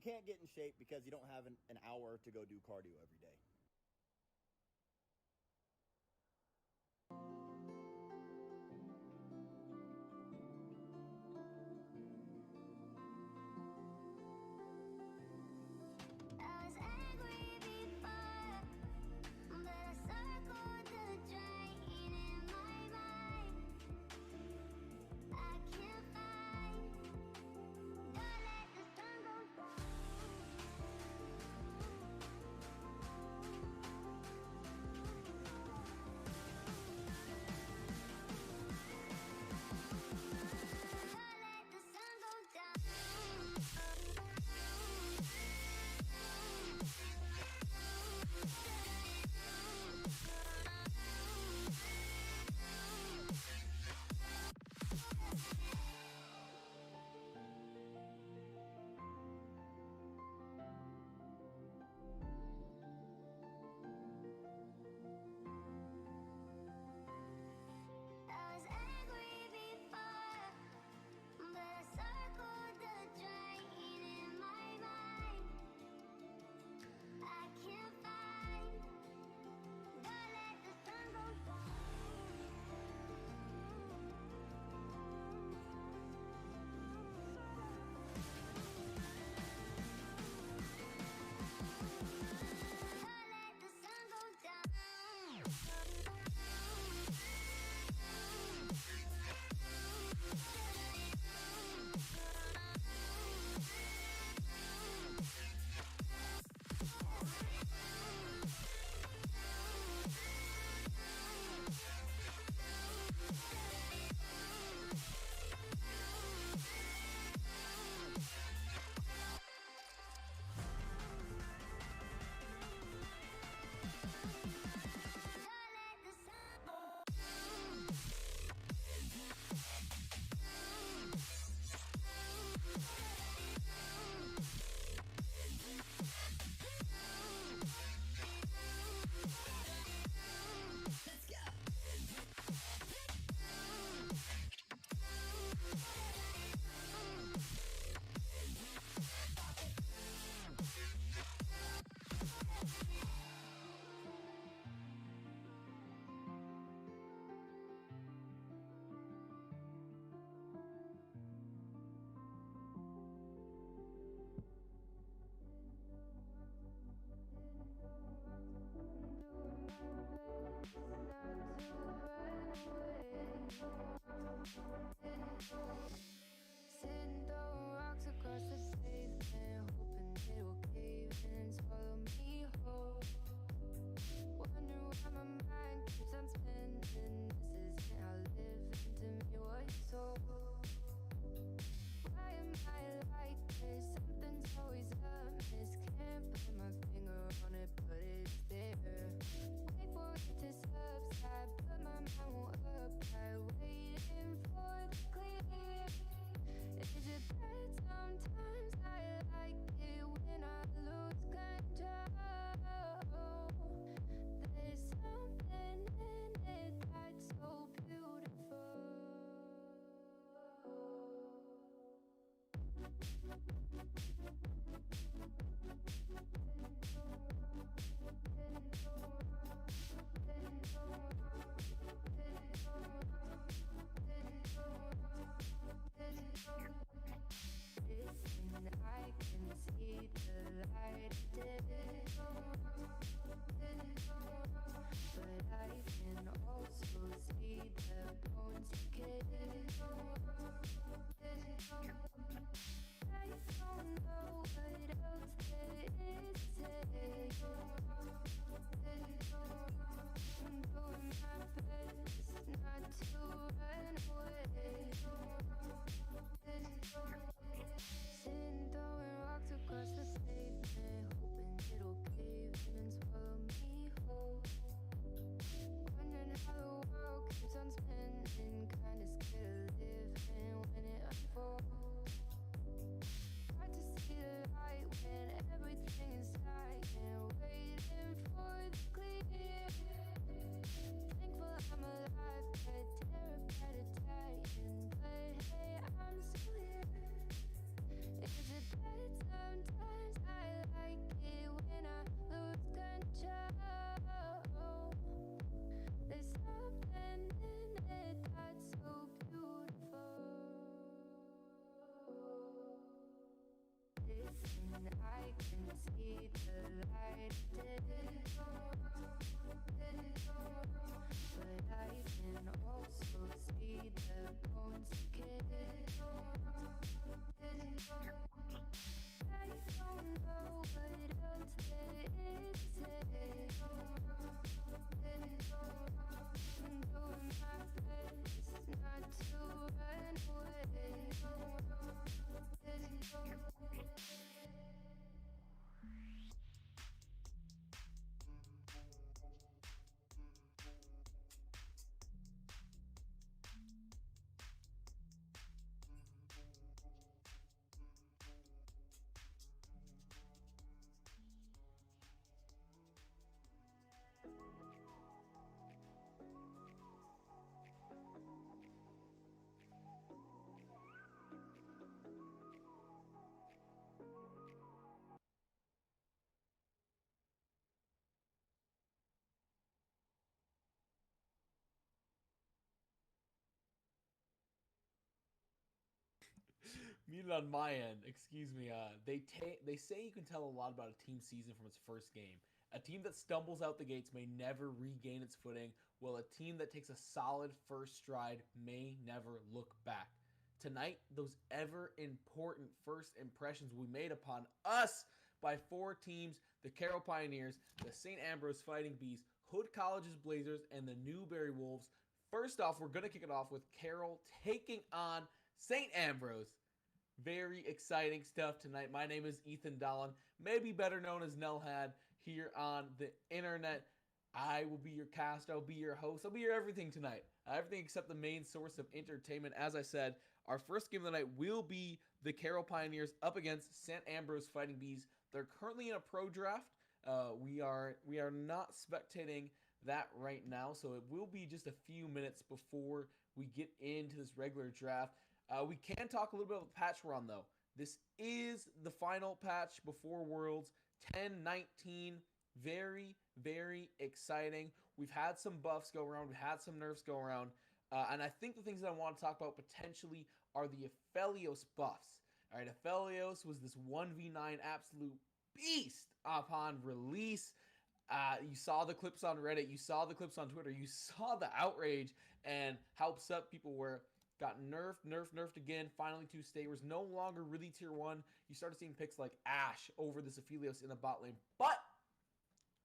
You can't get in shape because you don't have an hour to go do cardio every day. light did, but I can also see the bones decay. I don't know what else there is to say. I'm doing my best not to run away. Sitting throwing rocks across the pavement, hoping it'll cave in and swallow me whole. Wondering how the world keeps on spinning, kinda scared of living when it unfolds. Hard to see the light when everything is dying, waiting for the clear. Thankful I'm alive, but terrified of dying. But hey, I'm still here. Is it bad? Sometimes I like it when I lose control. There's something in it that's so beautiful. Listen, I can see the light did, but I can also see the bones decay. I don't know what else there is to say. I'm doing my best not to run away. Muted on my end. Excuse me. They say you can tell a lot about a team's season from its first game. A team that stumbles out the gates may never regain its footing, while a team that takes a solid first stride may never look back. Tonight, those ever important first impressions we made upon us by four teams: the Carroll Pioneers, the Saint Ambrose Fighting Bees, Hood College's Blazers, and the Newberry Wolves. First off, we're going to kick it off with Carroll taking on Saint Ambrose. Very exciting stuff tonight. My name is Ethan Dolan, maybe better known as Nelhad here on the internet. I will be your cast. I'll be your host. I'll be your everything tonight. Everything except the main source of entertainment. As I said, our first game of the night will be the Carroll Pioneers up against Saint Ambrose Fighting Bees. They're currently in a pro draft. We are not spectating that right now, so it will be just a few minutes before we get into this regular draft. We can talk a little bit about the patch we're on, though. This is the final patch before Worlds 10-19. Very, very exciting. We've had some buffs go around. We've had some nerfs go around. And I think the things that I want to talk about potentially are the Aphelios buffs. All right, Aphelios was this 1v9 absolute beast upon release. You saw the clips on Reddit. You saw the clips on Twitter. You saw the outrage and how upset people were. Got nerfed again. Finally, 2 stayers. No longer really tier 1. You started seeing picks like Ashe over this Aphelios in the bot lane. But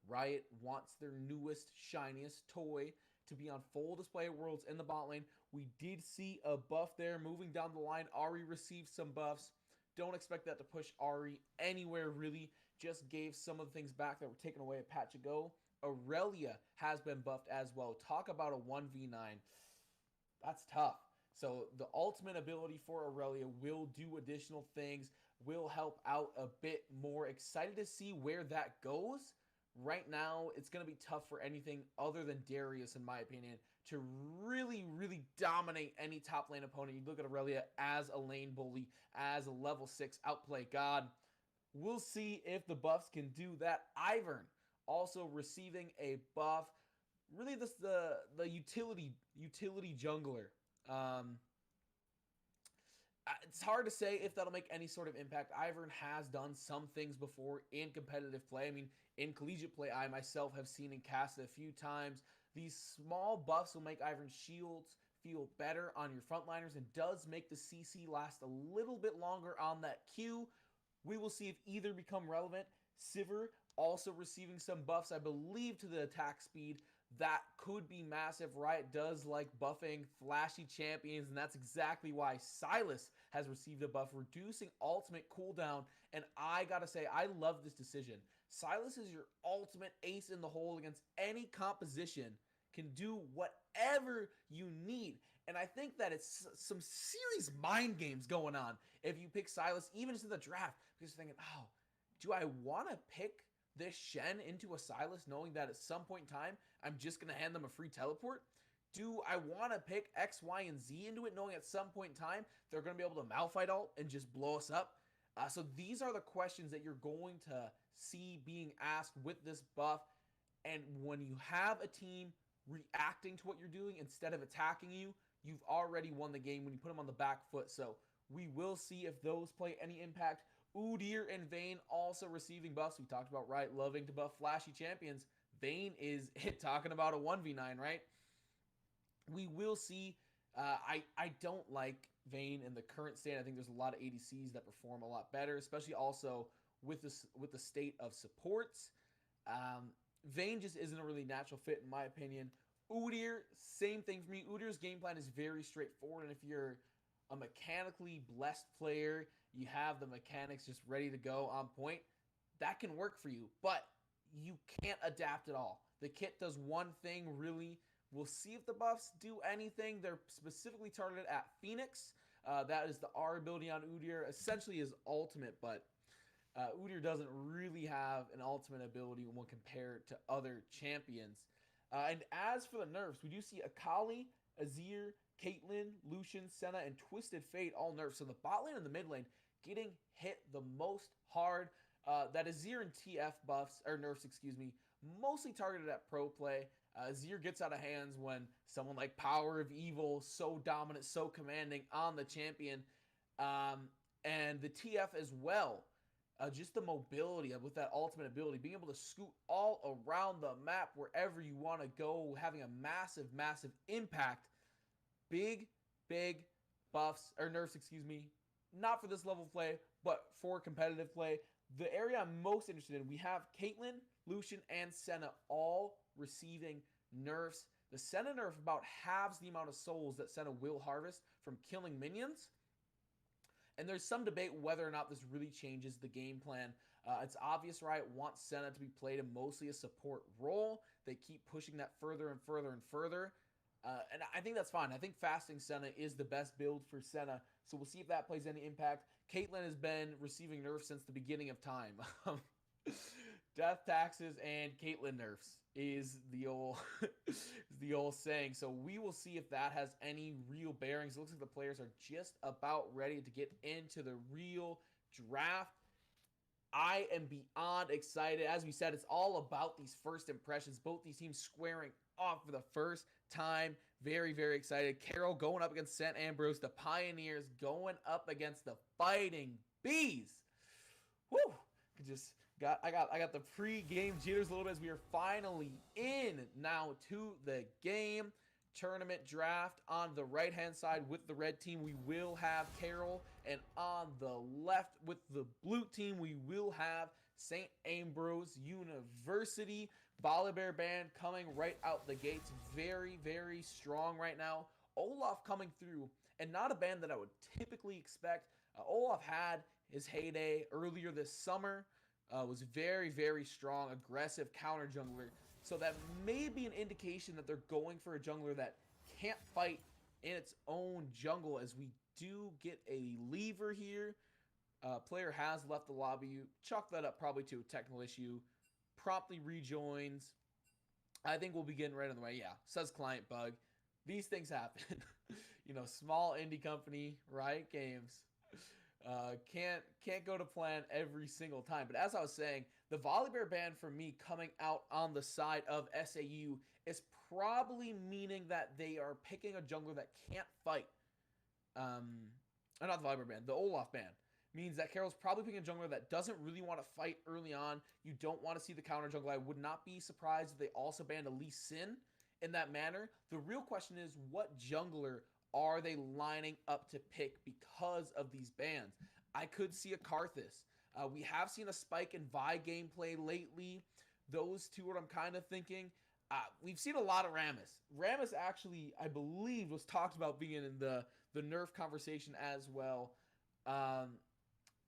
Riot wants their newest, shiniest toy to be on full display at Worlds in the bot lane. We did see a buff there moving down the line. Ahri received some buffs. Don't expect that to push Ahri anywhere, really. Just gave some of the things back that were taken away a patch ago. Aurelia has been buffed as well. Talk about a 1v9. That's tough. So the ultimate ability for Aurelia will do additional things, will help out a bit more. Excited to see where that goes. Right now, it's going to be tough for anything other than Darius, in my opinion, to really, really dominate any top lane opponent. You look at Aurelia as a lane bully, as a level 6 outplay god. We'll see if the buffs can do that. Ivern also receiving a buff. Really, this the utility jungler. It's hard to say if that'll make any sort of impact. Ivern has done some things before in competitive play. I mean, in collegiate play, I myself have seen and cast it a few times. These small buffs will make Ivern's shields feel better on your frontliners and does make the CC last a little bit longer on that Q. We will see if either become relevant. Sivir also receiving some buffs, I believe, to the attack speed. That could be massive. Riot does like buffing flashy champions, and that's exactly why Sylas has received a buff, reducing ultimate cooldown. And I gotta say, I love this decision. Sylas is your ultimate ace in the hole against any composition, can do whatever you need. And I think that it's some serious mind games going on if you pick Sylas, even into the draft, because you're thinking, oh, do I want to pick this Shen into a Sylas knowing that at some point in time, I'm just going to hand them a free teleport? Do I want to pick X, Y, and Z into it knowing at some point in time they're going to be able to Malphite ult and just blow us up? So these are the questions that you're going to see being asked with this buff. And when you have a team reacting to what you're doing instead of attacking you, you've already won the game when you put them on the back foot. So we will see if those play any impact. Udyr and Vayne also receiving buffs. We talked about Riot loving to buff flashy champions. Vayne is talking about a 1v9, right? We will see. I don't like Vayne in the current state. I think there's a lot of ADCs that perform a lot better, especially also with the state of supports. Vayne just isn't a really natural fit in my opinion. Udyr, same thing for me. Udyr's game plan is very straightforward, and if you're a mechanically blessed player, you have the mechanics just ready to go on point, that can work for you, but you can't adapt at all. The kit does one thing really. We'll see if the buffs do anything. They're specifically targeted at Phoenix. That is the R ability on Udyr, essentially his ultimate, but Udyr doesn't really have an ultimate ability when compared to other champions. And as for the nerfs, we do see Akali, Azir, Caitlyn, Lucian, Senna, and Twisted Fate all nerfs. So the bot lane and the mid lane getting hit the most hard. That Azir and TF buffs, or nerfs, excuse me, mostly targeted at pro play. Azir gets out of hands when someone like Power of Evil, so dominant, so commanding on the champion. And the TF as well. Just the mobility with that ultimate ability, being able to scoot all around the map wherever you want to go, having a massive, massive impact. Big buffs, or nerfs, excuse me, not for this level of play, but for competitive play. The area I'm most interested in, we have Caitlyn, Lucian, and Senna all receiving nerfs. The Senna nerf about halves the amount of souls that Senna will harvest from killing minions. And there's some debate whether or not this really changes the game plan. It's obvious Riot wants Senna to be played in mostly a support role. They keep pushing that further and further and further. And I think that's fine. I think fasting Senna is the best build for Senna. So we'll see if that plays any impact. Caitlyn has been receiving nerfs since the beginning of time. Death taxes and Caitlyn nerfs is the old saying. So we will see if that has any real bearings. It looks like the players are just about ready to get into the real draft. I am beyond excited. As we said, it's all about these first impressions. Both these teams squaring off for the first time. Very, very excited. Carroll going up against Saint Ambrose. The Pioneers going up against the Fighting Bees. Woo! I got the pre-game jitters a little bit as we are finally in now to the game. Tournament draft on the right-hand side with the red team, we will have Carroll, and on the left with the blue team, we will have Saint Ambrose University. Volibear band coming right out the gates, very, very strong right now. Olaf coming through, and not a band that I would typically expect. Olaf had his heyday earlier this summer, was very, very strong, aggressive counter jungler. So that may be an indication that they're going for a jungler that can't fight in its own jungle, as we do get a lever here. Player has left the lobby. Chalk that up probably to a technical issue. Promptly rejoins. I think we'll be getting right on the way. Yeah, says client bug. These things happen. You know, small indie company, Riot Games. Can't go to plan every single time. But as I was saying, the Volibear ban for me coming out on the side of SAU is probably meaning that they are picking a jungler that can't fight. not the Volibear ban, the Olaf ban, means that Carroll's probably picking a jungler that doesn't really want to fight early on. You don't want to see the counter jungler. I would not be surprised if they also banned a Lucian in that manner. The real question is, what jungler are they lining up to pick because of these bans? I could see a Karthus. We have seen a spike in Vi gameplay lately. Those two are what I'm kind of thinking. We've seen a lot of Rammus. Rammus actually, I believe, was talked about being in the nerf conversation as well.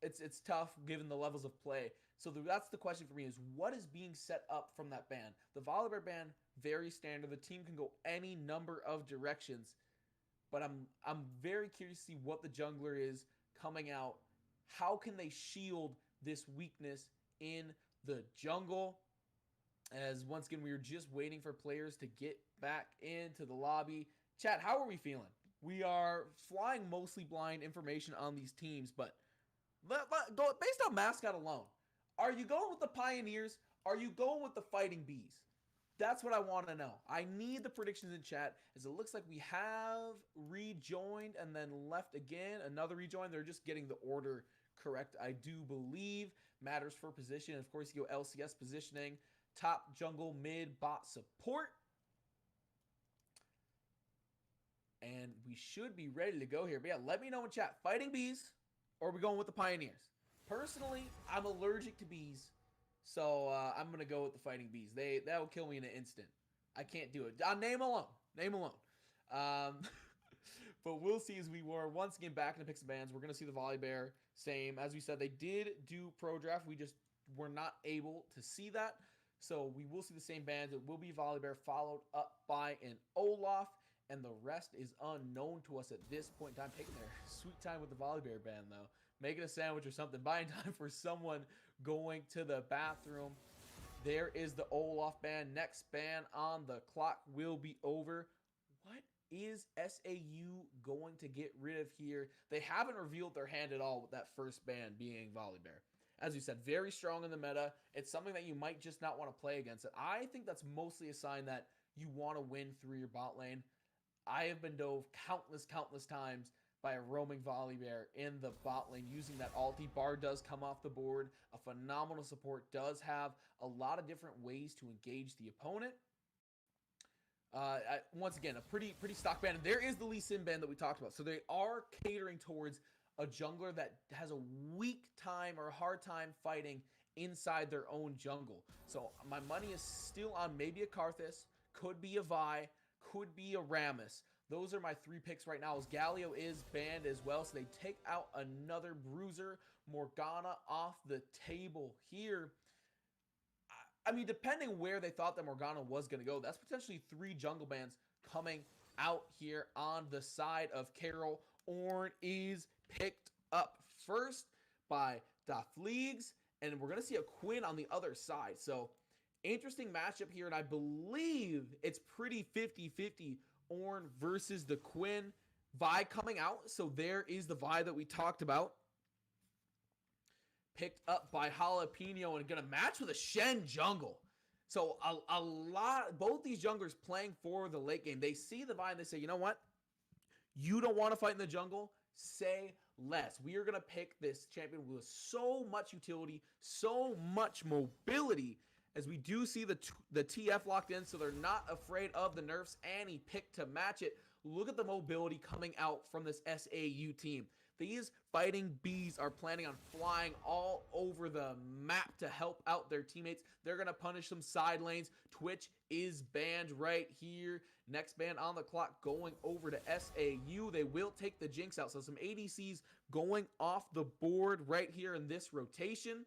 It's tough given the levels of play. So that's the question for me, is what is being set up from that ban? The Volibear ban, very standard. The team can go any number of directions. But I'm very curious to see what the jungler is coming out. How can they shield this weakness in the jungle? As once again, we are just waiting for players to get back into the lobby. Chat, how are we feeling? We are flying mostly blind information on these teams, but based on mascot alone, are you going with the Pioneers? Are you going with the Fighting Bees? That's what I want to know. I need the predictions in chat, as it looks like we have rejoined and then left again. Another rejoin. They're just getting the order correct, I do believe. Matters for position. Of course, you go LCS positioning. Top, jungle, mid, bot, support. And we should be ready to go here. But yeah, let me know in chat. Fighting Bees, or are we going with the Pioneers? Personally, I'm allergic to bees. So I'm going to go with the Fighting Bees. That will kill me in an instant. I can't do it. Name alone. Name alone. But we'll see as we were once again back in the picks and bans. We're going to see the Volibear. Same. As we said, they did do pro draft. We just were not able to see that. So we will see the same bands. It will be Volibear followed up by an Olaf. And the rest is unknown to us at this point in time. Taking their sweet time with the Volibear band, though. Making a sandwich or something. Buying time for someone going to the bathroom. There is the Olaf ban. Next ban on the clock will be over. What is SAU going to get rid of here? They haven't revealed their hand at all with that first ban being Volibear. As you said, very strong in the meta. It's something that you might just not want to play against. I think that's mostly a sign that you want to win through your bot lane. I have been dove countless times by a roaming Volibear in the bot lane using that ulti. Bar does come off the board. A phenomenal support, does have a lot of different ways to engage the opponent. Once again, a pretty stock ban. And there is the Lee Sin ban that we talked about. So they are catering towards a jungler that has a weak time or a hard time fighting inside their own jungle. So my money is still on maybe a Karthus, could be a Vi, could be a Rammus. Those are my three picks right now, as Galio is banned as well. So they take out another bruiser. Morgana off the table here. I mean, depending where they thought that Morgana was going to go, that's potentially 3 jungle bans coming out here on the side of Carroll. Ornn is picked up first by Dafleagues, and we're going to see a Quinn on the other side. So interesting matchup here, and I believe it's pretty 50-50 Ornn versus the Quinn. Vi coming out, so there is the Vi that we talked about. Picked up by Jalapeno and going to match with a Shen jungle. So a lot, both these junglers playing for the late game. They see the Vi and they say, you know what? You don't want to fight in the jungle? Say less. We are going to pick this champion with so much utility, so much mobility, as we do see the TF locked in, so they're not afraid of the nerfs, and he picked to match it. Look at the mobility coming out from this SAU team. These Fighting Bees are planning on flying all over the map to help out their teammates. They're going to punish some side lanes. Twitch is banned right here. Next ban on the clock going over to SAU. They will take the Jinx out. So some ADCs going off the board right here in this rotation.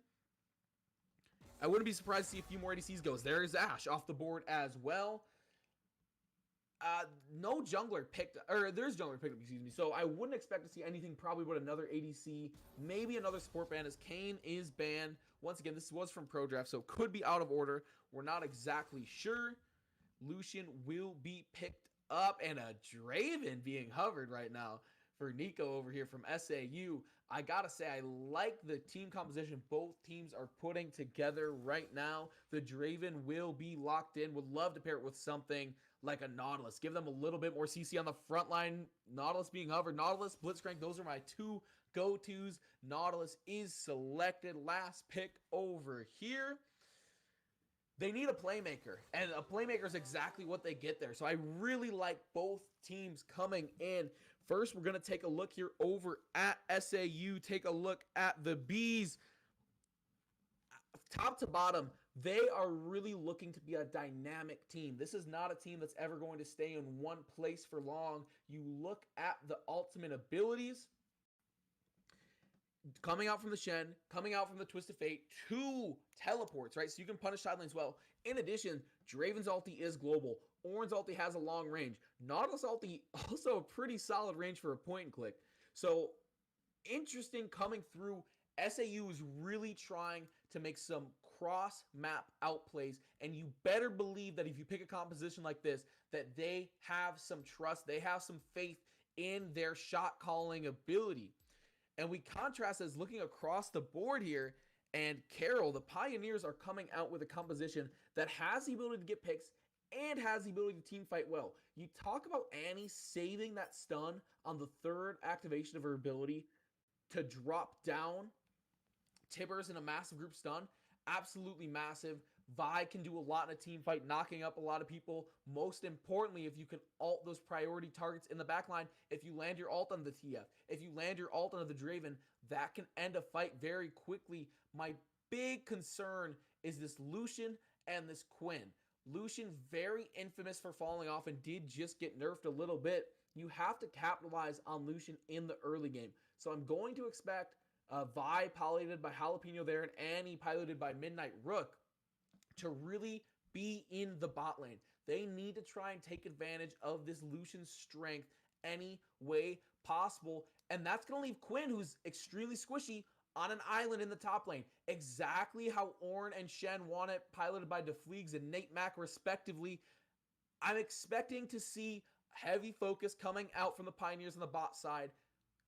I wouldn't be surprised to see a few more ADCs goes. There is Ashe off the board as well. No jungler picked, or there's jungler picked up, excuse me. So I wouldn't expect to see anything probably but another ADC, maybe another support ban, as Kane is banned. Once again, this was from Pro Draft, so it could be out of order. We're not exactly sure. Lucian will be picked up, and a Draven being hovered right now for Nico over here from SAU. I gotta say, I like the team composition both teams are putting together right now. The Draven will be locked in. Would love to pair it with something like a Nautilus. Give them a little bit more CC on the front line. Nautilus being hovered. Nautilus, Blitzcrank, those are my two go-tos. Nautilus is selected. Last pick over here. They need a playmaker, and a playmaker is exactly what they get there. So I really like both teams coming in. First, we're going to take a look here over at SAU. Take a look at the Bees. Top to bottom, they are really looking to be a dynamic team. This is not a team that's ever going to stay in one place for long. You look at the ultimate abilities. Coming out from the Shen, coming out from the Twist of Fate, 2 teleports, right? So you can punish side lanes well. In addition, Draven's ulti is global. Ornn's ulti has a long range. Nautilus ulti also a pretty solid range for a point and click. So interesting coming through. SAU is really trying to make some cross-map outplays, and you better believe that if you pick a composition like this, that they have some trust, they have some faith in their shot calling ability. And we contrast as looking across the board here, and Carroll, the Pioneers, are coming out with a composition that has the ability to get picks and has the ability to team fight well. You talk about Annie saving that stun on the 3rd activation of her ability to drop down Tibbers in a massive group stun. Absolutely massive. Vi can do a lot in a team fight, knocking up a lot of people. Most importantly, if you can ult those priority targets in the backline, if you land your ult on the TF, if you land your ult on the Draven, that can end a fight very quickly. My big concern is this Lucian and this Quinn. Lucian, very infamous for falling off and did just get nerfed a little bit. You have to capitalize on Lucian in the early game. So I'm going to expect Vi piloted by Jalapeno there and Annie piloted by Midnight Rook to really be in the bot lane. They need to try and take advantage of this Lucian strength any way possible. And that's going to leave Quinn, who's extremely squishy, on an island in the top lane. Exactly how Ornn and Shen want it, piloted by Defleegs and Nate Mack respectively. I'm expecting to see heavy focus coming out from the Pioneers on the bot side.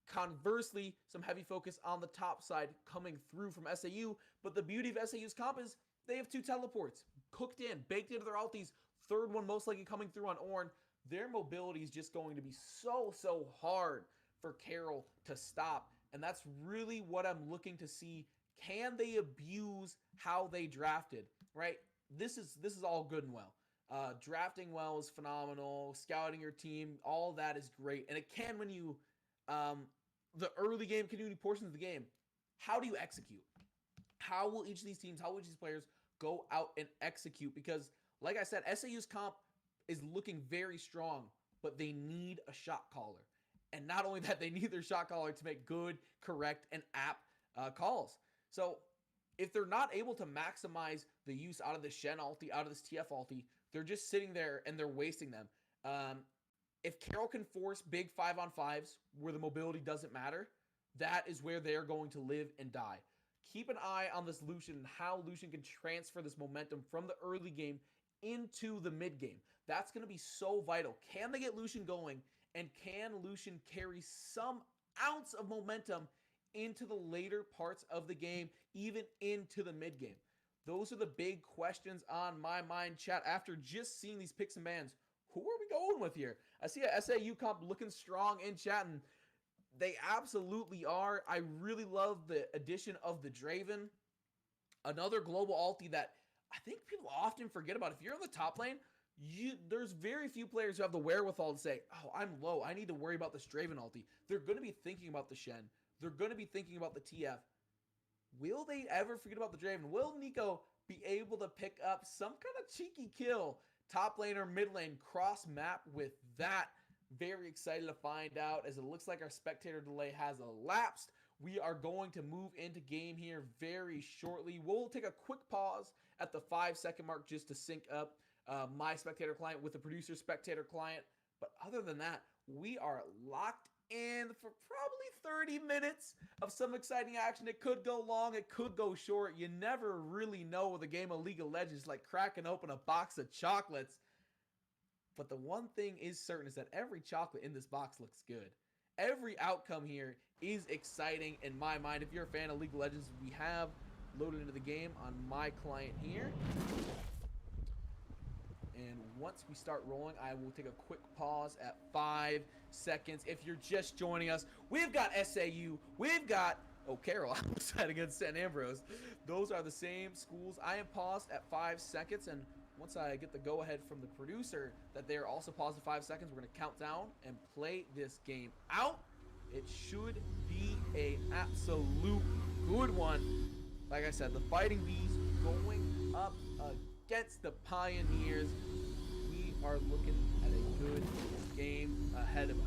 Conversely, some heavy focus on the top side coming through from SAU. But the beauty of SAU's comp is they have 2 teleports cooked in, baked into their ultis. 3rd one most likely coming through on Ornn. Their mobility is just going to be so hard for Carroll to stop. And that's really what I'm looking to see. Can they abuse how they drafted, right? This is all good and well. Drafting well is phenomenal. Scouting your team, all that is great. And it can when you, the early game community portions of the game, how do you execute? How will each of these teams, how will each of these players go out and execute? Because, like I said, SAU's comp is looking very strong, but they need a shot caller. And not only that, they need their shot caller to make good, correct, and apt calls. So if they're not able to maximize the use out of the Shen ulti, out of this TF ulti, they're just sitting there and they're wasting them. If Carroll can force big 5-on-5s where the mobility doesn't matter, that is where they're going to live and die. Keep an eye on this Lucian and how Lucian can transfer this momentum from the early game into the mid game. That's going to be so vital. Can they get Lucian going? And can Lucian carry some ounce of momentum into the later parts of the game, even into the mid game? Those are the big questions on my mind, chat. After just seeing these picks and bans, who are we going with here? I see a SAU comp looking strong in chat, and they absolutely are. I really love the addition of the Draven. Another global ulti that I think people often forget about. If you're in the top lane, there's very few players who have the wherewithal to say, oh, I'm low, I need to worry about this Draven ulti. They're going to be thinking about the Shen. They're going to be thinking about the TF. Will they ever forget about the Draven? Will Nico be able to pick up some kind of cheeky kill? Top lane or mid lane, cross map with that. Very excited to find out, as it looks like our spectator delay has elapsed. We are going to move into game here very shortly. We'll take a quick pause at the 5-second mark just to sync up my spectator client with the producer spectator client. But other than that, we are locked in for probably 30 minutes of some exciting action. It could go long, it could go short. You never really know with a game of League of Legends, like cracking open a box of chocolates. But the one thing is certain is that every chocolate in this box looks good. Every outcome here is exciting in my mind. If you're a fan of League of Legends, we have loaded into the game on my client here. And once we start rolling, I will take a quick pause at 5 seconds. If you're just joining us, we've got SAU, we've got, oh, Carroll, I was side against Saint Ambrose. Those are the same schools. I am paused at 5 seconds, and once I get the go-ahead from the producer that they're also paused at 5 seconds, we're going to count down and play this game out. It should be an absolute good one. Like I said, the Fighting Bees going up against the Pioneers. We are looking at a good game ahead of us.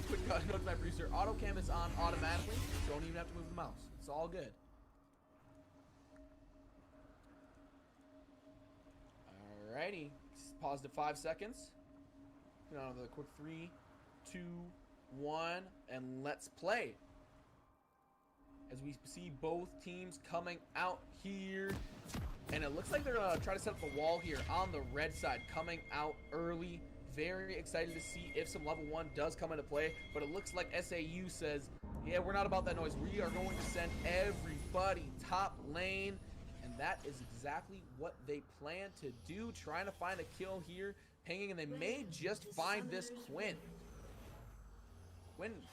Quick note to my producer, auto cam is on automatically. Don't even have to move the mouse. It's all good. Alrighty. Paused at 5 seconds. Put on the quick 3, 2, 1, and let's play. As we see both teams coming out here. And it looks like they're going to try to set up the wall here on the red side, coming out early. Very excited to see if some level 1 does come into play. But it looks like SAU says, yeah, we're not about that noise. We are going to send everybody top lane. And that is exactly what they plan to do. Trying to find a kill here. Pinging, and they may just find this Quinn.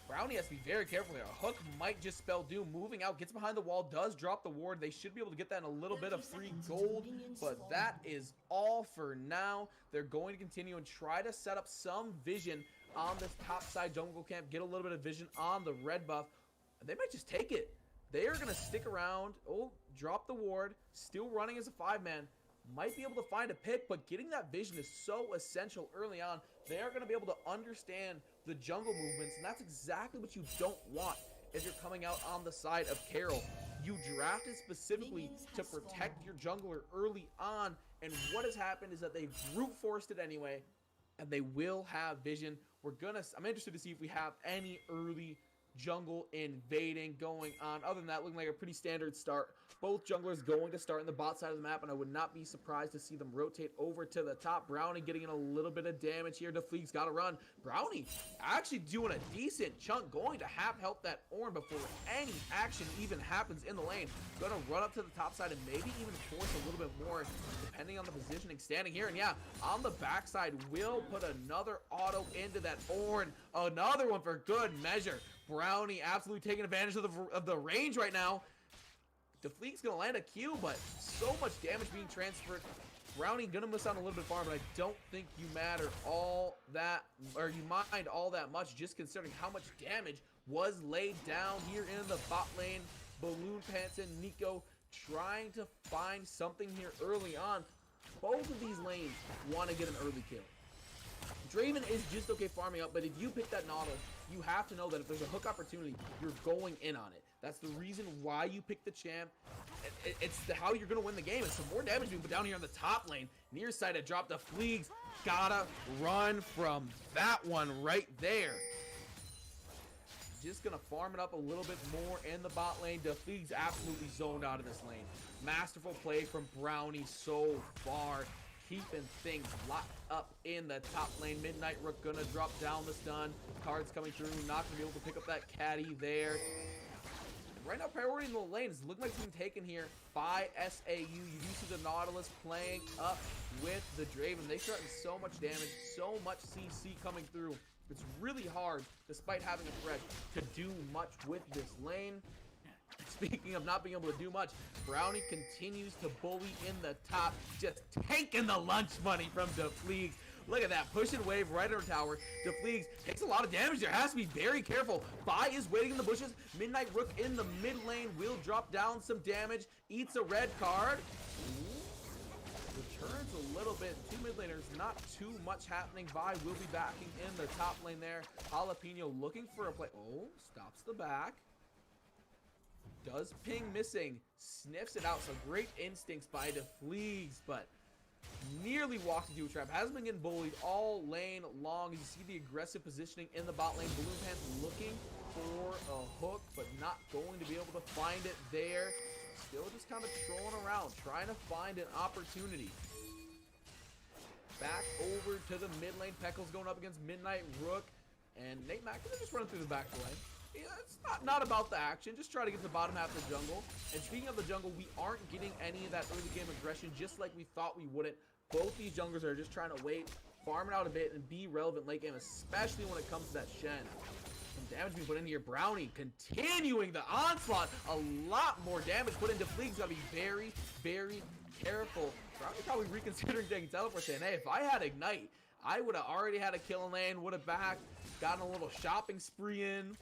Brownie has to be very careful here. A hook might just spell doom. Moving out, gets behind the wall, does drop the ward. They should be able to get that in a little bit of free gold, but that is all for now. They're going to continue and try to set up some vision on this top side jungle camp, get a little bit of vision on the red buff. They might just take it. They are going to stick around. Oh, drop the ward. Still running as a 5-man. Might be able to find a pick, but getting that vision is so essential early on. They are going to be able to understand the jungle movements, and that's exactly what you don't want if you're coming out on the side of Carroll. You drafted specifically to protect your jungler early on, and what has happened is that they've brute forced it anyway, and they will have vision. I'm interested to see if we have any early jungle invading going on. Other than that, looking like a pretty standard start. Both junglers going to start in the bot side of the map, and I would not be surprised to see them rotate over to the top. Brownie getting in a little bit of damage here. Defleeg's got to run. Brownie actually doing a decent chunk, going to have help that Ornn before any action even happens in the lane. Going to run up to the top side and maybe even force a little bit more depending on the positioning. Standing here, and yeah, on the backside will put another auto into that Ornn. Another one for good measure. Brownie absolutely taking advantage of the range right now. Defleeg's going to land a Q, but so much damage being transferred. Brownie going to miss out a little bit far, but I don't think you mind all that much, just considering how much damage was laid down here in the bot lane. Balloon Pants and Nico trying to find something here early on. Both of these lanes want to get an early kill. Draven is just okay farming up, but if you pick that Nautilus, you have to know that if there's a hook opportunity, you're going in on it. That's the reason why you pick the champ. It's how you're going to win the game. It's some more damage being put down here on the top lane. Near side to drop the Fleegs. Gotta run from that one right there. Just going to farm it up a little bit more in the bot lane. The Fleegs absolutely zoned out of this lane. Masterful play from Brownie so far. Keeping things locked up in the top lane. Midnight Rook gonna drop down the stun. Cards coming through, not gonna be able to pick up that caddy there. And right now, priority in the lane is looking like it's being taken here by SAU. You do see the Nautilus playing up with the Draven. They threaten so much damage, so much CC coming through. It's really hard, despite having a threat, to do much with this lane. Speaking of not being able to do much, Brownie continues to bully in the top, just taking the lunch money from Defleeg's. Look at that, pushing wave right under tower. Defleeg's takes a lot of damage there, has to be very careful. Bai is waiting in the bushes. Midnight Rook in the mid lane will drop down some damage, eats a red card. Returns a little bit. Two mid laners, not too much happening. Vi will be backing in the top lane there. Jalapeno looking for a play. Oh, stops the back. Does ping missing, sniffs it out. So great instincts by Defleeg's, but nearly walked into a trap. Hasn't been getting bullied all lane long. You see the aggressive positioning in the bot lane. Balloon Pants looking for a hook, but not going to be able to find it there. Still just kind of trolling around, trying to find an opportunity. Back over to the mid lane. Peckle's going up against Midnight Rook. And Nate Mack is just running through the back lane. it's not about the action. Just try to get to the bottom half of the jungle. And speaking of the jungle, we aren't getting any of that early game aggression, just like we thought we wouldn't. Both these junglers are just trying to wait, farm it out a bit, and be relevant late game, especially when it comes to that Shen. Some damage being put in here. Brownie continuing the onslaught. A lot more damage put into Fleek's. Gotta be very, very careful. Brownie probably reconsidering taking teleport, saying, hey, if I had Ignite, I would have already had a kill in lane, would have back, gotten a little shopping spree in,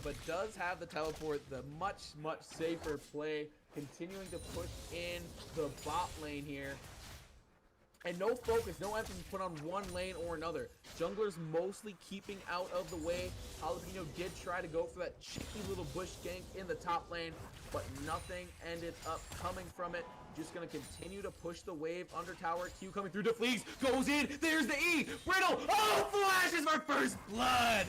but does have the teleport, the much, much safer play, continuing to push in the bot lane here. And no focus, no emphasis put on one lane or another. Junglers mostly keeping out of the way. Jalapeno did try to go for that cheeky little bush gank in the top lane, but nothing ended up coming from it. Just going to continue to push the wave under tower. Q coming through. Defleeks goes in. There's the E. Brittle. Oh, flashes for first blood.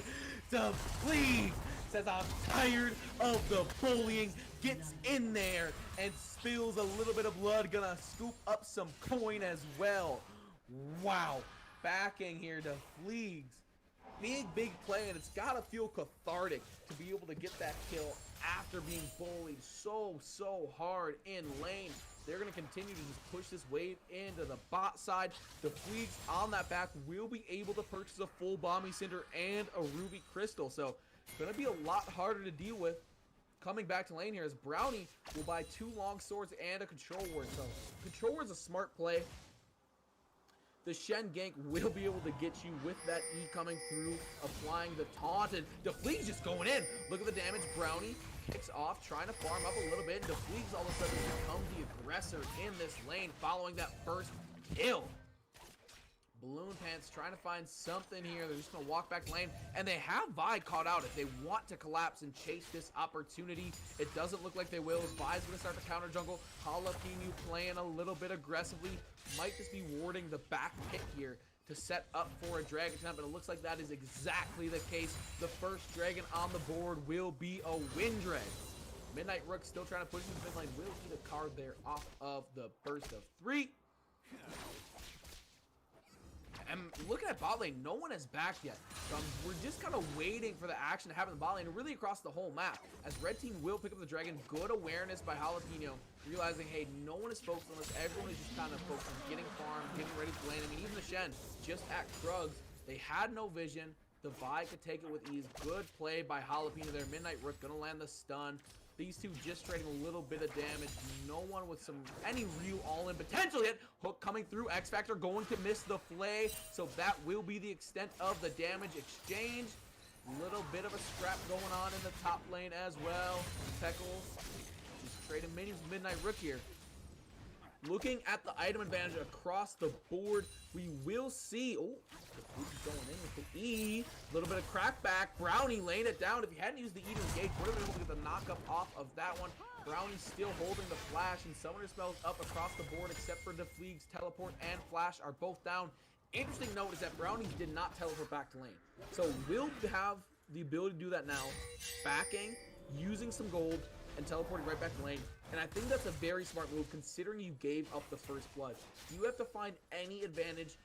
Defleeks says, I'm tired of the bullying. Gets in there and spills a little bit of blood. Gonna scoop up some coin as well. Wow. Backing here to Fleegs. Big play, and it's gotta feel cathartic to be able to get that kill after being bullied so hard in lane. They're gonna continue to just push this wave into the bot side. The Fleegs on that back will be able to purchase a full Bomby Cinder and a Ruby Crystal. So it's gonna be a lot harder to deal with. Coming back to lane here as Brownie will buy 2 long swords and a control ward. So control ward's a smart play. The Shen gank will be able to get you with that E coming through, applying the taunt, and Defleegs just going in. Look at the damage. Brownie kicks off, trying to farm up a little bit. Defleegs all of a sudden becomes the aggressor in this lane following that first kill. Balloon Pants trying to find something here. They're just going to walk back lane, and they have Vi caught out. If they want to collapse and chase this opportunity, it doesn't look like they will. Vi's going to start the counter jungle. Jalapeno playing a little bit aggressively. Might just be warding the back pit here to set up for a dragon attempt, but it looks like that is exactly the case. The first dragon on the board will be a Windrag. Midnight Rook still trying to push into mid lane. Will get a card there off of the burst of 3. And looking at bot lane, no one has backed yet. So we're just kind of waiting for the action to happen in the bot lane, and really across the whole map. As red team will pick up the dragon, good awareness by Jalapeno, realizing, hey, no one is focused on this. Everyone is just kind of focused on getting farm, getting ready to lane. I mean, even the Shen, just at Krugs, they had no vision. The Vi could take it with ease. Good play by Jalapeno there. Midnight Rook gonna land the stun. These two just trading a little bit of damage. No one with any real all-in potential yet. Hook coming through. X Factor going to miss the flay. So that will be the extent of the damage exchange. Little bit of a scrap going on in the top lane as well. Peckles just trading minions with Midnight Rook here. Looking at the item advantage across the board, we will see. Oh, the going in with the E. A little bit of crackback. Brownie laying it down. If he hadn't used the E to engage, would have been able to get the knockup off of that one. Brownie still holding the flash, and summoner spells up across the board, except for Defleegs, teleport, and flash are both down. Interesting note is that Brownie did not teleport back to lane. So will have the ability to do that now. Backing, using some gold, and teleporting right back to lane. And I think that's a very smart move considering you gave up the first blood. You have to find any advantage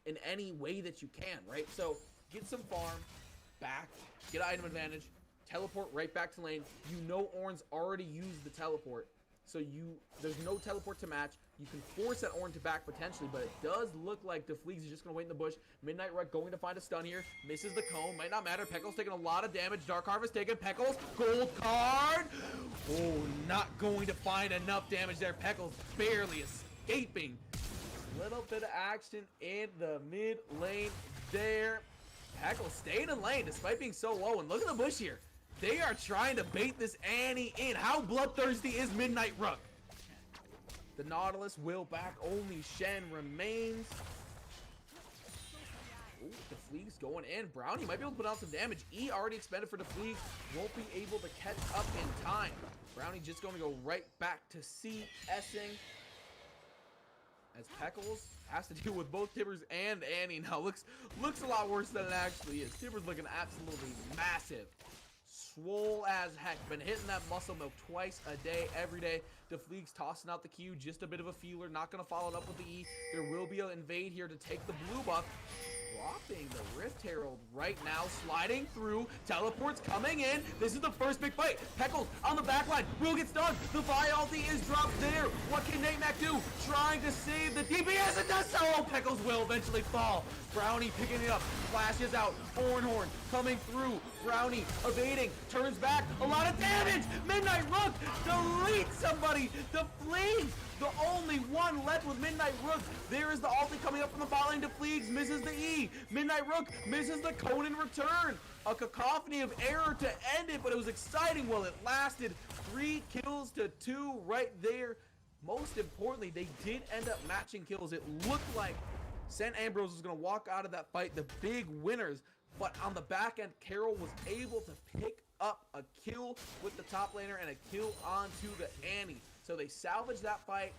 in any way that you can, right? So get some farm, back, get item advantage, teleport right back to lane. You know Ornn's already used the teleport. So there's no teleport to match. You can force that Ornn to back potentially, but it does look like Defleegs is just going to wait in the bush. Midnight Rook going to find a stun here. Misses the cone. Might not matter. Peckle's taking a lot of damage. Dark Harvest taken. Peckles. Gold card. Oh, not going to find enough damage there. Peckles barely escaping. Little bit of action in the mid lane there. Peckles staying in lane despite being so low. And look at the bush here. They are trying to bait this Annie in. How bloodthirsty is Midnight Rook? The Nautilus will back. Only Shen remains. Ooh, Defleegs going in. Brownie might be able to put out some damage. E already expended for Defleegs. Won't be able to catch up in time. Brownie just going to go right back to CSing. As Peckles has to deal with both Tibbers and Annie now. Looks a lot worse than it actually is. Tibbers looking absolutely massive. Swole as heck. Been hitting that muscle milk twice a day, every day. Defleegs tossing out the Q. Just a bit of a feeler. Not going to follow it up with the E. There will be an invade here to take the blue buff. dropping the Rift Herald right now, sliding through, teleports coming in. This is the first big fight. Peckles on the back line, will get stunned. The Vi ulti is dropped there. What can NECC do? Trying to save the DPS, it does so! Peckles will eventually fall. Brownie picking it up, flashes out, Horn coming through, Brownie evading, turns back, a lot of damage! Midnight Rook deletes somebody, deflees! The only one left with Midnight Rook. There is the ulti coming up from the bot lane. Defleegs misses the E. Midnight Rook misses the Conan return. A cacophony of error to end it, but it was exciting while it lasted. 3 kills to 2 right there. Most importantly, they did end up matching kills. It looked like Saint Ambrose was going to walk out of that fight the big winners, but on the back end, Carroll was able to pick up a kill with the top laner and a kill onto the Annie. So they salvaged that fight.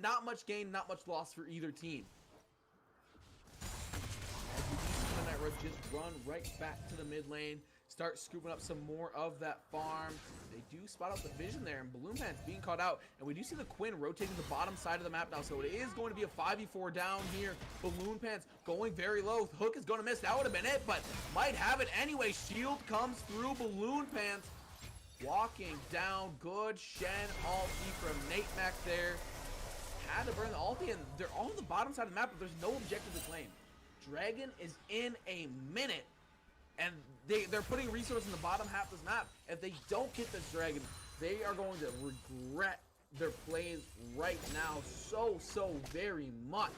Not much gain, not much loss for either team. As you see Midnight Rook just run right back to the mid lane, start scooping up some more of that farm. They do spot out the vision there, and Balloon Pants being caught out. And we do see the Quinn rotating the bottom side of the map now, so it is going to be a 5v4 down here. Balloon Pants going very low. Hook is going to miss. That would have been it, but might have it anyway. Shield comes through. Balloon Pants walking down. Good Shen ulti from NECC there. Had to burn the ulti, and they're all on the bottom side of the map, but there's no objective to claim. Dragon is in a minute, and they're putting resources in the bottom half of this map. If they don't get this dragon, they are going to regret their plays right now so very much.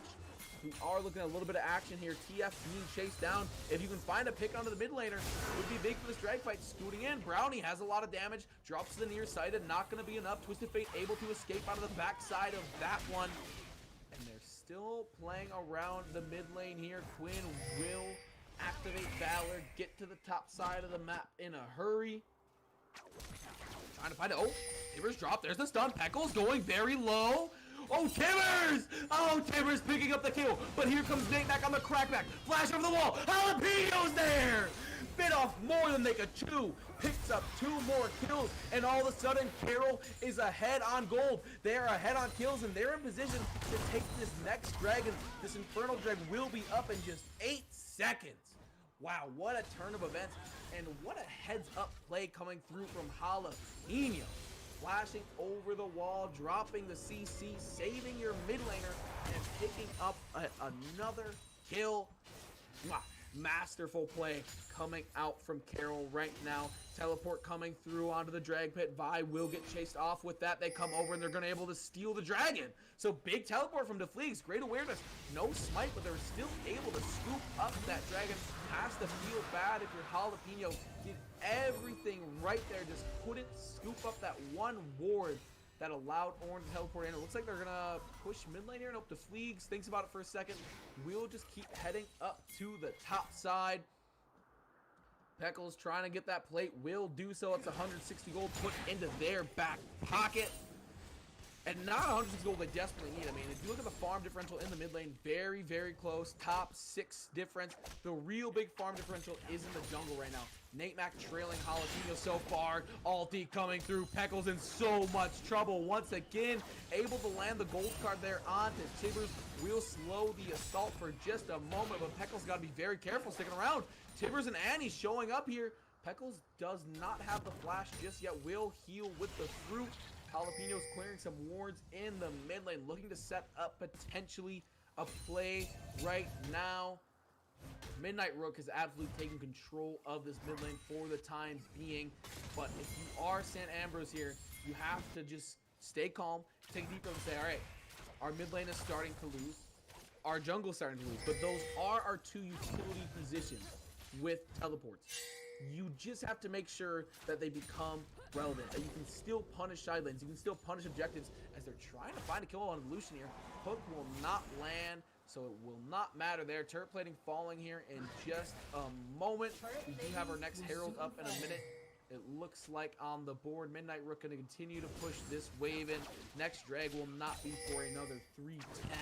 We are looking at a little bit of action here. TF being chased down. If you can find a pick onto the mid laner, it would be big for this drag fight. Scooting in. Brownie has a lot of damage. Drops to the near side, and not going to be enough. Twisted Fate able to escape out of the backside of that one. And they're still playing around the mid lane here. Quinn will activate Valor, get to the top side of the map in a hurry. Trying to find it. Oh, Tibbers dropped. There's the stun. Peckles going very low. Oh, Tibbers! Oh, Tibbers picking up the kill. But here comes NECC on the crackback. Flash over the wall. Jalapenos there! Bit off more than they could chew. Picks up 2 more kills. And all of a sudden, Carroll is ahead on gold. They are ahead on kills, and they're in position to take this next dragon. This Infernal Dragon will be up in just 8 seconds. Wow, what a turn of events. And what a heads-up play coming through from Jalapeno. Flashing over the wall, dropping the CC, saving your mid laner, and picking up another kill. Mwah. Masterful play coming out from Carroll right now. Teleport coming through onto the drag pit. Vi will get chased off with that. They come over and they're going to be able to steal the dragon. So big teleport from Defleegs. Great awareness. No smite, but they're still able to scoop up that dragon. Has to feel bad if you're Jalapeno. Did everything right there. Just couldn't scoop up that one ward that allowed Orange to teleport in. It looks like they're gonna push mid lane here. Nope, Defleegs thinks about it for a second. We'll just keep heading up to the top side. Peckles trying to get that plate. Will do so. It's 160 gold put into their back pocket. And not 160 gold they desperately need. I mean, if you look at the farm differential in the mid lane, very close. Top 6 difference. The real big farm differential is in the jungle right now. NECC trailing Jalapeno so far. Ulti coming through. Peckles in so much trouble once again. Able to land the gold card there onto Tibbers. Will slow the assault for just a moment, but Peckles got to be very careful sticking around. Tibbers and Annie showing up here. Peckles does not have the flash just yet. Will heal with the fruit. Jalapeno's clearing some wards in the mid lane, looking to set up potentially a play right now. Midnight Rook has absolutely taken control of this mid lane for the time being, but if you are Saint Ambrose here, you have to just stay calm, take a deep breath and say, all right, our mid lane is starting to lose, our jungle is starting to lose, but those are our 2 utility positions with teleports. You just have to make sure that they become relevant, that you can still punish side lanes, you can still punish objectives as they're trying to find a kill on Lucian here. Hook will not land, so it will not matter there. Turret plating falling here in just a moment. We do have our next Herald up in a minute. It looks like on the board, Midnight Rook going to continue to push this wave in. Next drag will not be for another 310.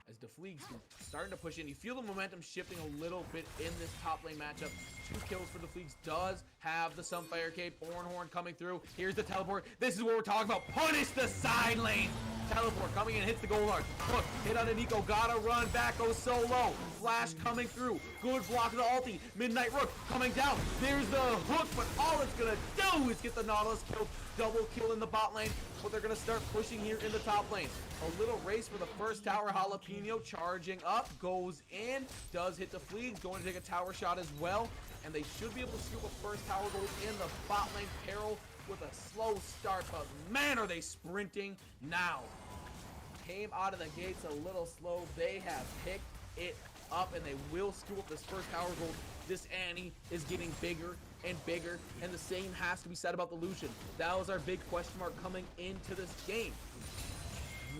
As Defleegs starting to push in. You feel the momentum shifting a little bit in this top lane matchup. 2 kills for Defleegs. Does have the Sunfire Cape. Ornhorn coming through. Here's the teleport. This is what we're talking about. Punish the side lane. Teleport coming in, hits the goal line. Hook, hit on a Nico, gotta run back, goes solo. Flash coming through, good block of the ulti. Midnight Rook coming down. There's the hook, but all it's gonna do is get the Nautilus killed. Double kill in the bot lane, but they're gonna start pushing here in the top lane. A little race for the first tower. Jalapeno charging up, goes in, does hit the Fleegs, going to take a tower shot as well. And they should be able to scoop a first tower goal in the bot lane. Carrol with a slow start, but man, are they sprinting now. Came out of the gates a little slow. They have picked it up, and they will scoop up this first tower goal. This Annie is getting bigger and bigger, and the same has to be said about the Lucian. That was our big question mark coming into this game.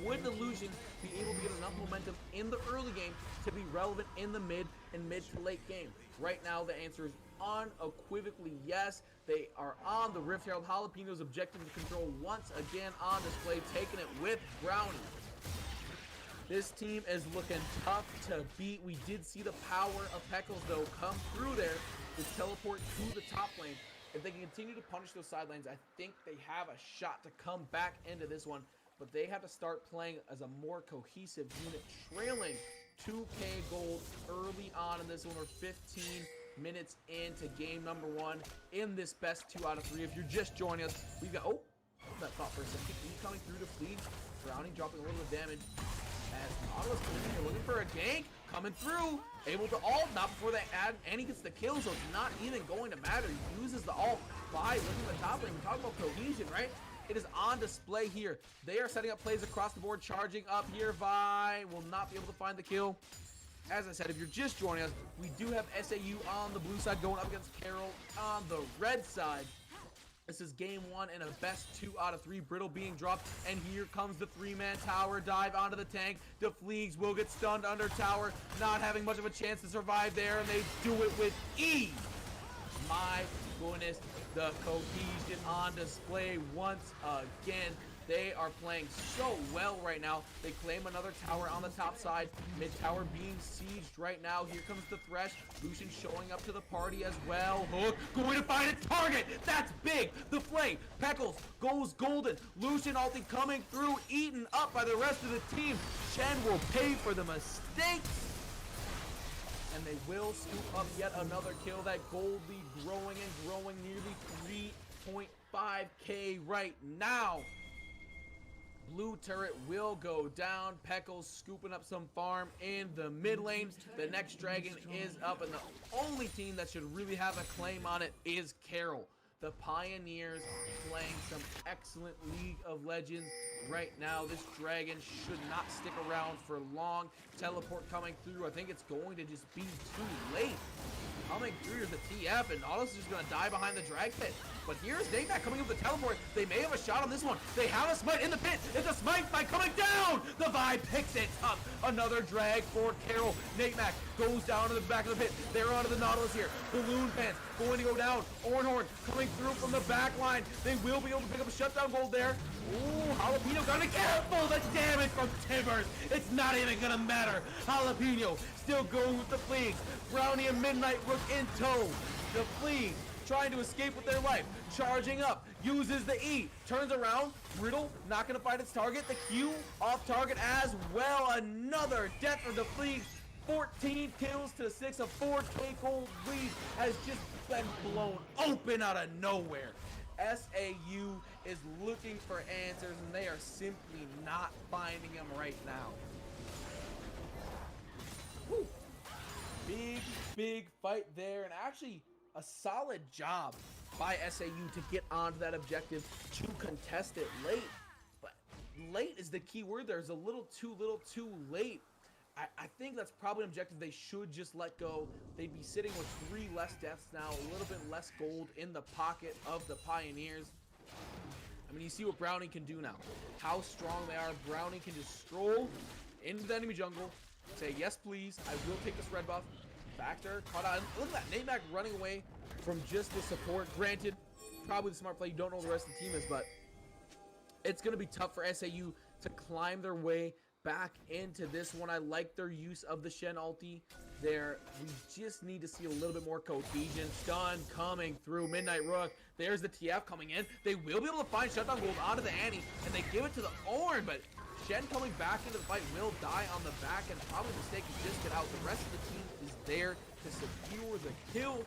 Would the Lucian be able to get enough momentum in the early game to be relevant in the mid to late game? Right now, the answer is unequivocally yes. They are on the Rift Herald. Jalapeno's objective to control once again on display, taking it with Brownie. This team is looking tough to beat. We did see the power of Peckles, though, come through there to teleport to the top lane. If they can continue to punish those side lanes, I think they have a shot to come back into this one. But they have to start playing as a more cohesive unit, trailing 2K gold early on in this one. We're 15 minutes into game number 1 in this best 2 out of 3. If you're just joining us, we've got, oh, that thought for a second. E coming through to Fleet. Brownie dropping a little bit of damage. As Nautilus coming in here looking for a gank, coming through, able to ult, not before they add, and he gets the kill, so it's not even going to matter. He uses the ult by looking at the top lane. We're talking about cohesion, right? It is on display here. They are setting up plays across the board, charging up here. Vi will not be able to find the kill. As I said, if you're just joining us, we do have SAU on the blue side going up against Carroll on the red side. This is game 1 and a best 2 out of 3. Brittle being dropped, and here comes the 3-man tower dive onto the tank. The Fleegs will get stunned under tower, not having much of a chance to survive there, and they do it with ease. My goodness, the cohesion on display once again. They are playing so well right now. They claim another tower on the top side. Mid tower being sieged right now. Here comes the Thresh. Lucian showing up to the party as well. Hook going to find a target. That's big. The flame. Peckles goes golden. Lucian ulti coming through, eaten up by the rest of the team. Shen will pay for the mistakes. And they will scoop up yet another kill. That gold lead growing and growing, nearly 3.5k right now. Blue turret will go down. Peckles scooping up some farm in the mid lane. The next dragon is up, and the only team that should really have a claim on it is Carroll. The Pioneers playing some excellent League of Legends right now. This dragon should not stick around for long. Teleport coming through. I think it's going to just be too late. Coming through is the TF, and Nautilus is just going to die behind the drag pit. But here's NECC coming up with the teleport. They may have a shot on this one. They have a smite in the pit. It's a smite fight coming down. The Vibe picks it up. Another drag for Carroll. NECC goes down to the back of the pit. They're onto the Nautilus here. Balloon fans going to go down. Ornhorn coming through from the back line. They will be able to pick up a shutdown gold there. Ooh, Jalapeno gotta be careful. The damage from Timbers. It's not even gonna matter. Jalapeno still going with the Fleegs. Brownie and Midnight Rook in tow. The Fleegs trying to escape with their life. Charging up. Uses the E. Turns around. Riddle not gonna find its target. The Q off target as well. Another death for the Fleegs. 14 kills to 6. A 4k gold lead has just been blown open out of nowhere. SAU is looking for answers, and they are simply not finding them right now. Woo. Big fight there, and actually a solid job by SAU to get onto that objective to contest it late. But late is the key word. There's a little too late. I think that's probably an objective they should just let go. They'd be sitting with 3 less deaths now, a little bit less gold in the pocket of the Pioneers. I mean, you see what Brownie can do now. How strong they are. Brownie can just stroll into the enemy jungle, say, yes, please, I will take this red buff. Factor, caught out. Look at that, NECC running away from just the support. Granted, probably the smart play. You don't know who the rest of the team is, but it's going to be tough for SAU to climb their way back into this one. I like their use of the Shen ulti there. We just need to see a little bit more cohesion. Stun coming through. Midnight Rook. There's the TF coming in. They will be able to find Shutdown Gold onto the Annie, and they give it to the Ornn, but Shen coming back into the fight will die on the back, and probably the mistake is just get out. The rest of the team is there to secure the kill,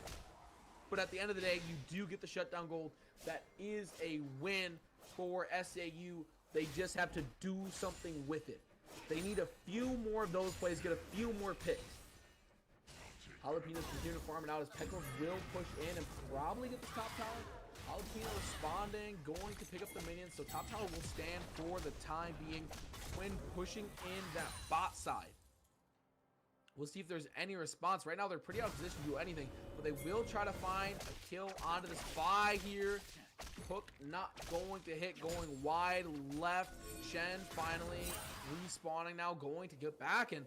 but at the end of the day, you do get the Shutdown Gold. That is a win for SAU. They just have to do something with it. They need a few more of those plays, get a few more picks. Jalapenos continue to farm it out as Peckles will push in and probably get the top tower. Jalapeno responding, going to pick up the minions, so top tower will stand for the time being. Quinn pushing in that bot side. We'll see if there's any response. Right now, they're pretty out of position to do anything, but they will try to find a kill onto the spy here. Hook not going to hit, going wide left. Shen finally respawning now, going to get back, and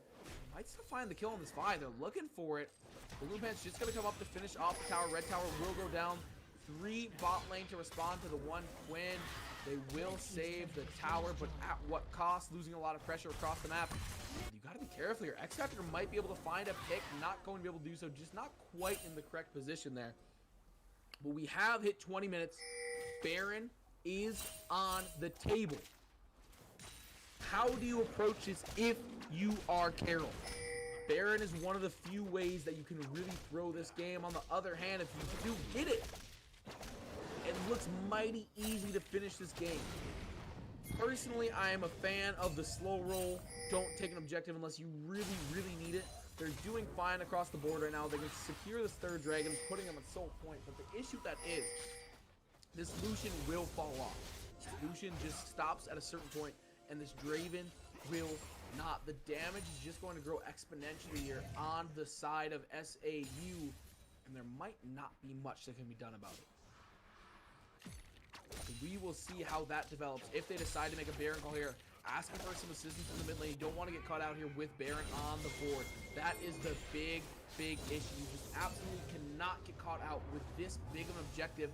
might still find the kill on the spy. They're looking for it. Balloon Pants just going to come up to finish off the tower. Red tower will go down. 3 bot lane to respond to the 1 Quinn. They will save the tower, but at what cost? Losing a lot of pressure across the map. You got to be careful here. X Factor might be able to find a pick, not going to be able to do so, just not quite in the correct position there. But we have hit 20 minutes. Baron is on the table. How do you approach this if you are Carroll? Baron is one of the few ways that you can really throw this game. On the other hand, if you do hit it, it looks mighty easy to finish this game. Personally, I am a fan of the slow roll. Don't take an objective unless you really, really need it. They're doing fine across the board right now. They can secure this 3rd dragon, putting them at soul point. But the issue that is, this Lucian will fall off. Lucian just stops at a certain point, and this Draven will not. The damage is just going to grow exponentially here on the side of SAU, and there might not be much that can be done about it. We will see how that develops. If they decide to make a Baron call here, asking for some assistance from the mid lane. You don't want to get caught out here with Baron on the board. That is the big, big issue. You just absolutely cannot get caught out with this big of an objective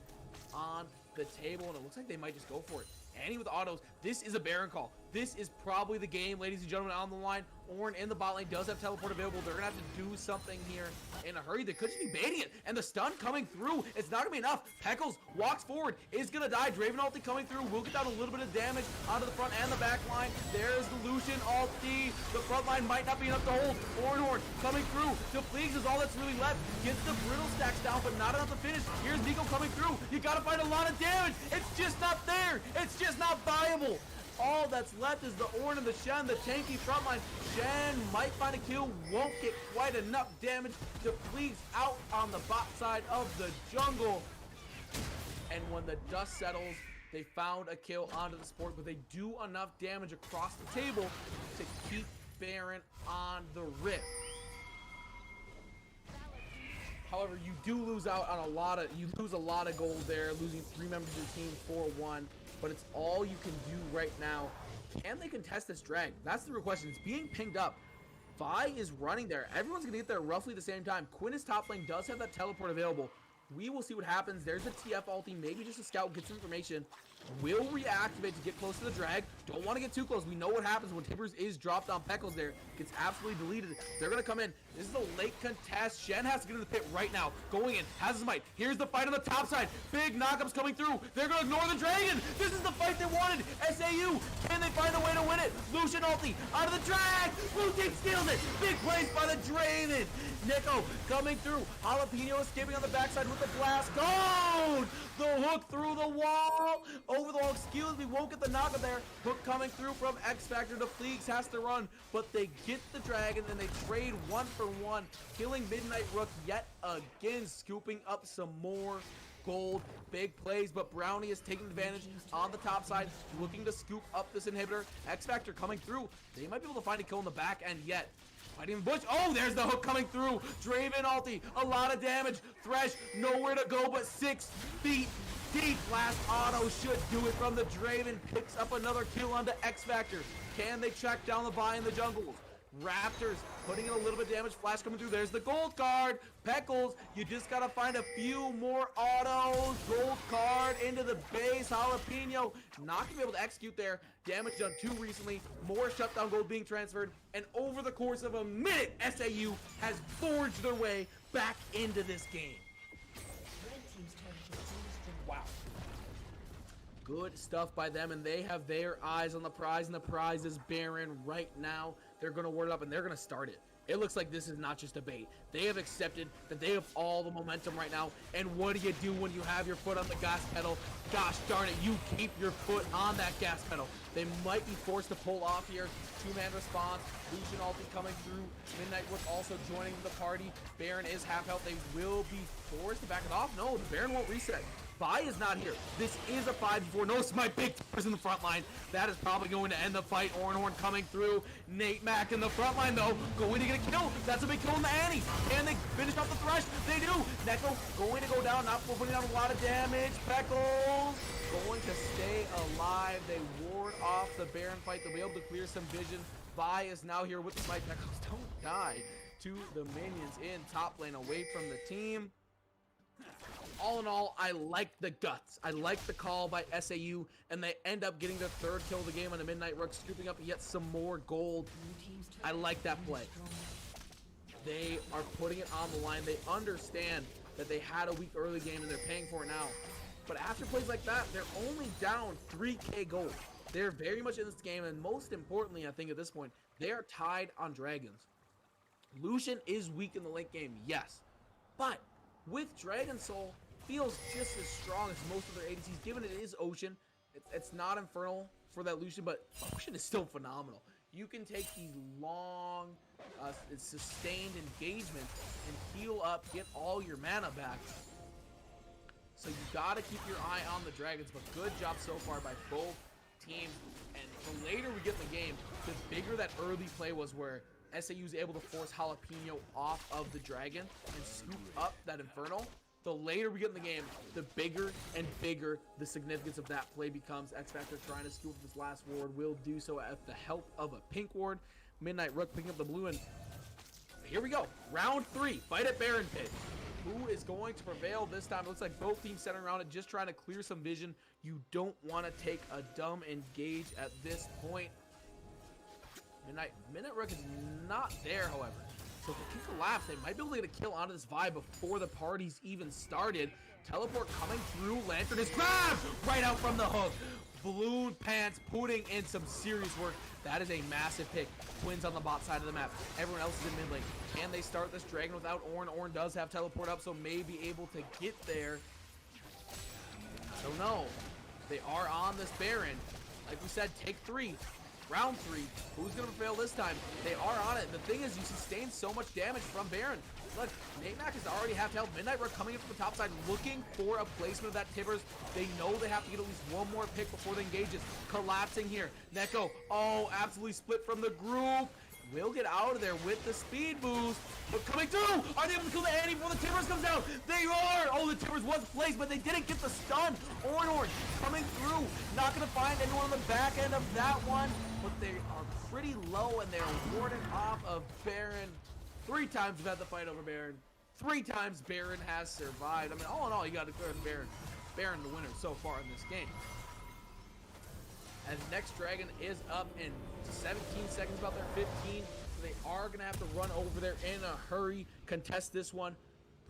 on the table, and it looks like they might just go for it. Annie with autos. This is a Baron call. This is probably the game, ladies and gentlemen, on the line. Ornn in the bot lane does have teleport available. They're going to have to do something here in a hurry. They could just be baiting it, and the stun coming through. It's not going to be enough. Peckles walks forward, is going to die. Draven ulti coming through. Will get down a little bit of damage onto the front and the back line. There's the Lucian ulti. The front line might not be enough to hold. Ornn coming through. Defleegs is all that's really left. Gets the brittle stacks down, but not enough to finish. Here's Nico coming through. You got to find a lot of damage. It's just not there. It's just not viable. All that's left is the Ornn and the Shen, the tanky frontline. Shen might find a kill, won't get quite enough damage. Defleegs out on the bot side of the jungle. And when the dust settles, they found a kill onto the support, but they do enough damage across the table to keep Baron on the Rift. However, you do lose out on you lose a lot of gold there, losing 3 members of the team 4-1. But it's all you can do right now. Can they contest this drag? That's the real question. It's being pinged up. Vi is running there. Everyone's going to get there roughly the same time. Quinn is top lane, does have that teleport available. We will see what happens. There's a TF ulti, maybe just a scout, get some information. Will reactivate to get close to the drag. Don't want to get too close. We know what happens when Timbers is dropped on Peckles there. Gets absolutely deleted. They're going to come in. This is a late contest. Shen has to get in the pit right now. Going in. Has his might. Here's the fight on the top side. Big knockups coming through. They're going to ignore the dragon. This is the fight they wanted. SAU. Can they find a way to win it? Lucian ulti. Out of the drag. Blue team steals it. Big plays by the Draven. Nico coming through. Jalapeno escaping on the backside with the blast. Gold! The hook through the wall. Over the wall. Excuse me. Won't get the knockup there. Hook coming through from X Factor. The Fleegs has to run. But they get the dragon. And they trade 1-for-1. Killing Midnight Rook yet again. Scooping up some more gold. Big plays. But Brownie is taking advantage on the top side. Looking to scoop up this inhibitor. X Factor coming through. They might be able to find a kill in the back end yet. Fighting the bush. Oh, there's the hook coming through. Draven ulti. A lot of damage. Thresh nowhere to go but 6 feet deep. Last auto should do it from the Draven. Picks up another kill onto X Factor. Can they track down the Vi in the jungles? Raptors putting in a little bit of damage. Flash coming through. There's the gold card. Peckles, you just got to find a few more autos. Gold card into the base. Jalapeno not going to be able to execute there. Damage done too recently. More shutdown gold being transferred. And over the course of a minute, SAU has forged their way back into this game. Wow. Good stuff by them, and they have their eyes on the prize, and the prize is Baron right now. They're going to ward it up, and they're going to start it. It looks like this is not just a bait. They have accepted that they have all the momentum right now, and what do you do when you have your foot on the gas pedal? Gosh darn it, you keep your foot on that gas pedal. They might be forced to pull off here. Two-man response. Lucian ulti coming through. Midnight Rook also joining the party. Baron is half health. They will be forced to back it off. No, the Baron won't reset. Vi is not here. This is a 5v4. Notice my big toppers in the front line. That is probably going to end the fight. Ornhorn coming through. NECC in the front line, though. Going to get a kill. That's a big kill in the Annie. Can they finish off the Thresh? They do. NECC going to go down. Not putting down a lot of damage. Peckles going to stay alive. They ward off the Baron fight. They'll be able to clear some vision. Vi is now here with the smite. Peckles don't die to the minions in top lane away from the team. All in all, I like the guts. I like the call by SAU, and they end up getting their third kill of the game on the Midnight Rook, scooping up yet some more gold. I like that play. They are putting it on the line. They understand that they had a weak early game, and they're paying for it now. But after plays like that, they're only down 3k gold. They're very much in this game, and most importantly, I think at this point, they are tied on dragons. Lucian is weak in the late game, yes. But with Dragon Soul, feels just as strong as most of their ADCs, given it is Ocean. It's not Infernal for that Lucian, but Ocean is still phenomenal. You can take these long, sustained engagements and heal up, get all your mana back. So you gotta keep your eye on the dragons, but good job so far by both teams. And the later we get in the game, the bigger that early play was where SAU is able to force Jalapeno off of the dragon and scoop up that Infernal. The later we get in the game, the bigger and bigger the significance of that play becomes. X-Factor trying to scoop up his last ward, will do so at the help of a pink ward. Midnight Rook picking up the blue, and here we go. Round 3, fight at Baron Pit. Who is going to prevail this time? It looks like both teams centering around it, just trying to clear some vision. You don't want to take a dumb engage at this point. Midnight Rook is not there, however. So if the kick collapse, they might be able to get a kill onto this Vi before the party's even started. Teleport coming through. Lantern is grabbed right out from the hook. Balloon Pants putting in some serious work. That is a massive pick. Quinn's on the bot side of the map. Everyone else is in mid lane. Can they start this dragon without Ornn? Ornn does have teleport up, so may be able to get there. So no, they are on this Baron. Like we said, take 3. Round 3, who's going to prevail this time? They are on it. The thing is, you sustain so much damage from Baron. Look, NECC is already half health. Midnight Rook coming in from the top side, looking for a placement of that Tibbers. They know they have to get at least one more pick before they engage it. Collapsing here. NECC, oh, absolutely split from the group. Will get out of there with the speed boost. But coming through, are they able to kill the Annie before the Tibbers comes down? They are! Oh, the Tibbers was placed, but they didn't get the stun. Ornhorn coming through. Not going to find anyone on the back end of that one. But they are pretty low, and they're warding off of Baron. 3 times we've had the fight over Baron. 3 times Baron has survived. I mean, all in all, you got to declare Baron. Baron the winner so far in this game. And the next dragon is up in 17 seconds, about their 15. So they are going to have to run over there in a hurry, contest this one.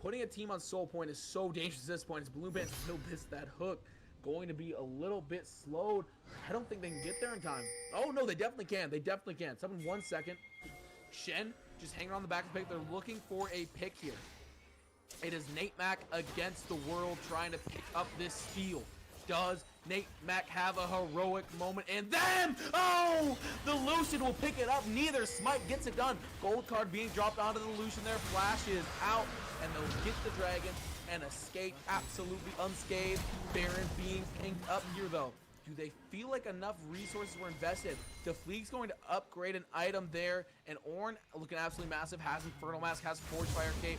Putting a team on soul point is so dangerous at this point. As Balloon Pants will miss that hook. Going to be a little bit slowed. I don't think they can get there in time. Oh, no, they definitely can. They definitely can. 1 second. Shen just hanging on the back of the pick. They're looking for a pick here. It is NECC against the world trying to pick up this steal. Does NECC have a heroic moment? And then, oh, the Lucian will pick it up. Neither smite gets it done. Gold card being dropped onto the Lucian there. Flash is out, and they'll get the dragon and escape absolutely unscathed. Baron being pinked up here, though. Do they feel like enough resources were invested? The Fleek's going to upgrade an item there, and Ornn looking absolutely massive. Has Infernal Mask, has Forge Fire Cape.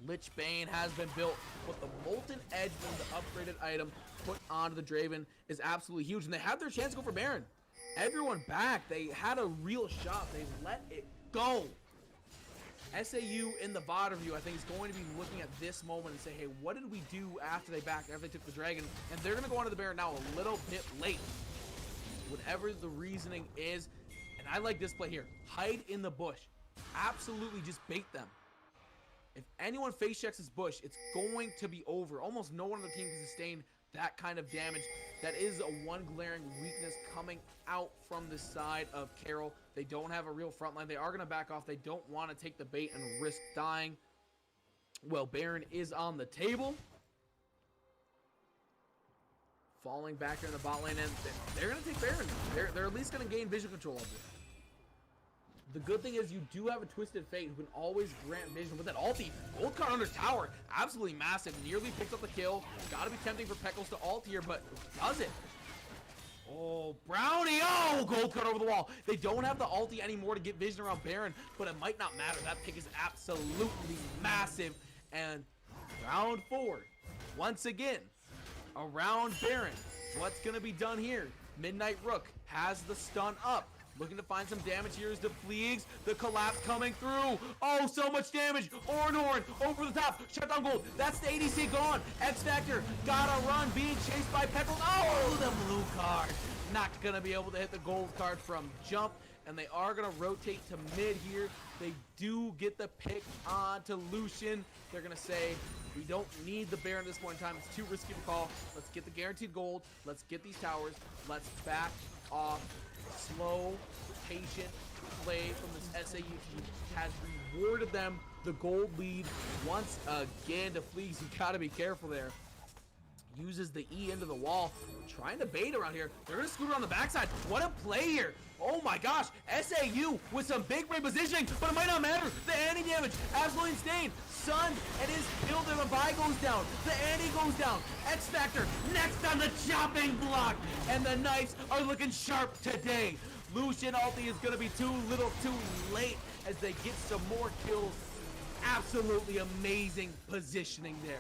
Lich Bane has been built, but the Molten Edge being the upgraded item put onto the Draven is absolutely huge, and they have their chance to go for Baron. everyone back. They had a real shot. They let it go. SAU in the VOD review, I think, is going to be looking at this moment and say, hey, what did we do after they backed, after they took the Dragon? And they're going to go onto the Baron now a little bit late. Whatever the reasoning is, and I like this play here. Hide in the bush. Absolutely just bait them. If anyone face checks this bush, it's going to be over. Almost no one on the team can sustain that kind of damage. That is a one glaring weakness coming out from the side of Carroll. They don't have a real front line. They are going to back off. They don't want to take the bait and risk dying. Well, Baron is on the table. Falling back here in the bot lane, and they're going to take Baron. They're at least going to gain vision control of it. The good thing is you do have a Twisted Fate who can always grant vision with that ulti. Gold card under tower, absolutely massive. Nearly picks up the kill. Gotta be tempting for Peckles to ult here, but does it? Oh, Brownie, oh, gold card over the wall. They don't have the ulti anymore to get vision around Baron, but it might not matter. That pick is absolutely massive. And round 4, once again, around Baron. What's gonna be done here? Midnight Rook has the stun up. Looking to find some damage here is Defleagues. The collapse coming through. Oh, so much damage. Orn over the top. Shutdown gold. That's the ADC gone. X Factor gotta run. Being chased by Peckles. Oh, the blue card. Not gonna be able to hit the gold card from jump. And they are gonna rotate to mid here. They do get the pick onto Lucian. They're gonna say, we don't need the Baron at this point in time. It's too risky to call. Let's get the guaranteed gold. Let's get these towers. Let's back off. Slow, patient play from this SAU team has rewarded them the gold lead once again. Defleagues, you gotta be careful there. Uses the E into the wall, trying to bait around here. They're gonna scoot around the backside. What a play here. Oh my gosh, SAU with some big brain positioning, but it might not matter. The anti-damage, absolutely insane. Sun and his kill, the buy goes down. The anti goes down. X Factor next on the chopping block. And the knives are looking sharp today. Lucian ulti is gonna be too little too late as they get some more kills. Absolutely amazing positioning there.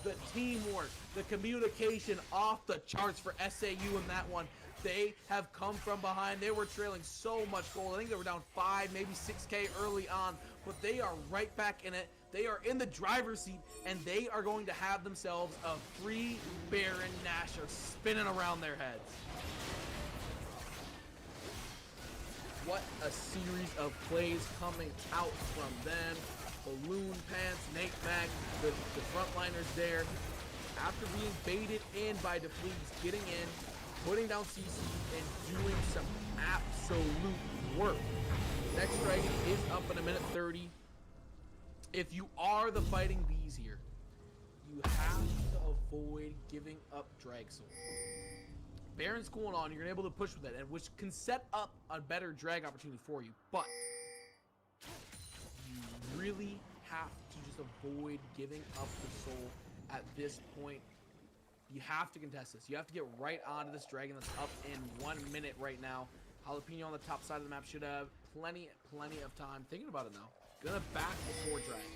The teamwork, the communication off the charts for SAU in that one. They have come from behind. They were trailing so much gold. I think they were down 5, maybe 6K early on, but they are right back in it. They are in the driver's seat, and they are going to have themselves a free Baron Nashor spinning around their heads. What a series of plays coming out from them. Balloon Pants, Nate Mac, the frontliners there. After being baited in by Defleagues, getting in, putting down CC, and doing some absolute work. Next Dragon is up in 1:30. If you are the Fighting Bees here, you have to avoid giving up Drag Soul. Baron's going on, you're able to push with it, and which can set up a better drag opportunity for you, but you really have to just avoid giving up the soul at this point. You have to contest this. You have to get right onto this dragon that's up in 1 minute right now. Jalapeno on the top side of the map should have plenty of time. Thinking about it now. Gonna back before dragon.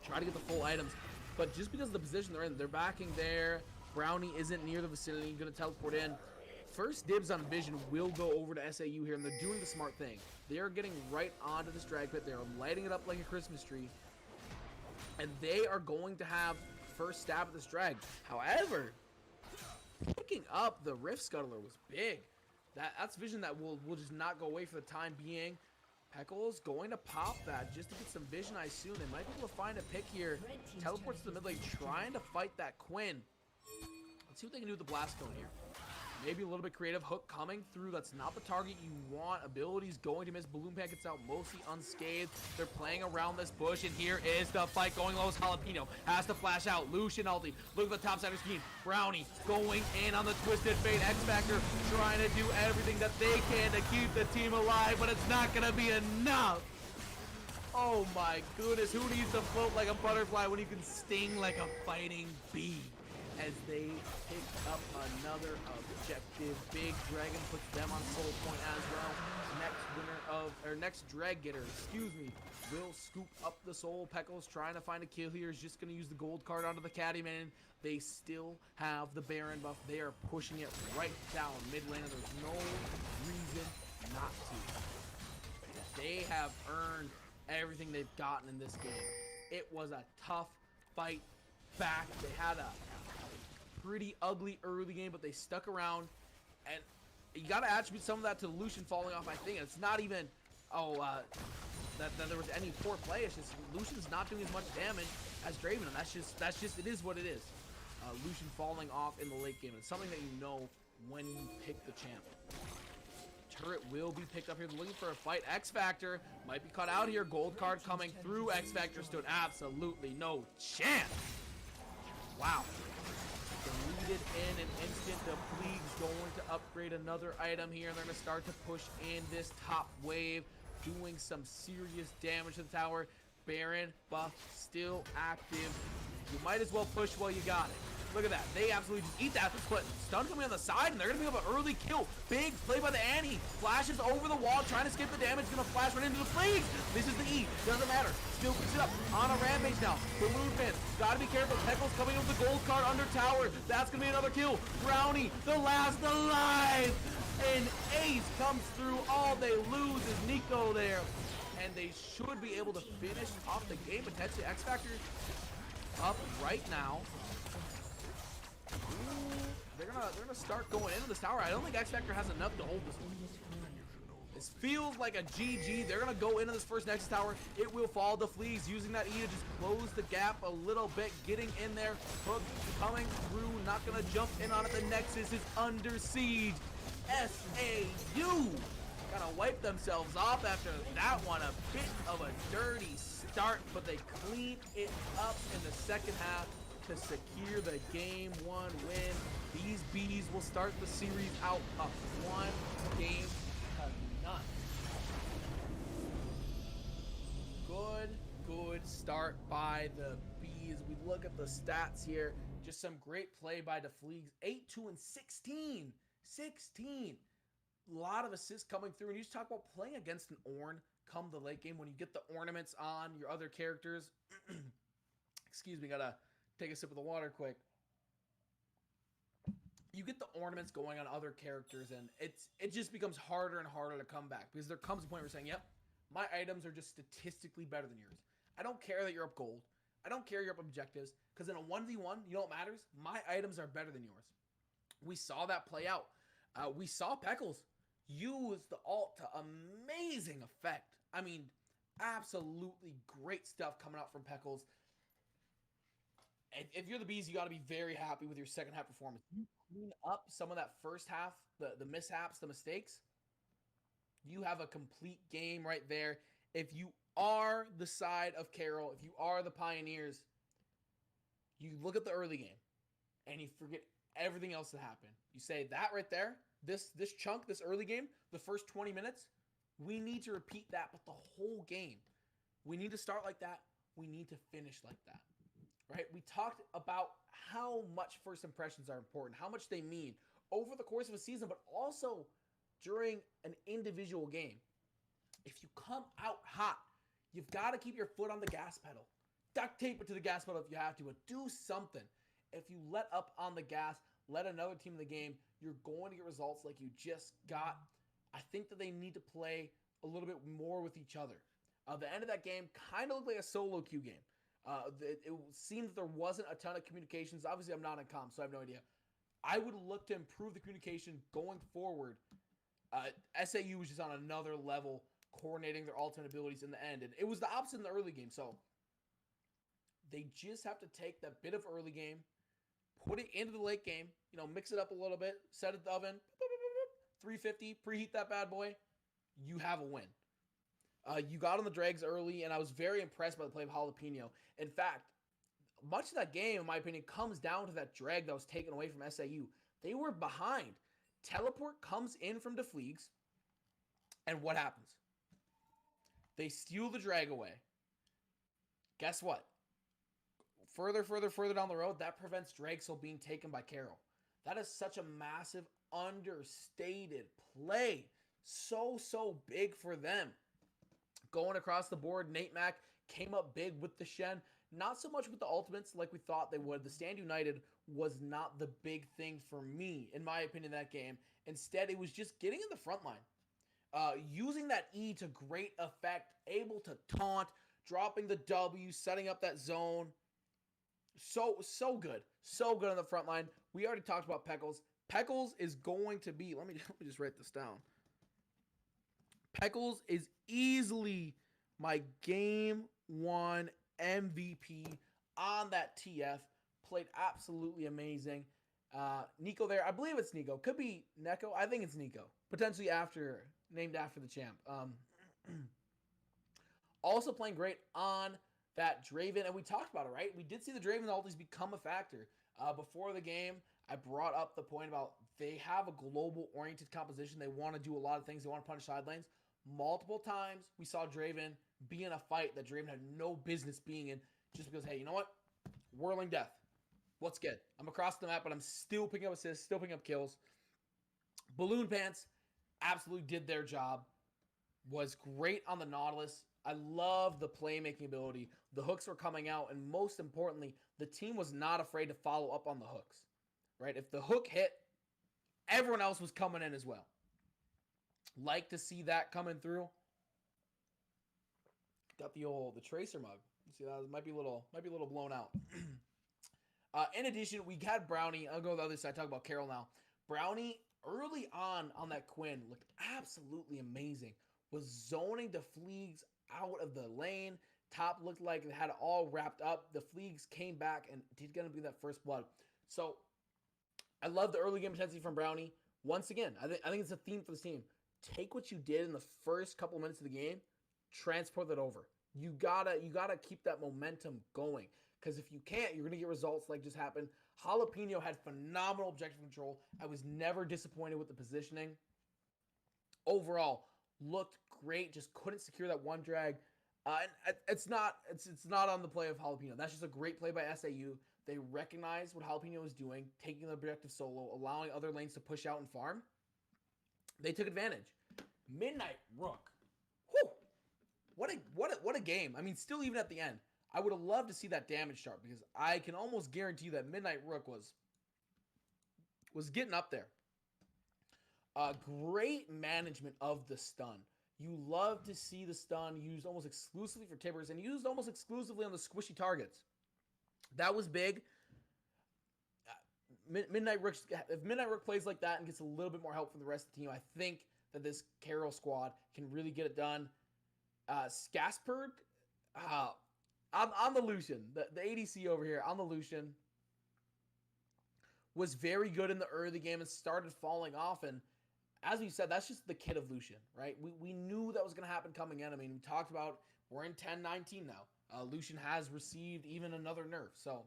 Try to get the full items. But just because of the position they're in, they're backing there. Brownie isn't near the vicinity. Gonna teleport in. First dibs on vision will go over to SAU here, and they're doing the smart thing. They are getting right onto this drag pit. They are lighting it up like a Christmas tree. And they are going to have first stab at this drag. However, picking up the Rift Scuttler was big. That's vision that will just not go away for the time being. Peckles going to pop that just to get some vision, I assume. They might be able to find a pick here. Teleports to the mid lane, trying to fight that Quinn. Let's see what they can do with the blast cone here. Maybe a little bit creative. Hook coming through. That's not the target you want. Abilities going to miss. Balloon Pan gets out mostly unscathed. They're playing around this bush, and here is the fight going low as Jalapeno has to flash out. Lucian ulti. Look at the top side of the screen. Brownie going in on the Twisted Fate. X Factor trying to do everything that they can to keep the team alive, but it's not going to be enough. Oh my goodness. Who needs to float like a butterfly when you can sting like a fighting bee? as they pick up another objective. Big Dragon puts them on soul point as well. Next drag getter, will scoop up the soul. Peckles trying to find a kill here. Is just going to use the gold card onto the Caddyman. They still have the Baron buff. They are pushing it right down mid lane, and there's no reason not to. They have earned everything they've gotten in this game. It was a tough fight back. They had a pretty ugly early game, but they stuck around, and you got to attribute some of that to Lucian falling off. I think it's not even that there was any poor play. It's just Lucian's not doing as much damage as Draven, and that's just it is what it is. Lucian falling off in the late game. It's something that you know when you pick the champ. Turret will be picked up here. They're looking for a fight. X Factor might be caught out here. Gold card coming through. X Factor stood absolutely no chance. Wow. Deleted in an instant. The Fleeg's going to upgrade another item here. They're going to start to push in this top wave, doing some serious damage to the tower. Baron buff still active. You might as well push while you got it. Look at that. They absolutely just eat that. But stun coming on the side, and they're going to pick up an early kill. Big play by the Annie. Flashes over the wall, trying to skip the damage. Going to flash right into the Fleegs. This is the E. Doesn't matter. Still picks it up on a rampage now. Balloon fans. Got to be careful. Peckles coming with the gold card under tower. That's going to be another kill. Brownie, the last alive. And Ace comes through. All they lose is Nico there. And they should be able to finish off the game. Potentially X Factor up right now. They're gonna start going into this tower. I don't think X Factor has enough to hold this one. This feels like a GG. They're gonna go into this first Nexus tower. It will fall. The Fleas using that E to just close the gap a little bit, getting in there. Hook coming through, not gonna jump in on it. The Nexus is under siege. SAU gotta wipe themselves off after that one. A bit of a dirty start, but they clean it up in the second half to secure the game 1 win. These Bees will start the series out up 1 game to none. Good start by the Bees. We look at the stats here. Just some great play by the Fleegs. 8, 2, and 16. 16. A lot of assists coming through. And you just talk about playing against an Ornn come the late game when you get the ornaments on your other characters. Excuse me, gotta take a sip of the water quick. You get the ornaments going on other characters, and it just becomes harder and harder to come back, because there comes a point where you're saying, yep, my items are just statistically better than yours. I don't care that you're up gold. I don't care you're up objectives, because in a 1v1, you know what matters? My items are better than yours. We saw that play out. We saw Peckles use the ult to amazing effect. I mean, absolutely great stuff coming out from Peckles. If you're the Bees, you got to be very happy with your second half performance. You clean up some of that first half, the mishaps, the mistakes. You have a complete game right there. If you are the side of Carroll, if you are the Pioneers, you look at the early game and you forget everything else that happened. You say that right there, this chunk, this early game, the first 20 minutes, we need to repeat that, but the whole game. We need to start like that. We need to finish like that. Right? We talked about how much first impressions are important, how much they mean over the course of a season, but also during an individual game. If you come out hot, you've got to keep your foot on the gas pedal. Duct tape it to the gas pedal if you have to, but do something. If you let up on the gas, let another team in the game, you're going to get results like you just got. I think that they need to play a little bit more with each other. The end of that game kind of looked like a solo queue game. It seemed that there wasn't a ton of communications. Obviously, I'm not in comms, so I have no idea. I would look to improve the communication going forward. SAU was just on another level, coordinating their ultimate abilities in the end. And it was the opposite in the early game. So they just have to take that bit of early game, put it into the late game, mix it up a little bit, set it in the oven, 350, preheat that bad boy. You have a win. You got on the dregs early, and I was very impressed by the play of Jalapeno. In fact, much of that game, in my opinion, comes down to that drag that was taken away from SAU. They were behind. Teleport comes in from the Fleegs, and what happens? They steal the drag away. Guess what? further down the road, that prevents Drexel being taken by Carroll. That is such a massive, understated play. So big for them. Going across the board, Nate Mack came up big with the Shen. Not so much with the ultimates like we thought they would. The Stand United was not the big thing for me, in my opinion, that game. Instead, it was just getting in the front line. Using that E to great effect, able to taunt, dropping the W, setting up that zone. So good. So good on the front line. We already talked about Peckles. Peckles is going to be, let me just write this down. Peckles is easily my game 1 MVP on that TF. Played absolutely amazing. Nico there. I believe it's Nico. Could be Neko. I think it's Nico. Potentially named after the champ. Also playing great on that Draven. And we talked about it, right? We did see the Draven ultis become a factor. Before the game, I brought up the point about they have a global-oriented composition. They want to do a lot of things. They want to punish side lanes. Multiple times, we saw Draven be in a fight that Draven had no business being in just because, hey, you know what? Whirling Death. What's good? I'm across the map, but I'm still picking up assists, still picking up kills. Balloon Pants absolutely did their job. Was great on the Nautilus. I love the playmaking ability. The hooks were coming out, and most importantly, the team was not afraid to follow up on the hooks. Right? If the hook hit, everyone else was coming in as well. Like to see that coming through. Got the Tracer mug. See that might be a little blown out. In addition, we got Brownie. I'll go to the other side. Talk about Carroll now. Brownie early on that Quinn looked absolutely amazing. Was zoning the Fleegs out of the lane. Top looked like it had it all wrapped up. The Fleegs came back and did gonna be that first blood. So I love the early game intensity from Brownie. Once again, I think it's a theme for this team. Take what you did in the first couple minutes of the game, transport that over. You gotta keep that momentum going. Because if you can't, you're gonna get results like just happened. Jalapeno had phenomenal objective control. I was never disappointed with the positioning. Overall, looked great. Just couldn't secure that one drag. And it's not on the play of Jalapeno. That's just a great play by SAU. They recognized what Jalapeno was doing, taking the objective solo, allowing other lanes to push out and farm. They took advantage. Midnight Rook. Whew. What a game. I mean, still even at the end, I would have loved to see that damage chart because I can almost guarantee you that Midnight Rook was getting up there. Great management of the stun. You love to see the stun used almost exclusively for Tibbers and used almost exclusively on the squishy targets. That was big. If Midnight Rook plays like that and gets a little bit more help from the rest of the team, I think that this Carroll squad can really get it done. Skasperd, on the Lucian, the ADC over here on the Lucian was very good in the early game and started falling off. And as we said, that's just the kid of Lucian, right? We knew that was going to happen coming in. I mean, we talked about we're in 10-19 now. Lucian has received even another nerf, so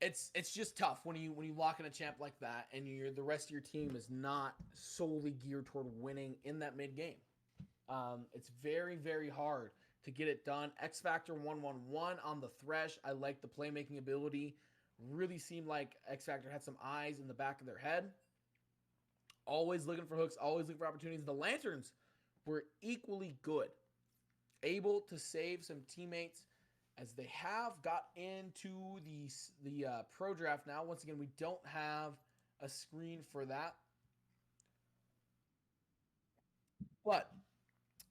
it's just tough when you lock in a champ like that and the rest of your team is not solely geared toward winning in that mid game. It's very, very hard to get it done. X Factor 111 on the Thresh. I like the playmaking ability. Really seemed like X Factor had some eyes in the back of their head. Always looking for hooks, always looking for opportunities. The Lanterns were equally good. Able to save some teammates as they have got into the pro draft now. Once again, we don't have a screen for that. But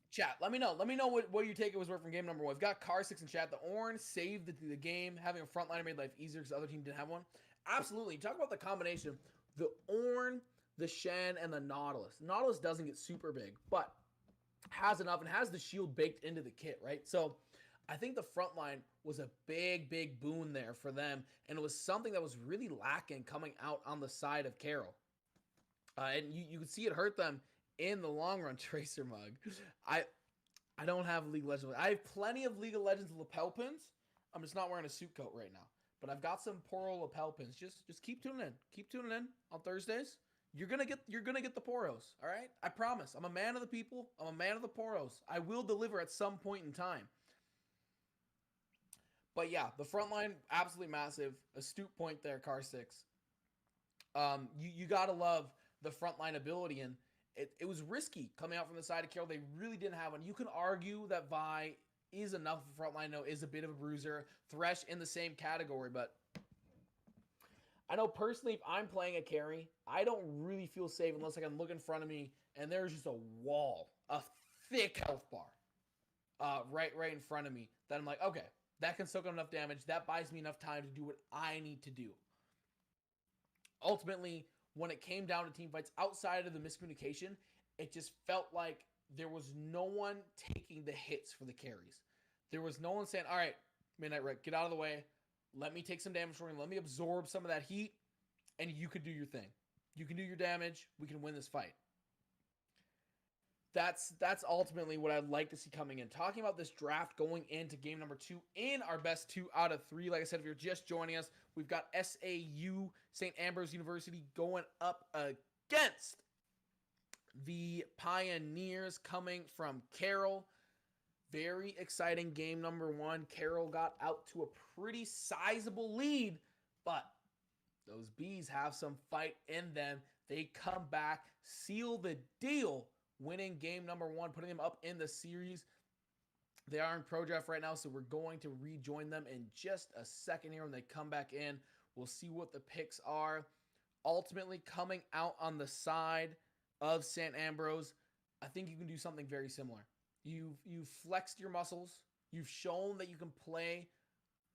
chat, let me know what your takeaways were from game number 1. We've got Car6 in chat. The Ornn saved the game. Having a frontliner made life easier because the other team didn't have one. Absolutely. You talk about the combination. The Ornn, the Shen, and the Nautilus. Nautilus doesn't get super big, but has enough and has the shield baked into the kit, right? So I think the front line was a big, big boon there for them, and it was something that was really lacking coming out on the side of Carroll. And you could see it hurt them in the long run. Tracer mug. I don't have League of Legends. I have plenty of League of Legends lapel pins. I'm just not wearing a suit coat right now. But I've got some Poro lapel pins. Just keep tuning in. Keep tuning in on Thursdays. You're gonna get the Poros, all right? I promise. I'm a man of the people. I'm a man of the Poros. I will deliver at some point in time. But yeah, the front line, absolutely massive. Astute point there, Car 6. You got to love the front line ability, and it was risky coming out from the side of Carroll. They really didn't have one. You can argue that Vi is enough of a front line, though, is a bit of a bruiser. Thresh in the same category, but I know personally, if I'm playing a carry, I don't really feel safe unless I can look in front of me and there's just a wall, a thick health bar, right in front of me. That I'm like, okay, that can soak up enough damage. That buys me enough time to do what I need to do. Ultimately, when it came down to team fights, outside of the miscommunication, it just felt like there was no one taking the hits for the carries. There was no one saying, all right, Midnight Rick, get out of the way. Let me take some damage for you. Let me absorb some of that heat, and you could do your thing. You can do your damage. We can win this fight. That's ultimately what I'd like to see coming in. Talking about this draft going into game number 2 in our best 2 out of 3. Like I said, if you're just joining us, we've got SAU, Saint Ambrose University, going up against the Pioneers coming from Carroll. Very exciting game number 1. Carroll got out to a pretty sizable lead, but those Bees have some fight in them. They come back, seal the deal, winning game number 1, putting them up in the series. They are in pro draft right now, so we're going to rejoin them in just a second here when they come back in. We'll see what the picks are. Ultimately, coming out on the side of Saint Ambrose, I think you can do something very similar. You've flexed your muscles. You've shown that you can play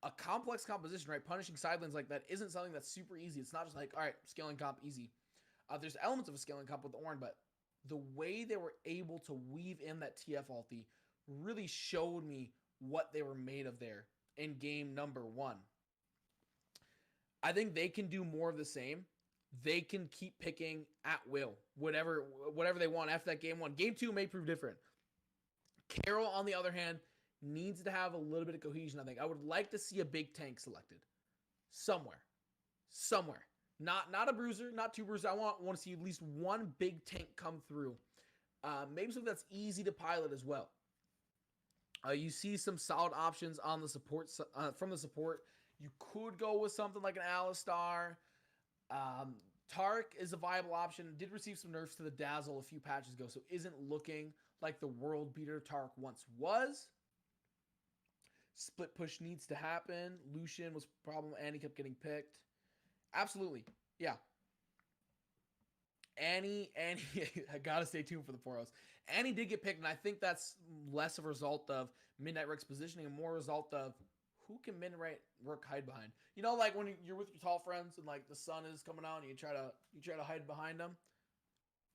a complex composition, right? Punishing sidelines like that isn't something that's super easy. It's not just like, all right, scaling comp, easy. There's elements of a scaling comp with the Ornn, but the way they were able to weave in that TF ulti really showed me what they were made of there in game number 1. I think they can do more of the same. They can keep picking at will, whatever they want after that game 1. Game 2 may prove different. Carroll, on the other hand, needs to have a little bit of cohesion, I think. I would like to see a big tank selected. Somewhere. Not a bruiser, not 2 bruisers. I want to see at least one big tank come through. Maybe something that's easy to pilot as well. You see some solid options on the support from the support. You could go with something like an Alistar. Tark is a viable option. Did receive some nerfs to the Dazzle a few patches ago, so isn't looking like the world beater Tark once was. Split push needs to happen. Lucian was a problem, and he kept getting picked. Absolutely. Yeah. Annie, I gotta stay tuned for the Poros. Annie did get picked, and I think that's less of a result of Midnight Rick's positioning and more a result of who can Midnight Rick hide behind. You know, like when you're with your tall friends and like the sun is coming out and you try to hide behind them.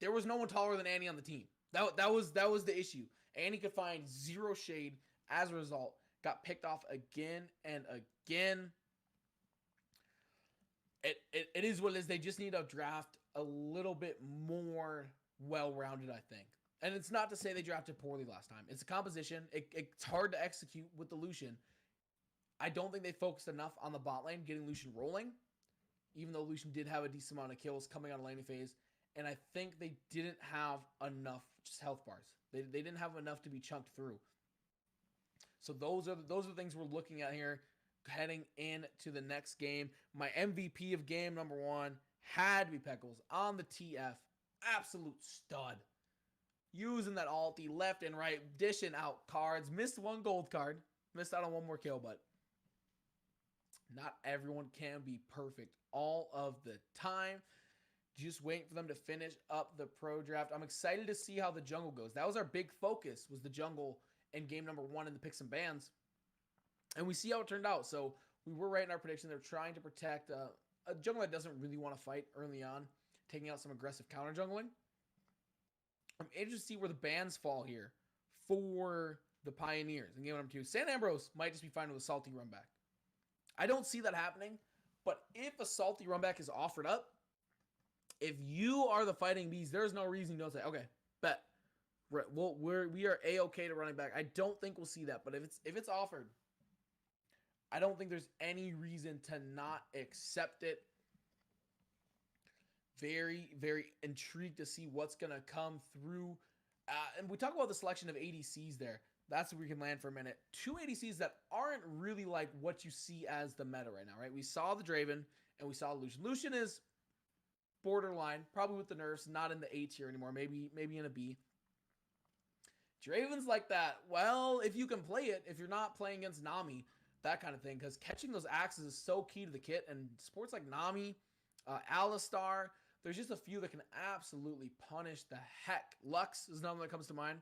There was no one taller than Annie on the team. That was the issue. Annie could find zero shade as a result. Got picked off again and again. It is what it is. They just need to draft a little bit more well-rounded, I think. And it's not to say they drafted poorly last time. It's a composition. It's hard to execute with the Lucian. I don't think they focused enough on the bot lane, getting Lucian rolling, even though Lucian did have a decent amount of kills coming out of laning phase. And I think they didn't have enough just health bars. They didn't have enough to be chunked through. So those are the things we're looking at here heading into the next game. My MVP of game number 1 had to be Peckles on the TF. Absolute stud. Using that ulti left and right, dishing out cards. Missed 1 gold card. Missed out on 1 more kill, but not everyone can be perfect all of the time. Just waiting for them to finish up the pro draft. I'm excited to see how the jungle goes. That was our big focus, was the jungle in game number 1 in the picks and bans. And we see how it turned out. So we were right in our prediction. They're trying to protect a jungle that doesn't really want to fight early on, taking out some aggressive counter jungling. I'm interested to see where the bans fall here for the Pioneers in game number 2. Saint Ambrose might just be fine with a salty run back. I don't see that happening, but if a salty run back is offered up, if you are the Fighting Bees, there's no reason you don't say, okay, bet. We are A-okay to running back. I don't think we'll see that, but if it's offered, I don't think there's any reason to not accept it. Very, very intrigued to see what's going to come through. And we talk about the selection of ADCs there. That's where we can land for a minute. 2 ADCs that aren't really like what you see as the meta right now, right? We saw the Draven and we saw Lucian. Lucian is borderline, probably with the nerfs, not in the A tier anymore, maybe in a B. Draven's like that. Well, if you can play it, if you're not playing against Nami, that kind of thing, because catching those axes is so key to the kit, and sports like Nami, Alistar, there's just a few that can absolutely punish the heck. Lux is another one that comes to mind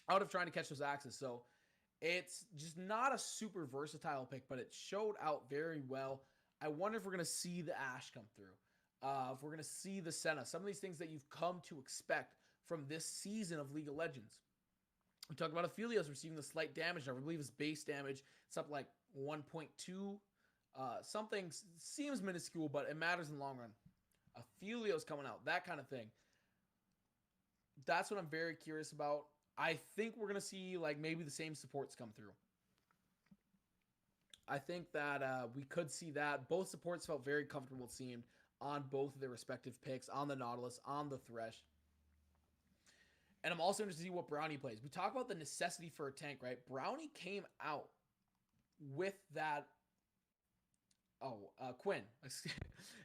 out of trying to catch those axes. So it's just not a super versatile pick, but it showed out very well. I wonder if we're going to see the Ashe come through. If we're going to see the Senna, some of these things that you've come to expect from this season of League of Legends. We talked about Aphelios receiving the slight damage. I believe his base damage, it's up like 1.2. Something seems minuscule, but it matters in the long run. Aphelios coming out, that kind of thing. That's what I'm very curious about. I think we're going to see like maybe the same supports come through. I think that we could see that. Both supports felt very comfortable, it seemed, on both of their respective picks, on the Nautilus, on the Thresh. And I'm also interested to see what Brownie plays. We talk about the necessity for a tank, right? Brownie came out with that. Quinn.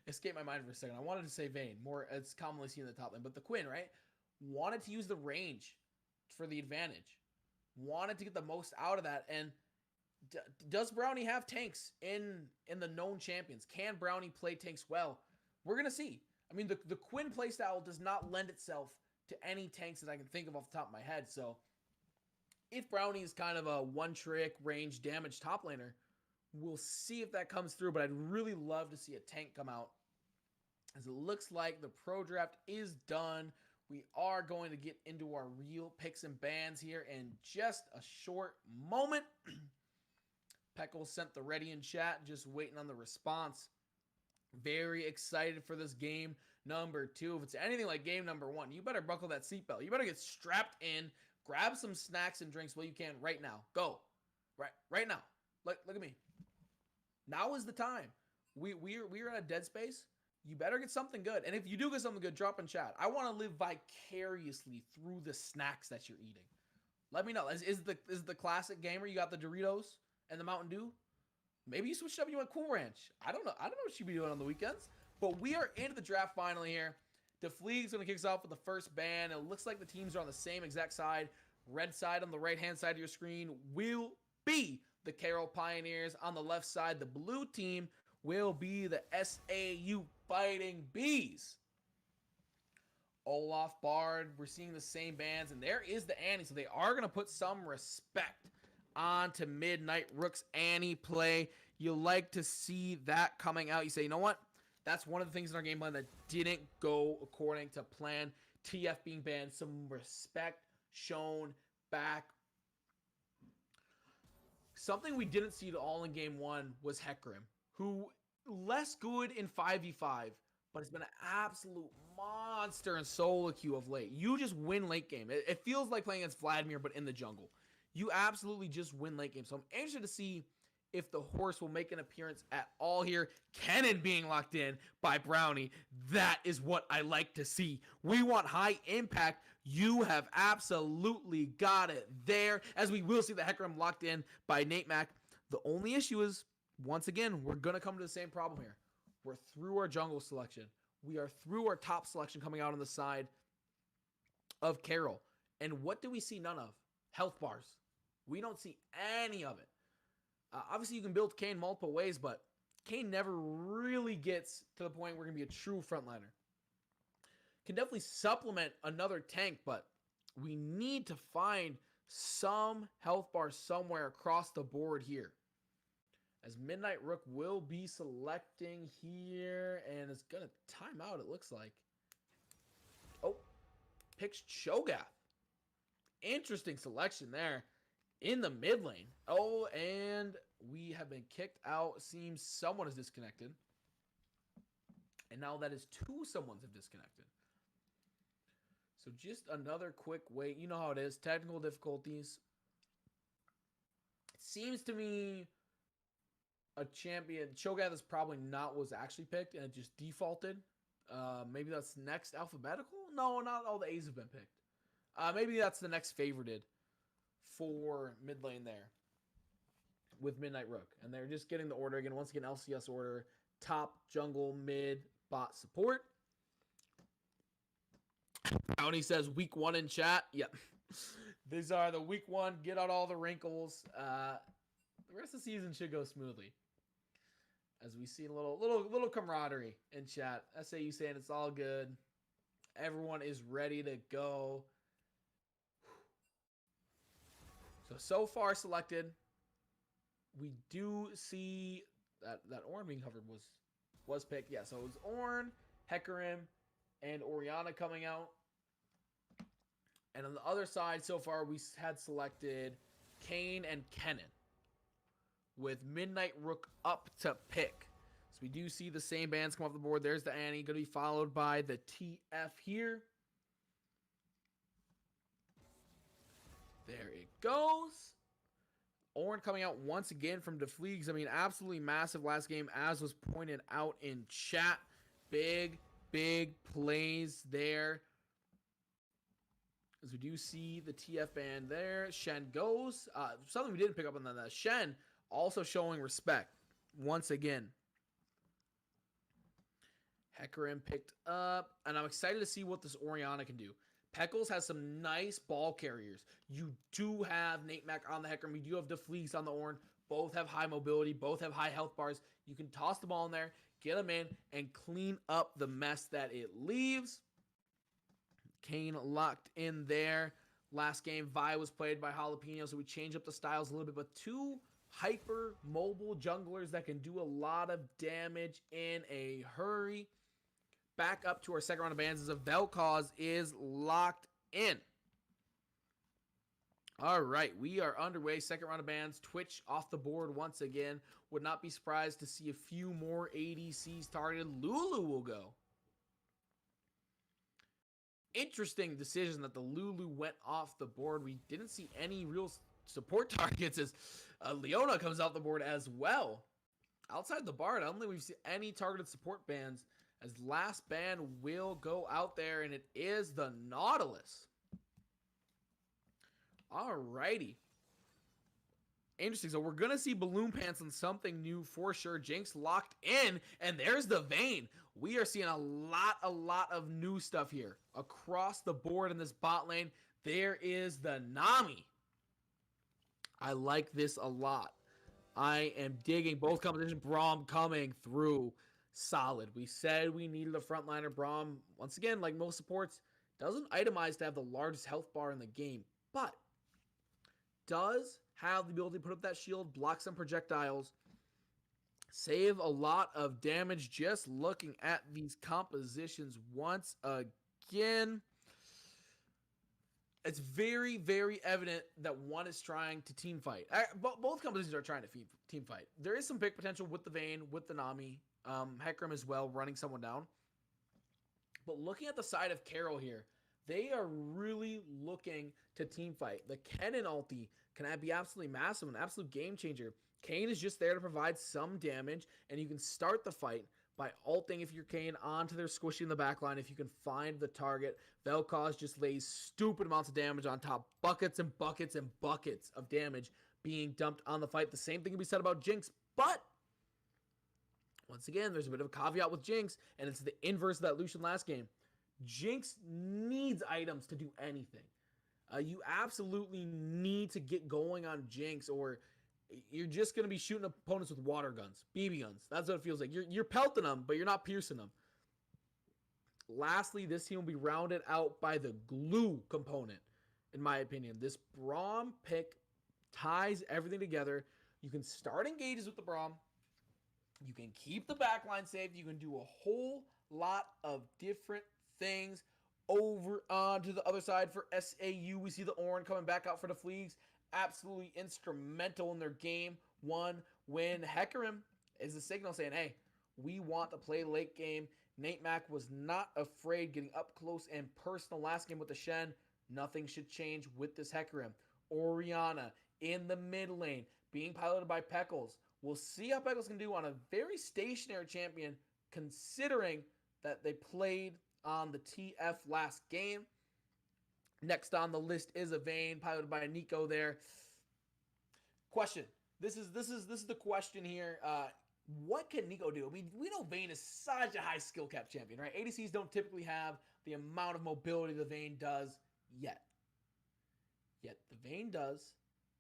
Escaped my mind for a second. I wanted to say Vayne. More, it's commonly seen in the top lane. But the Quinn, right? Wanted to use the range for the advantage. Wanted to get the most out of that. And does Brownie have tanks in the known champions? Can Brownie play tanks well? We're going to see. I mean, the Quinn playstyle does not lend itself to any tanks that I can think of off the top of my head. So if Brownie is kind of a one-trick range damage top laner, we'll see if that comes through. But I'd really love to see a tank come out, as it looks like the pro draft is done. We are going to get into our real picks and bans here in just a short moment. Peckle sent the ready in chat, just waiting on the response. Very excited for this game number 2. If it's anything like game number 1, you better buckle that seatbelt. You better get strapped in, grab some snacks and drinks while you can right now. Go. Right now. Look at me. Now is the time. We're at a dead space. You better get something good. And if you do get something good, drop in chat. I want to live vicariously through the snacks that you're eating. Let me know. Is the classic gamer, you got the Doritos and the Mountain Dew? Maybe you switched up and you went Cool Ranch. I don't know what you'd be doing on the weekends. But we are into the draft finally here. DeFleeg's going to kick us off with the first ban. It looks like the teams are on the same exact side. Red side on the right-hand side of your screen will be the Carroll Pioneers. On the left side, the blue team will be the SAU Fighting Bees. Olaf, Bard, we're seeing the same bands, and there is the Annie. So they are going to put some respect onto Midnight Rook's Annie play. You like to see that coming out. You say, you know what? That's one of the things in our game plan that didn't go according to plan. TF being banned, some respect shown back. Something we didn't see at all in game 1 was Hecarim, who less good in 5v5, but has been an absolute monster in solo queue of late. You just win late game. It feels like playing against Vladimir, but in the jungle. You absolutely just win late game. So I'm interested to see if the horse will make an appearance at all here. Kennen being locked in by Brownie. That is what I like to see. We want high impact. You have absolutely got it there, as we will see the Hecarim locked in by Nate Mac. The only issue is, once again, we're going to come to the same problem here. We're through our jungle selection. We are through our top selection coming out on the side of Carroll. And what do we see none of? Health bars. We don't see any of it. Obviously, you can build Kayn multiple ways, but Kayn never really gets to the point where we're going to be a true frontliner. Can definitely supplement another tank, but we need to find some health bars somewhere across the board here. As Midnight Rook will be selecting here, and it's going to time out, it looks like. Oh, picks Cho'Gath. Interesting selection there in the mid lane. Oh, and we have been kicked out. Seems someone is disconnected. And now that is 2 someones have disconnected. So just another quick wait. You know how it is. Technical difficulties. It seems to me a champion. Cho'Gath is probably not what was actually picked, and it just defaulted. Maybe that's next alphabetical? No, not all the A's have been picked. Maybe that's the next favorited for mid lane there with Midnight Rook. And they're just getting the order again. Once again, LCS order, top, jungle, mid, bot, support. Brownie says week 1 in chat. Yep. These are the week 1. Get out all the wrinkles. The rest of the season should go smoothly. As we see a little camaraderie in chat. SAU saying it's all good. Everyone is ready to go. So far selected. We do see that Ornn being covered was picked. Yeah, so it was Ornn, Hecarim, and Orianna coming out. And on the other side, so far, we had selected Kayn and Kennen with Midnight Rook up to pick. So we do see the same bands come off the board. There's the Annie, going to be followed by the TF here. There it goes. Ornn coming out once again from Defleagues. I mean, absolutely massive last game, as was pointed out in chat. Big plays there. As we do see the TF band there. Shen goes. Something we didn't pick up on that. Shen also showing respect once again. Hecarim picked up. And I'm excited to see what this Orianna can do. Peckles has some nice ball carriers. You do have NECC on the Hecarim. You do have Defleagues on the Ornn. Both have high mobility. Both have high health bars. You can toss the ball in there, get them in, and clean up the mess that it leaves. Kayn locked in there. Last game, Vi was played by Jalapeno, so we changed up the styles a little bit. But two hyper mobile junglers that can do a lot of damage in a hurry. Back up to our second round of bans as a Vel'Koz is locked in. All right, we are underway. Second round of bans. Twitch off the board once again. Would not be surprised to see a few more ADCs targeted. Lulu will go. Interesting decision that the Lulu went off the board. We didn't see any real support targets as Leona comes off the board as well. Outside the Bard, I don't think we've seen any targeted support bans, as last ban will go out there, and it is the Nautilus. Alrighty. Interesting. So we're going to see Balloon Pants on something new for sure. Jinx locked in, and there's the Vayne. We are seeing a lot of new stuff here. Across the board in this bot lane, there is the Nami. I like this a lot. I am digging both competition. Braum coming through solid. We said we needed a frontliner. Braum, once again, like most supports, doesn't itemize to have the largest health bar in the game, but does have the ability to put up that shield, block some projectiles, save a lot of damage. Just looking at these compositions once again, it's very evident that one is trying to team fight. Both compositions are trying to team fight. There is some big potential with the Vayne, with the Nami, Hecarim as well, running someone down. But looking at the side of Carroll here, they are really looking to team fight. The Kennen ulti can be absolutely massive, an absolute game changer. Kayn is just there to provide some damage, and you can start the fight by ulting if you're Kayn onto their squishy in the backline if you can find the target. Vel'Koz just lays stupid amounts of damage on top. Buckets and buckets and buckets of damage being dumped on the fight. The same thing can be said about Jinx, but once again, there's a bit of a caveat with Jinx, and it's the inverse of that Lucian last game. Jinx needs items to do anything. You absolutely need to get going on Jinx, or you're just going to be shooting opponents with water guns, BB guns. That's what it feels like. You're pelting them, but you're not piercing them. Lastly, this team will be rounded out by the glue component, in my opinion. This Braum pick ties everything together. You can start engages with the Braum. You can keep the backline safe. You can do a whole lot of different things. Over onto the other side for SAU, we see the Ornn coming back out for the Fleagues. Absolutely instrumental in their game one win. Hecarim is the signal saying, hey, we want to play late game. NECC was not afraid getting up close and personal last game with the Shen. Nothing should change with this Hecarim. Orianna in the mid lane being piloted by Peckles. We'll see how Peckles can do on a very stationary champion, considering that they played on the TF last game. Next on the list is a Vayne, piloted by Nico there. Question. This is the question here. What can Nico do? I mean, we know Vayne is such a high skill cap champion, right? ADCs don't typically have the amount of mobility the Vayne does yet. Yet the Vayne does.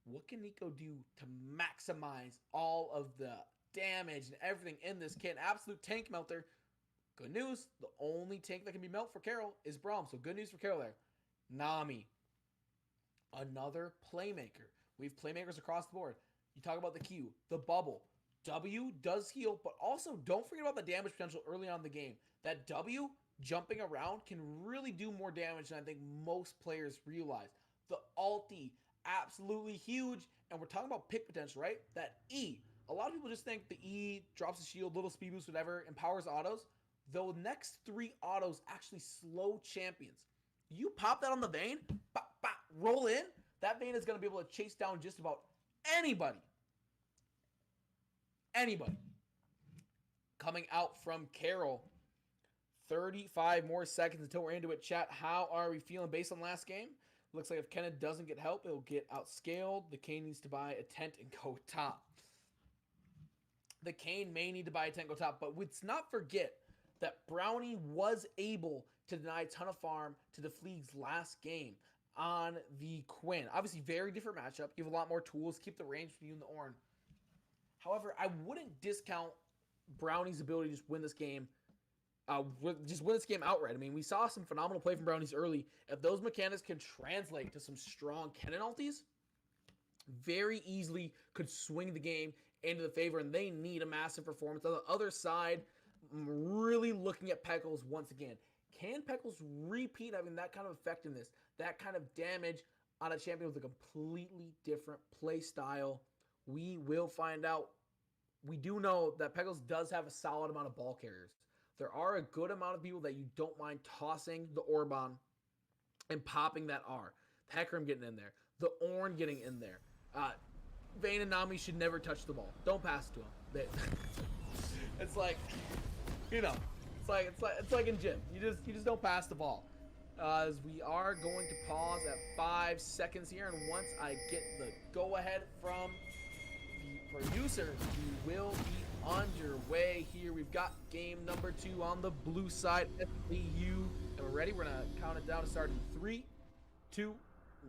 What can Nico do to maximize all of the damage and everything in this kit? Absolute tank melter. Good news, the only tank that can be melt for Carroll is Braum. So good news for Carroll there. Nami, another playmaker. We have playmakers across the board. You talk about the Q, the bubble. W does heal, but also don't forget about the damage potential early on in the game. That W jumping around can really do more damage than I think most players realize. The ulti, absolutely huge. And we're talking about pick potential, right? That E. A lot of people just think the E drops a shield, little speed boost, whatever, empowers autos. The next 3 autos actually slow champions. You pop that on the Vayne, bop, bop, roll in, that Vayne is going to be able to chase down just about anybody. Anybody. Coming out from Carroll. 35 more seconds until we're into it. Chat, how are we feeling based on last game? Looks like if Kenna doesn't get help, it'll get outscaled. The Kane needs to buy a tent and go top. The Kane may need to buy a tent and go top, but let's not forget that Brownie was able to deny a ton of farm to the Fleeg's last game on the Quinn. Obviously, very different matchup. You have a lot more tools. Keep the range between you and the Ornn. However, I wouldn't discount Brownie's ability to just win this game. Just win this game outright. I mean, we saw some phenomenal play from Brownies early. If those mechanics can translate to some strong cannon ultis, very easily could swing the game into the favor, and they need a massive performance. On the other side, I'm really looking at Peckles once again. Can Peckles repeat having that kind of effectiveness, that kind of damage on a champion with a completely different play style? We will find out. We do know that Peckles does have a solid amount of ball carriers. There are a good amount of people that you don't mind tossing the orb on and popping that R. Hecarim getting in there. The Ornn getting in there. Vayne and Nami should never touch the ball. Don't pass to them. It's like, you know, it's like in gym. You just don't pass the ball. As we are going to pause at 5 seconds here, and once I get the go-ahead from the producer, we will be underway here. We've got game number 2 on the blue side, SAU, and we're ready. We're gonna count it down to start in 3, 2,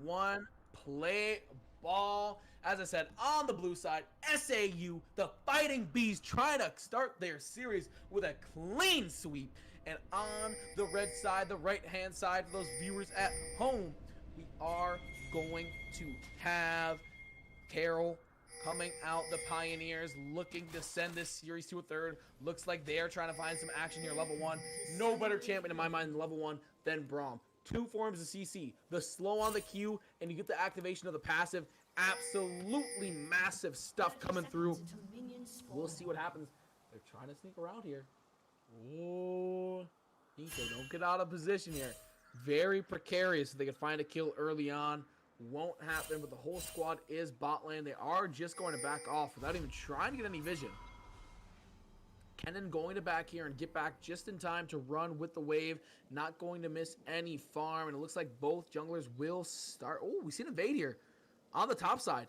1. Play ball. As I said, on the blue side, SAU, the Fighting Bees, trying to start their series with a clean sweep. And on the red side, the right-hand side, for those viewers at home, we are going to have Carroll coming out, the Pioneers, looking to send this series to a third. Looks like they are trying to find some action here, level 1. No better champion in my mind than level 1 than Braum. 2 forms of CC, the slow on the Q, and you get the activation of the passive. Absolutely massive stuff coming through. We'll see what happens. They're trying to sneak around here. Oh, Nico, don't get out of position here. Very precarious. If they can find a kill early on, won't happen, but the whole squad is bot lane. They are just going to back off without even trying to get any vision. Kennen going to back here and get back just in time to run with the wave. Not going to miss any farm, and it looks like both junglers will start. Oh, we see an evade here on the top side.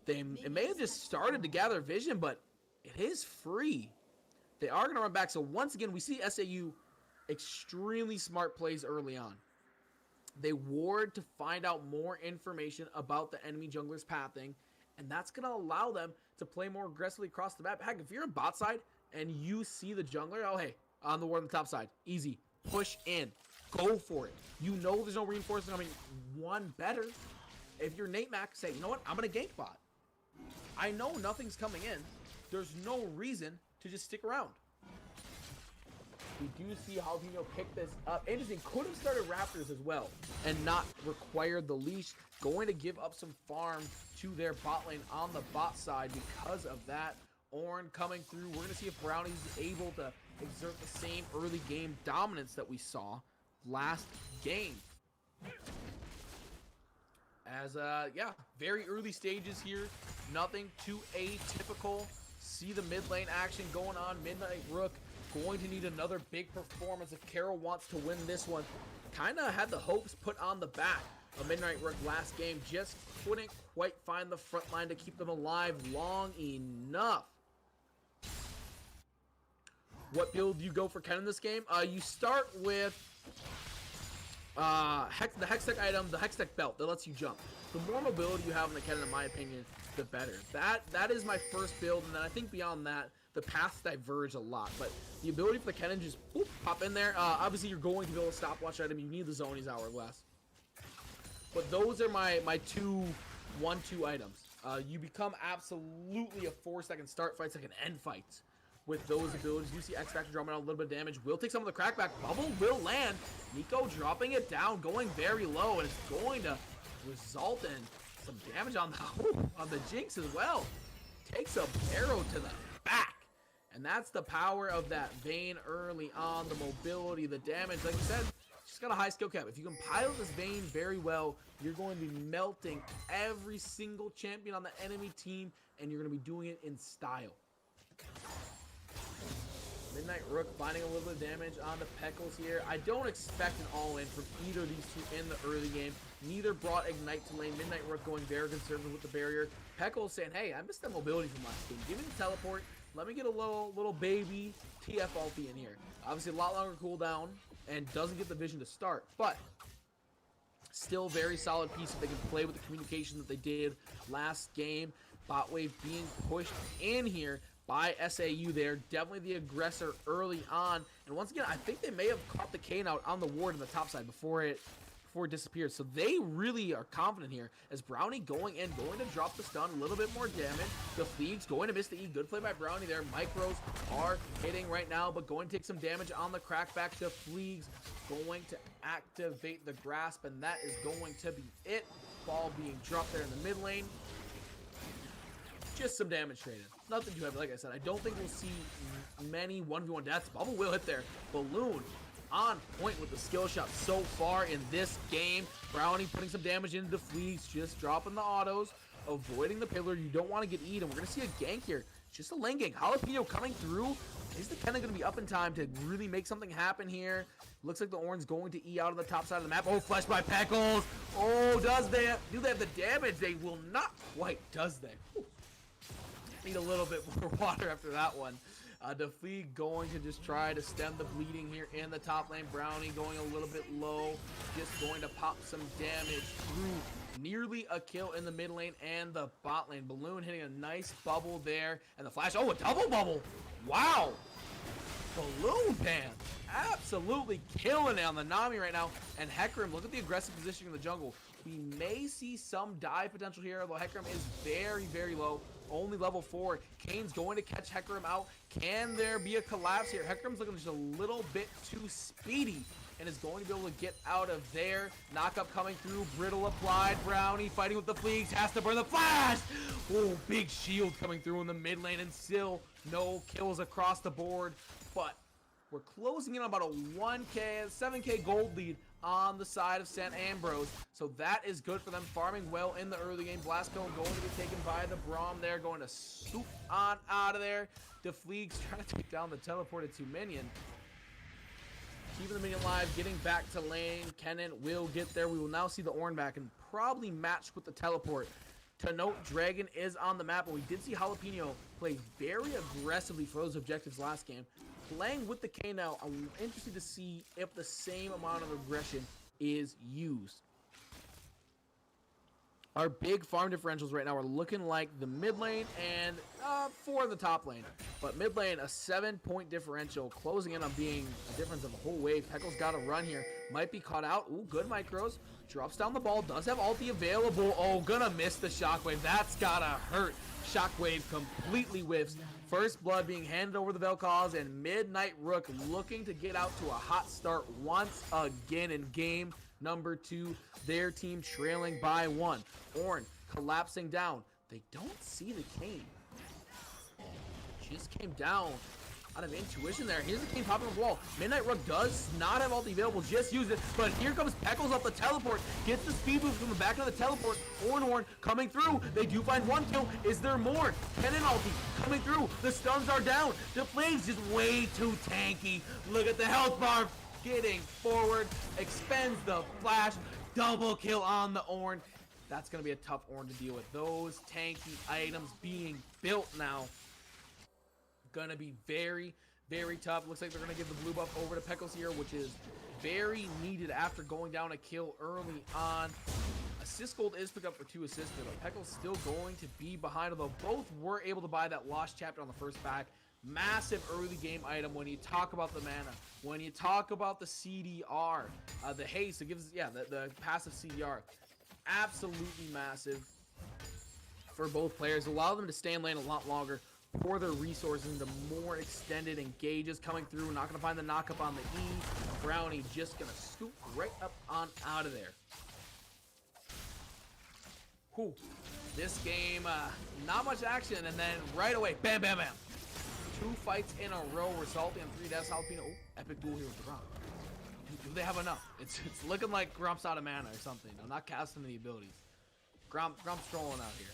It may have just started to gather vision, but it is free. They are going to run back. So once again, we see SAU extremely smart plays early on. They ward to find out more information about the enemy jungler's pathing, and that's going to allow them to play more aggressively across the map. Heck, if you're on bot side and you see the jungler, oh, hey, on the ward on the top side, easy. Push in. Go for it. You know there's no reinforcement coming. One better. If you're Nate Mac, say, you know what? I'm going to gank bot. I know nothing's coming in. There's no reason to just stick around. We do see how Jalapeno picked this up. Interesting. Could have started Raptors as well and not required the leash. Going to give up some farm to their bot lane on the bot side because of that. Ornn coming through. We're going to see if Brownie's able to exert the same early game dominance that we saw last game. As, yeah, very early stages here. Nothing too atypical. See the mid lane action going on. Midnight Rook going to need another big performance if Carroll wants to win this one. Kind of had the hopes put on the back of Midnight Rook last game. Just couldn't quite find the front line to keep them alive long enough. What build do you go for Ken in this game? You start with the Hextech item, the Hextech belt that lets you jump. The more mobility you have in the Ken, in my opinion, the better. That is my first build, and then I think beyond that, the paths diverge a lot. But the ability for the cannon just boop, pop in there. Obviously, you're going to be able to stopwatch item. You need the Zoni's Hourglass. But those are my two 1-2 items. You become absolutely a 4-second start fights, like an end fight with those abilities. You see X Factor dropping out a little bit of damage. Will take some of the crackback. Bubble will land. Nico dropping it down, going very low, and it's going to result in some damage on the Jinx as well. Takes a arrow to the back. And that's the power of that Vayne early on. The mobility, the damage. Like I said, she's got a high skill cap. If you can pilot this Vayne very well, you're going to be melting every single champion on the enemy team, and you're going to be doing it in style. Midnight Rook finding a little bit of damage on the Peckles here. I don't expect an all-in from either of these two in the early game. Neither brought Ignite to lane. Midnight Rook going very conservative with the barrier. Peckles saying, hey, I missed that mobility from last game. Give me the teleport. Let me get a little baby TF ulti in here. Obviously a lot longer cooldown and doesn't get the vision to start, but still very solid piece if they can play with the communication that they did last game. Bot wave being pushed in here by SAU there. Definitely the aggressor early on. And once again, I think they may have caught the Kane out on the ward on the top side before it disappeared. So they really are confident here as Brownie going in, going to drop the stun, a little bit more damage. The Fleegs going to miss the E. Good play by Brownie there. Micros are hitting right now, but going to take some damage on the crackback. The Fleegs going to activate the grasp, and that is going to be it. Ball being dropped there in the mid lane. Just some damage traded. Nothing too heavy. Like I said, I don't think we'll see many 1v1 deaths. Bubble will hit there. Balloon on point with the skill shot so far in this game. Brownie putting some damage into the Fleegs, just dropping the autos, avoiding the pillar. You don't want to get eaten. And we're going to see a gank here. Just a lane gank. Jalapeno coming through. Is the Kenna going to be up in time to really make something happen here? Looks like the Orange going to E out on the top side of the map. Oh, flash by Peckles. Oh, do they have the damage? They will not quite, does they? Whew. Need a little bit more water after that one. The Fleeg going to just try to stem the bleeding here in the top lane. Brownie going a little bit low, just going to pop some damage through. Nearly a kill in the mid lane and the bot lane. Balloon hitting a nice bubble there, and the flash. Oh, a double bubble! Wow! Balloon Pan absolutely killing it on the Nami right now. And Hecarim, look at the aggressive positioning in the jungle. We may see some dive potential here, although Hecarim is very, very low. Only level 4. Kane's going to catch Hecarim out. Can there be a collapse here? Hecarim's looking just a little bit too speedy and is going to be able to get out of there. Knockup coming through. Brittle applied. Brownie fighting with the Fleegs. Has to burn the flash. Oh, big shield coming through in the mid lane, and still no kills across the board. But we're closing in on about a 1K, 7K gold lead on the side of Saint Ambrose. So that is good for them. Farming well in the early game. Blast Cone going to be taken by the Braum there. Going to swoop on out of there. The Fleegs trying to take down the teleported 2 minion. Keeping the minion alive. Getting back to lane. Kennen will get there. We will now see the Ornn back and probably match with the teleport. To note, Dragon is on the map, and we did see Jalapeno play very aggressively for those objectives last game. Playing with the K now, I'm interested to see if the same amount of aggression is used. Our big farm differentials right now are looking like the mid lane and 4 in the top lane. But mid lane, a 7-point differential, closing in on being a difference of a whole wave. Peckle's got a run here. Might be caught out. Ooh, good micros. Drops down the ball. Does have ulti available. Oh, gonna miss the shockwave. That's gotta hurt. Shockwave completely whiffs. First blood being handed over the Vel'Koz, and Midnight Rook looking to get out to a hot start once again in game number 2. Their team trailing by 1. Ornn collapsing down. They don't see the Kane. Just came down out of intuition there. Here's the Kane popping on the wall. Midnight Rook does not have ulti available. Just use it. But here comes Peckles off the teleport. Gets the speed move from the back of the teleport. Ornn coming through. They do find 1 kill. Is there more? Kennen ulti coming through. The stuns are down. The Flames just way too tanky. Look at the health bar. Getting forward. Expends the flash. double kill on the Ornn. That's going to be a tough Ornn to deal with. Those tanky items being built now. Going to be very, very tough. Looks like they're going to give the blue buff over to Peckles here, which is very needed after going down a kill early on. Assist gold is picked up for 2 assists, but Peckles still going to be behind, although both were able to buy that lost chapter on the first pack. Massive early game item when you talk about the mana, when you talk about the CDR, the haste, it gives, yeah, the passive CDR. Absolutely massive for both players. Allow them to stay in lane a lot longer, pour their resources into more extended engages coming through. Not going to find the knockup on the E. Brownie just going to scoop right up on out of there. Whew. This game, not much action, and then right away, bam, bam, bam. 2 fights in a row resulting in 3 deaths. Jalapeno, oh, epic duel here with Gromp. Do they have enough? It's looking like Gromp's out of mana or something. I'm not casting the abilities. Gromp's trolling out here.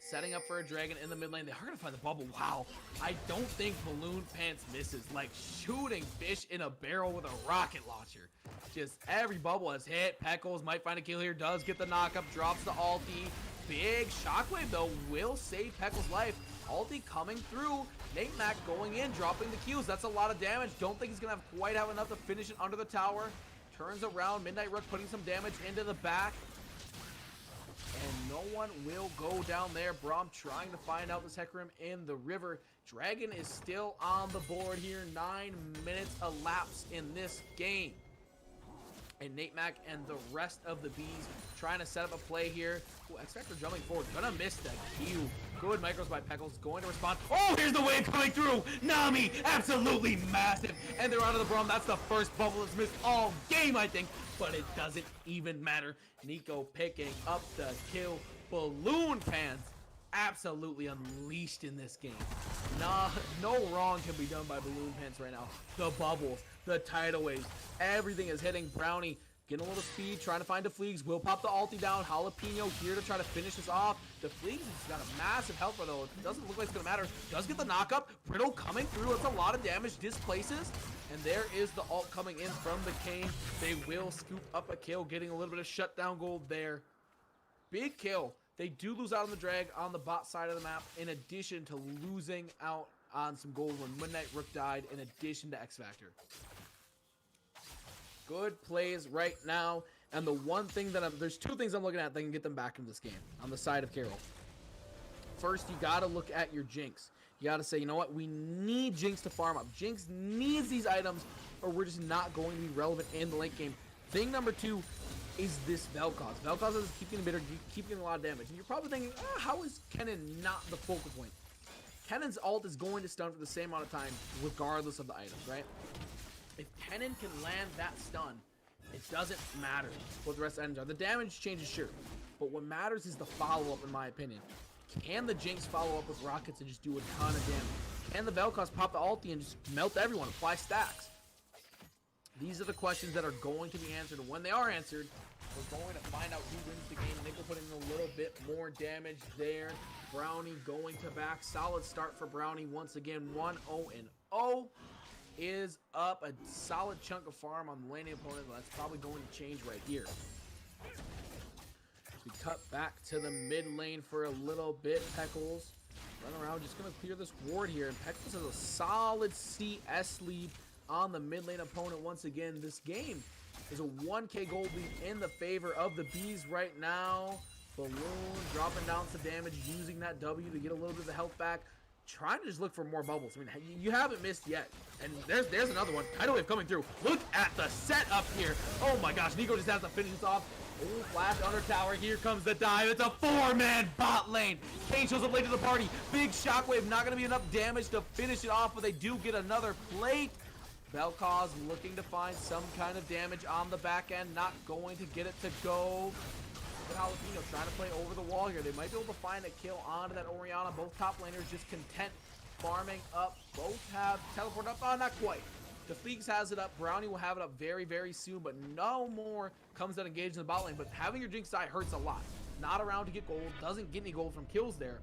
Setting up for a dragon in the mid lane. They are going to find the bubble. Wow. I don't think Balloon Pants misses. Like shooting fish in a barrel with a rocket launcher. Just every bubble has hit. Peckles might find a kill here. Does get the knockup. Drops the ulti. Big shockwave, though, will save Peckles' life. Ulti coming through. NECC going in, dropping the Qs. That's a lot of damage. Don't think he's going to quite have enough to finish it under the tower. Turns around. Midnight Rook putting some damage into the back. And no one will go down there. Braum trying to find out this Hecarim in the river. Dragon is still on the board here. 9 minutes elapsed in this game. And NECC and the rest of the Bees trying to set up a play here. Ooh, X-Factor jumping forward. Gonna miss the Q. Good micros by Peckles. Going to respond. Oh, here's the wave coming through. Nami, absolutely massive. And they're onto the Braum. That's the first bubble that's missed all game, I think. But it doesn't even matter. Nico picking up the kill. Balloon Pants absolutely unleashed in this game. Nah, no wrong can be done by Balloon Pants right now. The bubbles, the tidal waves, everything is hitting. Brownie getting a little speed, trying to find Defleegs. Will pop the ulti down. Jalapeno here to try to finish this off. Defleegs has got a massive health, though. It doesn't look like it's going to matter. Does get the knockup. Brittle coming through. That's a lot of damage. Displaces. And there is the ult coming in from the Kane. They will scoop up a kill, getting a little bit of shutdown gold there. Big kill. They do lose out on the drag on the bot side of the map, in addition to losing out on some gold when Midnight Rook died, in addition to X-Factor. Good plays right now. And the one thing that there's 2 things I'm looking at that can get them back into this game on the side of Carroll. First, you got to look at your Jinx. You got to say, you know what? We need Jinx to farm up. Jinx needs these items, or we're just not going to be relevant in the late game. Thing number 2 is this Vel'Koz. Vel'Koz is keeping a lot of damage. And you're probably thinking, how is Kennen not the focal point? Kennen's ult is going to stun for the same amount of time, regardless of the items, right? If Kennen can land that stun, it doesn't matter what the rest of the items are. The damage changes, sure. But what matters is the follow-up, in my opinion. Can the Jinx follow up with rockets and just do a ton of damage? Can the Vel'Koz pop the ulti and just melt everyone, apply stacks? These are the questions that are going to be answered. And when they are answered, we're going to find out who wins the game. Nickel putting in a little bit more damage there. Brownie going to back. Solid start for Brownie once again. 1-0-0 is up. A solid chunk of farm on the laning opponent. That's probably going to change right here. We cut back to the mid lane for a little bit. Peckles run around, just going to clear this ward here. And Peckles has a solid CS lead on the mid lane opponent once again. This game is a 1k gold lead in the favor of the Bees right now. Balloon dropping down some damage, using that W to get a little bit of the health back. Trying to just look for more bubbles. I mean, you haven't missed yet. And there's another one. Tidal wave coming through. Look at the setup here. Oh my gosh, Nico just has to finish this off. Oh, flash under tower. Here comes the dive. It's a 4-man bot lane. Kane shows up late to the party. Big shockwave. Not going to be enough damage to finish it off, but they do get another plate. Vel'Koz looking to find some kind of damage on the back end. Not going to get it to go. But Jalapeno trying to play over the wall here. They might be able to find a kill onto that Orianna. Both top laners just content farming up. Both have teleport up. Oh, not quite. Defleegs has it up. Brownie will have it up very, very soon, but no more comes that engage in the bot lane. But having your Jinx die hurts a lot. Not around to get gold. Doesn't get any gold from kills there.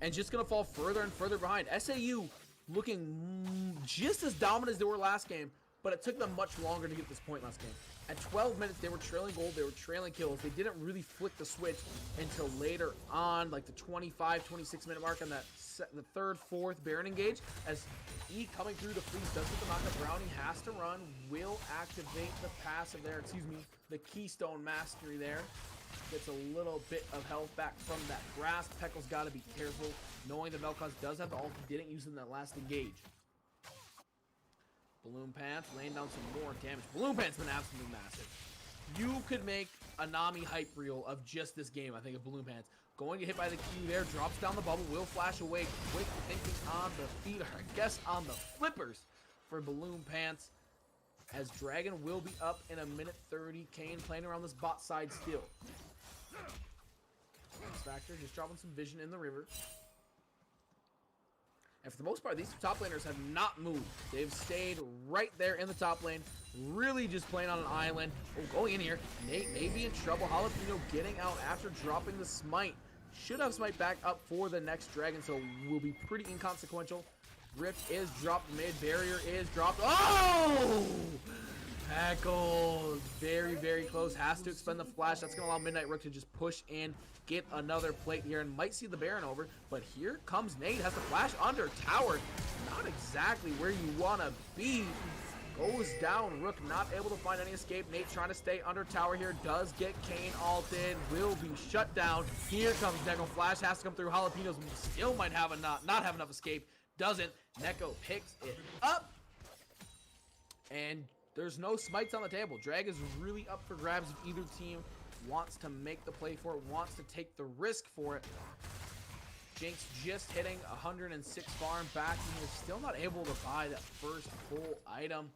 And just going to fall further and further behind. SAU looking just as dominant as they were last game. but it took them much longer to get this point last game. At 12 minutes, they were trailing gold, they were trailing kills. They didn't really flick the switch until later on, like the 25, 26-minute mark on that the third, fourth Baron engage. As E coming through the freeze does get the knockup. Brownie has to run, will activate the passive there, excuse me, the Keystone Mastery there. Gets a little bit of health back from that grasp. Peckle's got to be careful, knowing that Vel'Koz does have the ult. He didn't use it in that last engage. Balloon Pants laying down some more damage. Balloon Pants been absolutely massive. You could make a Nami hype reel of just this game, I think, of Balloon Pants. Going to hit by the Q there, drops down the bubble, will flash away. Quick thinking on the feet, or I guess on the flippers for Balloon Pants. As Dragon will be up in a minute 30. Kane playing around this bot side still. X-Factor just dropping some vision in the river. And for the most part, these two top laners have not moved. They've stayed right there in the top lane, really just playing on an island. Oh, going in here. Nate may be in trouble. Jalapeno getting out after dropping the smite. Should have smite back up for the next dragon, so will be pretty inconsequential. Rift is dropped mid. Barrier is dropped. Oh! Tackles. Very, very close. Has to expend the flash. That's going to allow Midnight Rook to just push in, get another plate here, and might see the Baron over. But here comes Nate. Has to flash under tower. Not exactly where you want to be. Goes down. Rook not able to find any escape. Nate trying to stay under tower here. Does get Kane ulted. Will be shut down. Here comes Neko. Flash has to come through. Jalapenos still might have not have enough escape. Doesn't. Neko picks it up. And there's no smites on the table. Drag is really up for grabs if either team wants to make the play for it, wants to take the risk for it. Jinx just hitting 106 farm back, and he's still not able to buy that first full item.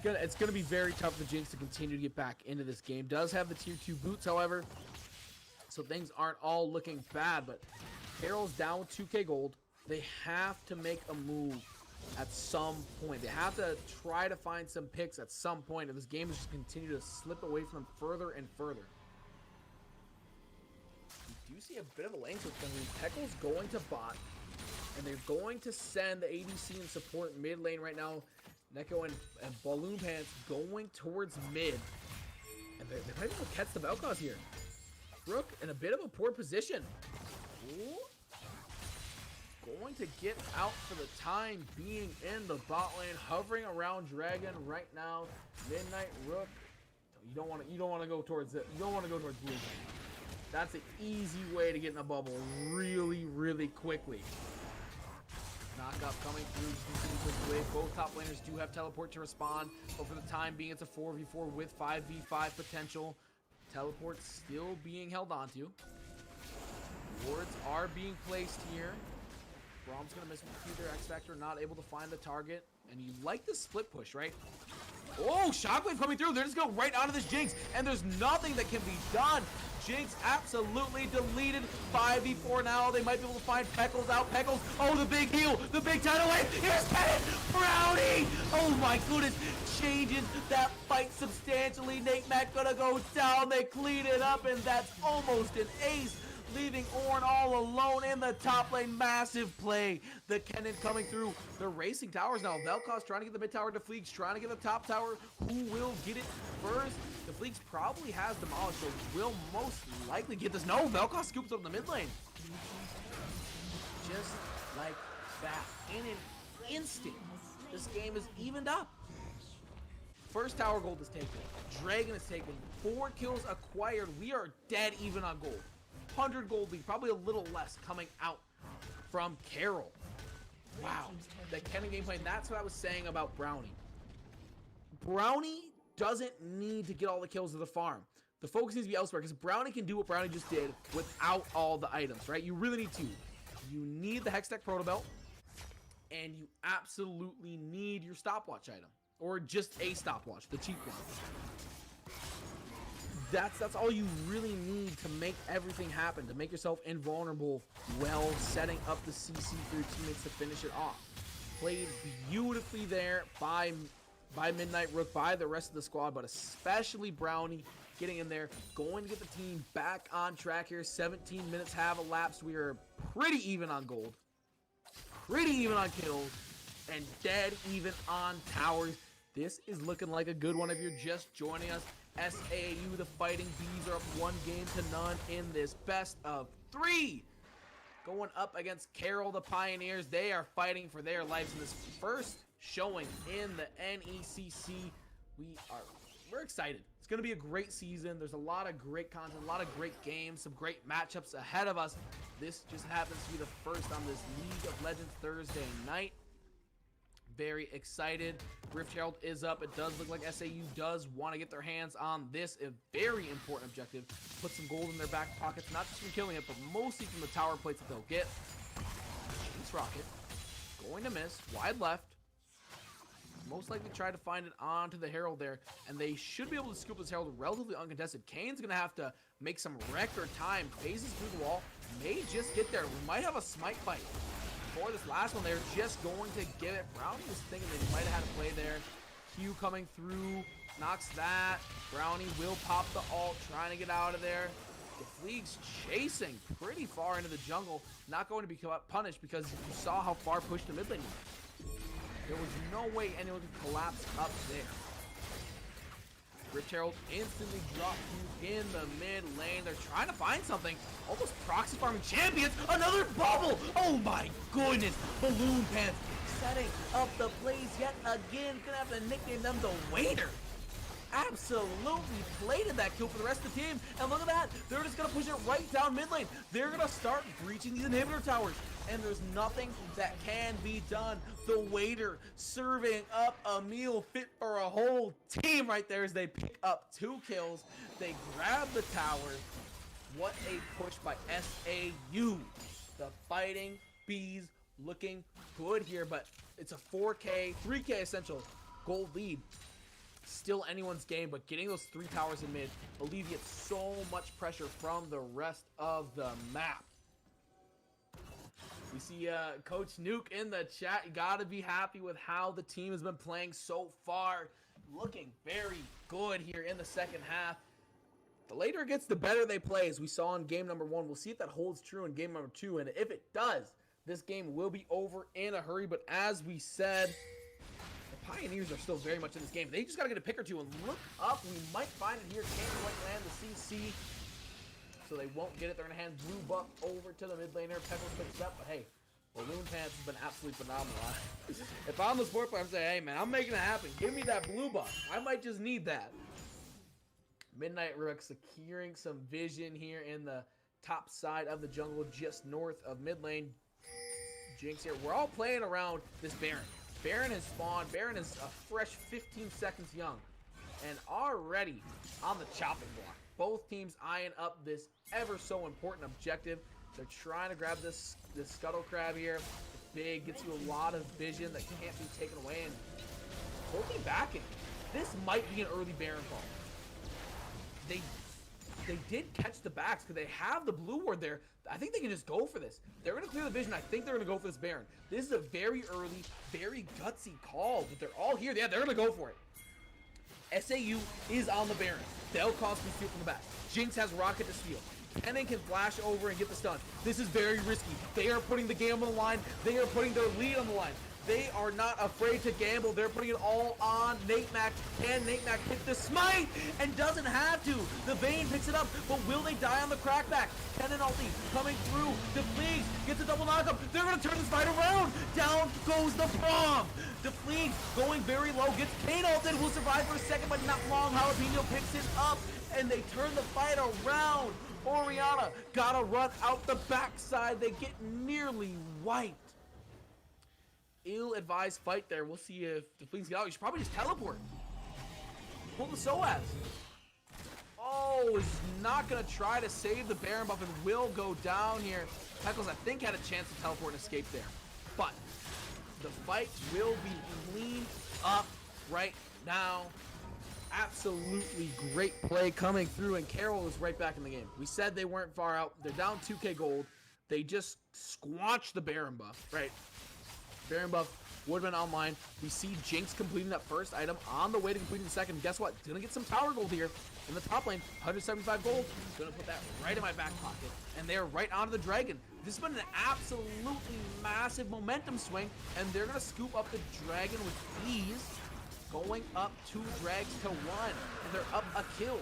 It's gonna be very tough for Jinx to continue to get back into this game. Does have the tier 2 boots, however, so things aren't all looking bad, but Carroll's down with 2k gold. They have to make a move at some point. They have to try to find some picks at some point, and this game is just continue to slip away from them further and further. You do see a bit of a lane switch coming. Peckle's going to bot, and they're going to send the ADC and support mid lane right now. Neko and Balloon Pants going towards mid. And they might be able to catch the Vel'Koz here. Rook in a bit of a poor position. Ooh. Going to get out for the time being in the bot lane, hovering around Dragon right now. Midnight Rook. You don't want to go towards it. You don't want to go towards blue. That's an easy way to get in the bubble really, really quickly. Knockup coming through. Both top laners do have teleport to respond, but for the time being, it's a 4v4 with 5v5 potential. Teleport still being held onto. Wards are being placed here. Brom's gonna miss with either X-Factor, not able to find the target. And you like the split push, right? Oh, Shockwave coming through. They're just going right onto this Jinx, and there's nothing that can be done. Jinx absolutely deleted. 5v4 now. They might be able to find Peckles out. Peckles, oh, the big heal, the big tidal wave. Here's Kenneth Brownie. Oh my goodness, changes that fight substantially. Nate Mac gonna go down. They clean it up, and that's almost an ace, leaving Ornn all alone in the top lane. Massive play. The Kennen coming through. They're racing towers now. Vel'Koz trying to get the mid tower. Defleeks trying to get the top tower. Who will get it first? Defleeks probably has demolished, so will most likely get this. No, Vel'Koz scoops up the mid lane. Just like that. In an instant, this game is evened up. First tower gold is taken. Dragon is taken. 4 kills acquired. We are dead even on gold. 100 gold lead, probably a little less coming out from Carroll. Wow, the Kennen gameplay, and that's what I was saying about Brownie. Brownie doesn't need to get all the kills to the farm. The focus needs to be elsewhere, because Brownie can do what Brownie just did without all the items, right? You really need to. You need the Hextech Proto Belt, and you absolutely need your stopwatch item, or just a stopwatch, the cheap one. That's all you really need to make everything happen, to make yourself invulnerable while setting up the CC for your teammates to finish it off. Played beautifully there by Midnight Rook, by the rest of the squad, but especially Brownie getting in there, going to get the team back on track here. 17 minutes have elapsed. We are pretty even on gold, pretty even on kills, and dead even on towers. This is looking like a good one if you're just joining us. SAU, the Fighting Bees, are up 1-0 in this best of 3. Going up against Carroll, the Pioneers. They are fighting for their lives in this first showing in the NECC. We're excited. It's going to be a great season. There's a lot of great content, a lot of great games, some great matchups ahead of us. This just happens to be the first on this League of Legends Thursday night. Very excited. Rift Herald is up. It does look like SAU does want to get their hands on this, a very important objective. Put some gold in their back pockets, not just from killing it, but mostly from the tower plates that they'll get. Jinx Rocket going to miss. Wide left. Most likely try to find it onto the Herald there, and they should be able to scoop this Herald relatively uncontested. Kane's going to have to make some record time. Phases through the wall. May just get there. We might have a smite fight. For this last one, they're just going to give it. Brownie was thinking they might have had a play there. Q coming through, knocks that. Brownie will pop the ult, trying to get out of there. The Fleeg's chasing pretty far into the jungle. Not going to be punished because you saw how far pushed the mid lane was. There was no way anyone could collapse up there. Rift Herald instantly dropped in the mid lane. They're trying to find something. Almost proxy farming champions. Another bubble. Oh my goodness. Balloon Pants setting up the plays yet again. Gonna have to nickname them the Waiter. Absolutely plated that kill for the rest of the team. And look at that. They're just gonna push it right down mid lane. They're gonna start breaching these inhibitor towers. And there's nothing that can be done. The Waiter serving up a meal fit for a whole team right there as they pick up 2 kills. They grab the tower. What a push by SAU. The Fighting Bees looking good here, but it's a 4K, 3K essential gold lead. Still anyone's game, but getting those 3 towers in mid alleviates so much pressure from the rest of the map. We see Coach Nuke in the chat. You gotta be happy with how the team has been playing so far. Looking very good here in the second half. The later it gets, the better they play, as we saw in game number 1. We'll see if that holds true in game number 2, and if it does, this game will be over in a hurry. But as we said, the Pioneers are still very much in this game. They just gotta get a pick or two and look up. We might find it here. Can't quite land the CC. So they won't get it. They're going to hand blue buff over to the mid laner. Peckles picks it up, but hey, Balloon Pants has been absolutely phenomenal. If I'm the sport player, I'm saying, hey man, I'm making it happen. Give me that blue buff. I might just need that. Midnight Rook securing some vision here in the top side of the jungle, just north of mid lane. Jinx here. We're all playing around this Baron. Baron has spawned. Baron is a fresh 15 seconds young and already on the chopping block. Both teams eyeing up this ever so important objective. They're trying to grab this Scuttle Crab here. It's big, gets you a lot of vision that can't be taken away, and totally backing. This might be an early Baron fall. They did catch the backs because they have the blue ward there. I think they can just go for this. They're going to clear the vision. I think they're going to go for this Baron. This is a very early, very gutsy call, but they're all here. Yeah, they're going to go for it. SAU is on the Baron. They'll constantly steal from the back. Jinx has Rocket to steal. Kennen can flash over and get the stun. This is very risky. They are putting the game on the line. They are putting their lead on the line. They are not afraid to gamble. They're putting it all on NECC. Can NECC hit the smite? And doesn't have to. The Vayne picks it up, but will they die on the crackback? Kennen ulti coming through. The Fleegs gets a double knockup. They're going to turn this fight around. Down goes the bomb. The Fleegs going very low. Gets Kane ulted. Will survive for a second, but not long. Jalapeno picks it up, and they turn the fight around. Orianna gotta run out the backside. They get nearly wiped. Ill-advised fight there. We'll see if the Fleegs get out. You should probably just teleport. Pull the SOAS. Oh, is not going to try to save the Baron buff and will go down here. Peckles, I think, had a chance to teleport and escape there. But the fight will be cleaned up right now. Absolutely great play coming through, and Carroll is right back in the game. We said they weren't far out. They're down 2K gold. They just squanched the Baron buff, right? Baron buff would have been online. We see Jinx completing that first item on the way to completing the second. Guess what? Gonna get some tower gold here in the top lane. 175 gold. Gonna put that right in my back pocket. And they're right onto the dragon. This has been an absolutely massive momentum swing. And they're gonna scoop up the dragon with ease. Going up 2 drags to 1. And they're up a kill.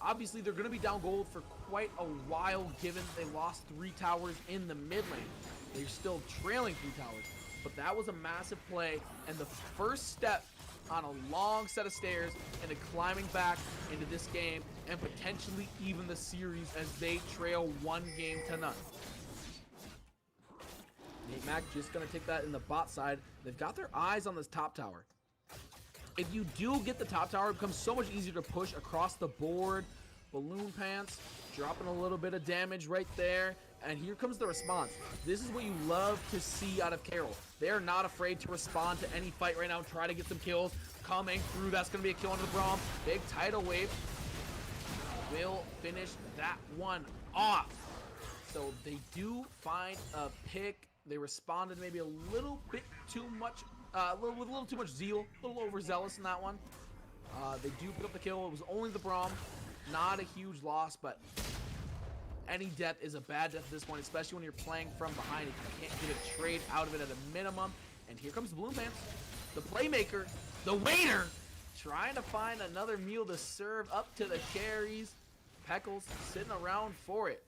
Obviously, they're going to be down gold for quite a while, given they lost 3 towers in the mid lane. They're still trailing 3 towers, but that was a massive play, and the first step on a long set of stairs into climbing back into this game, and potentially even the series as they trail 1 game to none. NECC just going to take that in the bot side. They've got their eyes on this top tower. If you do get the top tower, it becomes so much easier to push across the board. Balloon Pants dropping a little bit of damage right there. And here comes the response. This is what you love to see out of Carroll. They're not afraid to respond to any fight right now. Try to get some kills. Coming through. That's going to be a kill under the Braum. Big tidal wave will finish that one off. So they do find a pick. They responded maybe a little bit too much. With a little too much zeal, a little overzealous in that one. They do pick up the kill. It was only the Braum. Not a huge loss, but any death is a bad death at this point, especially when you're playing from behind. If you can't get a trade out of it at a minimum. And here comes the Balloon Pants, the playmaker, the waiter, trying to find another meal to serve up to the carries. Peckles sitting around for it.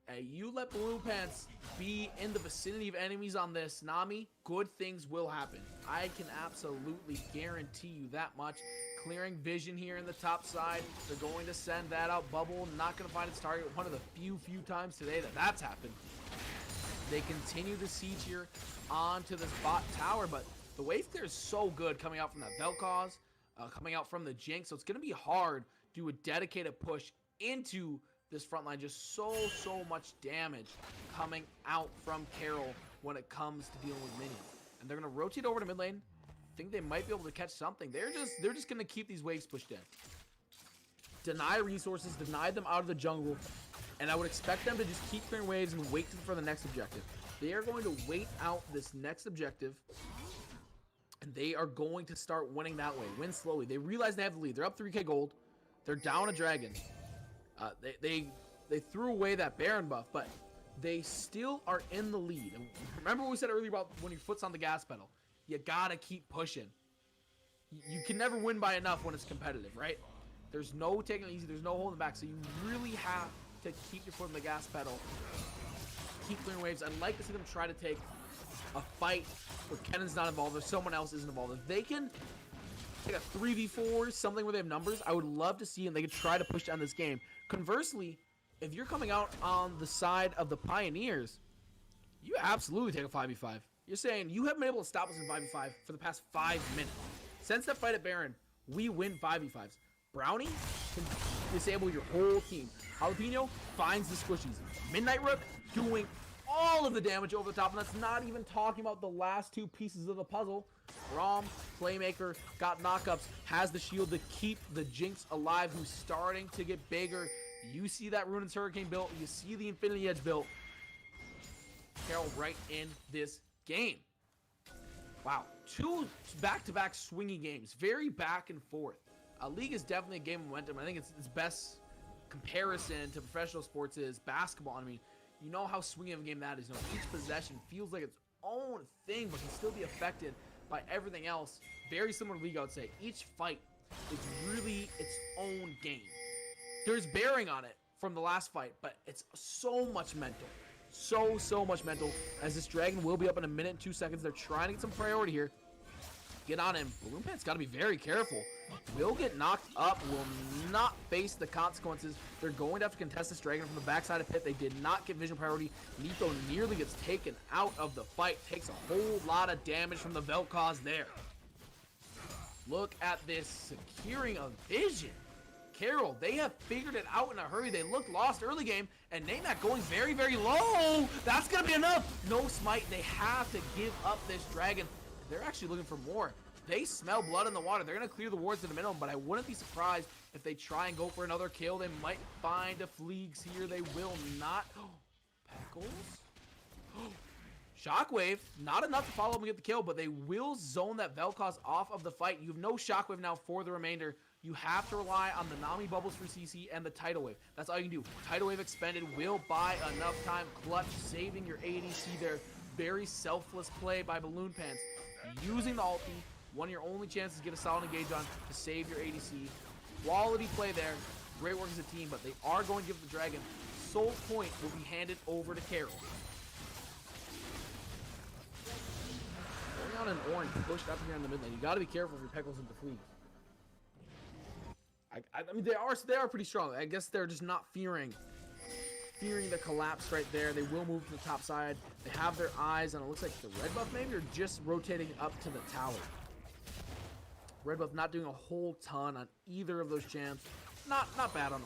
Hey, you let Balloon Pants be in the vicinity of enemies on this, Nami, good things will happen. I can absolutely guarantee you that much. Clearing vision here in the top side. They're going to send that out. Bubble not going to find its target. One of the few times today that's happened. They continue to siege here onto this bot tower, but the wave clear is so good coming out from that Vel'Koz, coming out from the Jinx, so it's going to be hard to do a dedicated push into this front line. Just so much damage coming out from Carroll when it comes to dealing with minions. And they're going to rotate over to mid lane. Think they might be able to catch something. They're just going to keep these waves pushed in. Deny resources, deny them out of the jungle, and I would expect them to just keep clearing waves and wait for the next objective. They are going to wait out this next objective, and they are going to start winning that way. Win slowly. They realize they have the lead. They're up 3k gold. They're down a dragon. They threw away that Baron buff, but they still are in the lead. And remember what we said earlier about when your foot's on the gas pedal. You gotta keep pushing. You can never win by enough when it's competitive, right? There's no taking it easy. There's no holding back. So you really have to keep your foot on the gas pedal. Keep clearing waves. I'd like to see them try to take a fight where Kennan's not involved or someone else isn't involved. If they can take a 3v4, something where they have numbers, I would love to see, and they could try to push down this game. Conversely, if you're coming out on the side of the Pioneers, you absolutely take a 5v5. You're saying you haven't been able to stop us in 5v5 for the past 5 minutes. Since that fight at Baron, we win 5v5s. Brownie can disable your whole team. Jalapeno finds the squishies. Midnight Rook doing all of the damage over the top, and that's not even talking about the last 2 pieces of the puzzle. Braum, playmaker, got knockups, has the shield to keep the Jinx alive, who's starting to get bigger. You see that Ruinous Hurricane built. You see the Infinity Edge built. Carroll right in this game. Wow. 2 back-to-back swingy games. Very back and forth. League is definitely a game of momentum. I think its best comparison to professional sports is basketball. I mean, you know how swingy of a game that is. You know, each possession feels like its own thing, but can still be affected by everything else. Very similar to League, I would say. Each fight is really its own game. There's bearing on it from the last fight, but it's so much mental. So much mental, as this dragon will be up in a minute and 2 seconds. They're trying to get some priority here. Get on him. Balloon Pants got to be very careful. Will get knocked up, will not face the consequences. They're going to have to contest this dragon from the backside of pit. They did not get vision priority. Nico nearly gets taken out of the fight. Takes a whole lot of damage from the Vel'Koz there. Look at this securing of vision. Carroll, they have figured it out in a hurry. They looked lost early game, and NECC going very low. That's going to be enough. No smite. They have to give up this dragon. They're actually looking for more. They smell blood in the water. They're going to clear the wards to the minimum, but I wouldn't be surprised if they try and go for another kill. They might find a Fleegs here. They will not. Peckles? Shockwave, not enough to follow up and get the kill, but they will zone that Vel'Koz off of the fight. You have no Shockwave now for the remainder. You have to rely on the Nami bubbles for CC and the Tidal Wave. That's all you can do. Tidal Wave expended will buy enough time. Clutch saving your ADC there. Very selfless play by Balloon Pants. Using the ulti, one of your only chances to get a solid engage on to save your ADC. Quality play there. Great work as a team, but they are going to give the Dragon. Soul point will be handed over to Carrol. Going on an orange pushed up here in the mid lane. You got to be careful if your Peckles into fleas. I mean, they are pretty strong. I guess they're just not fearing the collapse right there. They will move to the top side. They have their eyes on, it looks like the red buff maybe, or just rotating up to the tower. Red buff not doing a whole ton on either of those champs. Not bad on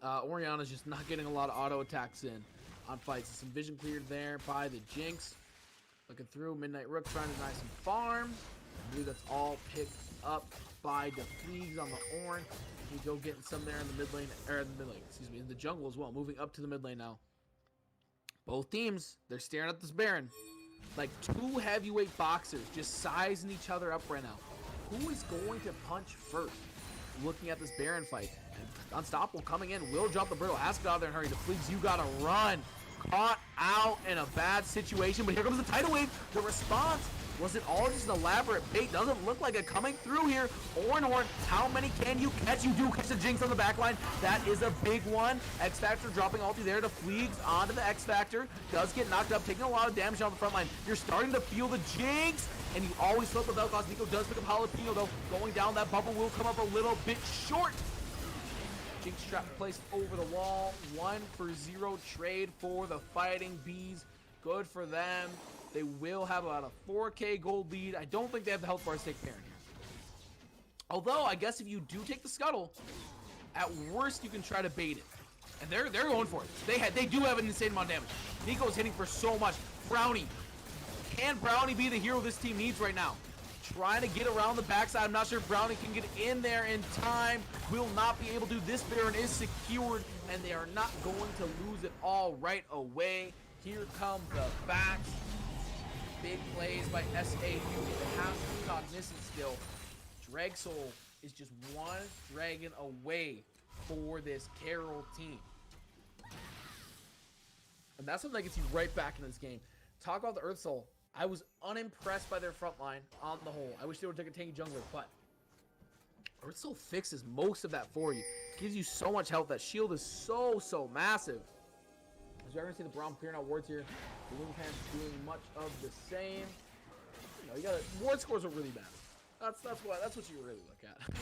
Orin. Orianna's just not getting a lot of auto attacks in on fights. Some vision cleared there by the Jinx. Looking through, Midnight Rook trying to deny some farm. I believe that's all picked up by the Fleegs on the Ornn. We go getting some there in the mid lane, or in the mid lane, excuse me, in the jungle as well. Moving up to the mid lane now. Both teams, they're staring at this Baron. Like two heavyweight boxers just sizing each other up right now. Who is going to punch first? Looking at this Baron fight. And Unstoppable coming in, will jump the brittle, has to get out there and hurry. The Fleegs, you gotta run. Caught out in a bad situation, but here comes the Tidal Wave. The response, was it all just an elaborate bait? Doesn't look like it coming through here. Ornn, how many can you catch? You do catch the Jinx on the back line. That is a big one. X Factor dropping ulti there to Fleegs onto the X Factor. Does get knocked up, taking a lot of damage on the front line. You're starting to feel the Jinx, and you always flip the Vel'Koz. Nico does pick up Jalapeno though. Going down, that bubble will come up a little bit short. Jinx trap placed over the wall. 1-for-0 trade for the Fighting Bees. Good for them. They will have about a 4K gold lead. I don't think they have the health bars to take Baron here. Although, I guess if you do take the Scuttle, at worst you can try to bait it. And they're going for it. They do have an insane amount of damage. Nico's hitting for so much. Brownie. Can Brownie be the hero this team needs right now? Trying to get around the backside. I'm not sure if Brownie can get in there in time. Will not be able to. This Baron is secured, and they are not going to lose it all right away. Here come the backs. Big plays by SAU. They have cognizant still. Dragsoul is just one dragon away for this Carroll team. And that's something that gets you right back into this game. Talk about the Earth Soul. I was unimpressed by their front line on the whole. I wish they would take a tanky jungler, but Earth Soul fixes most of that for you. Gives you so much health. That shield is so massive. As you're going to see the Braum clearing out wards here. Balloon Pants doing much of the same. You know, ward scores are really bad. That's what you really look at.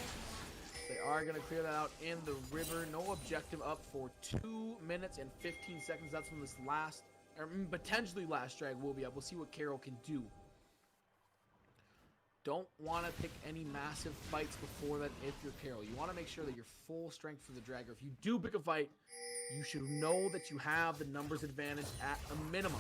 They are going to clear that out in the river. No objective up for 2 minutes and 15 seconds. That's when this last, or potentially last drag will be up. We'll see what Carroll can do. Don't want to pick any massive fights before that if you're Carroll. You want to make sure that you're full strength for the dragger. If you do pick a fight, you should know that you have the numbers advantage at a minimum.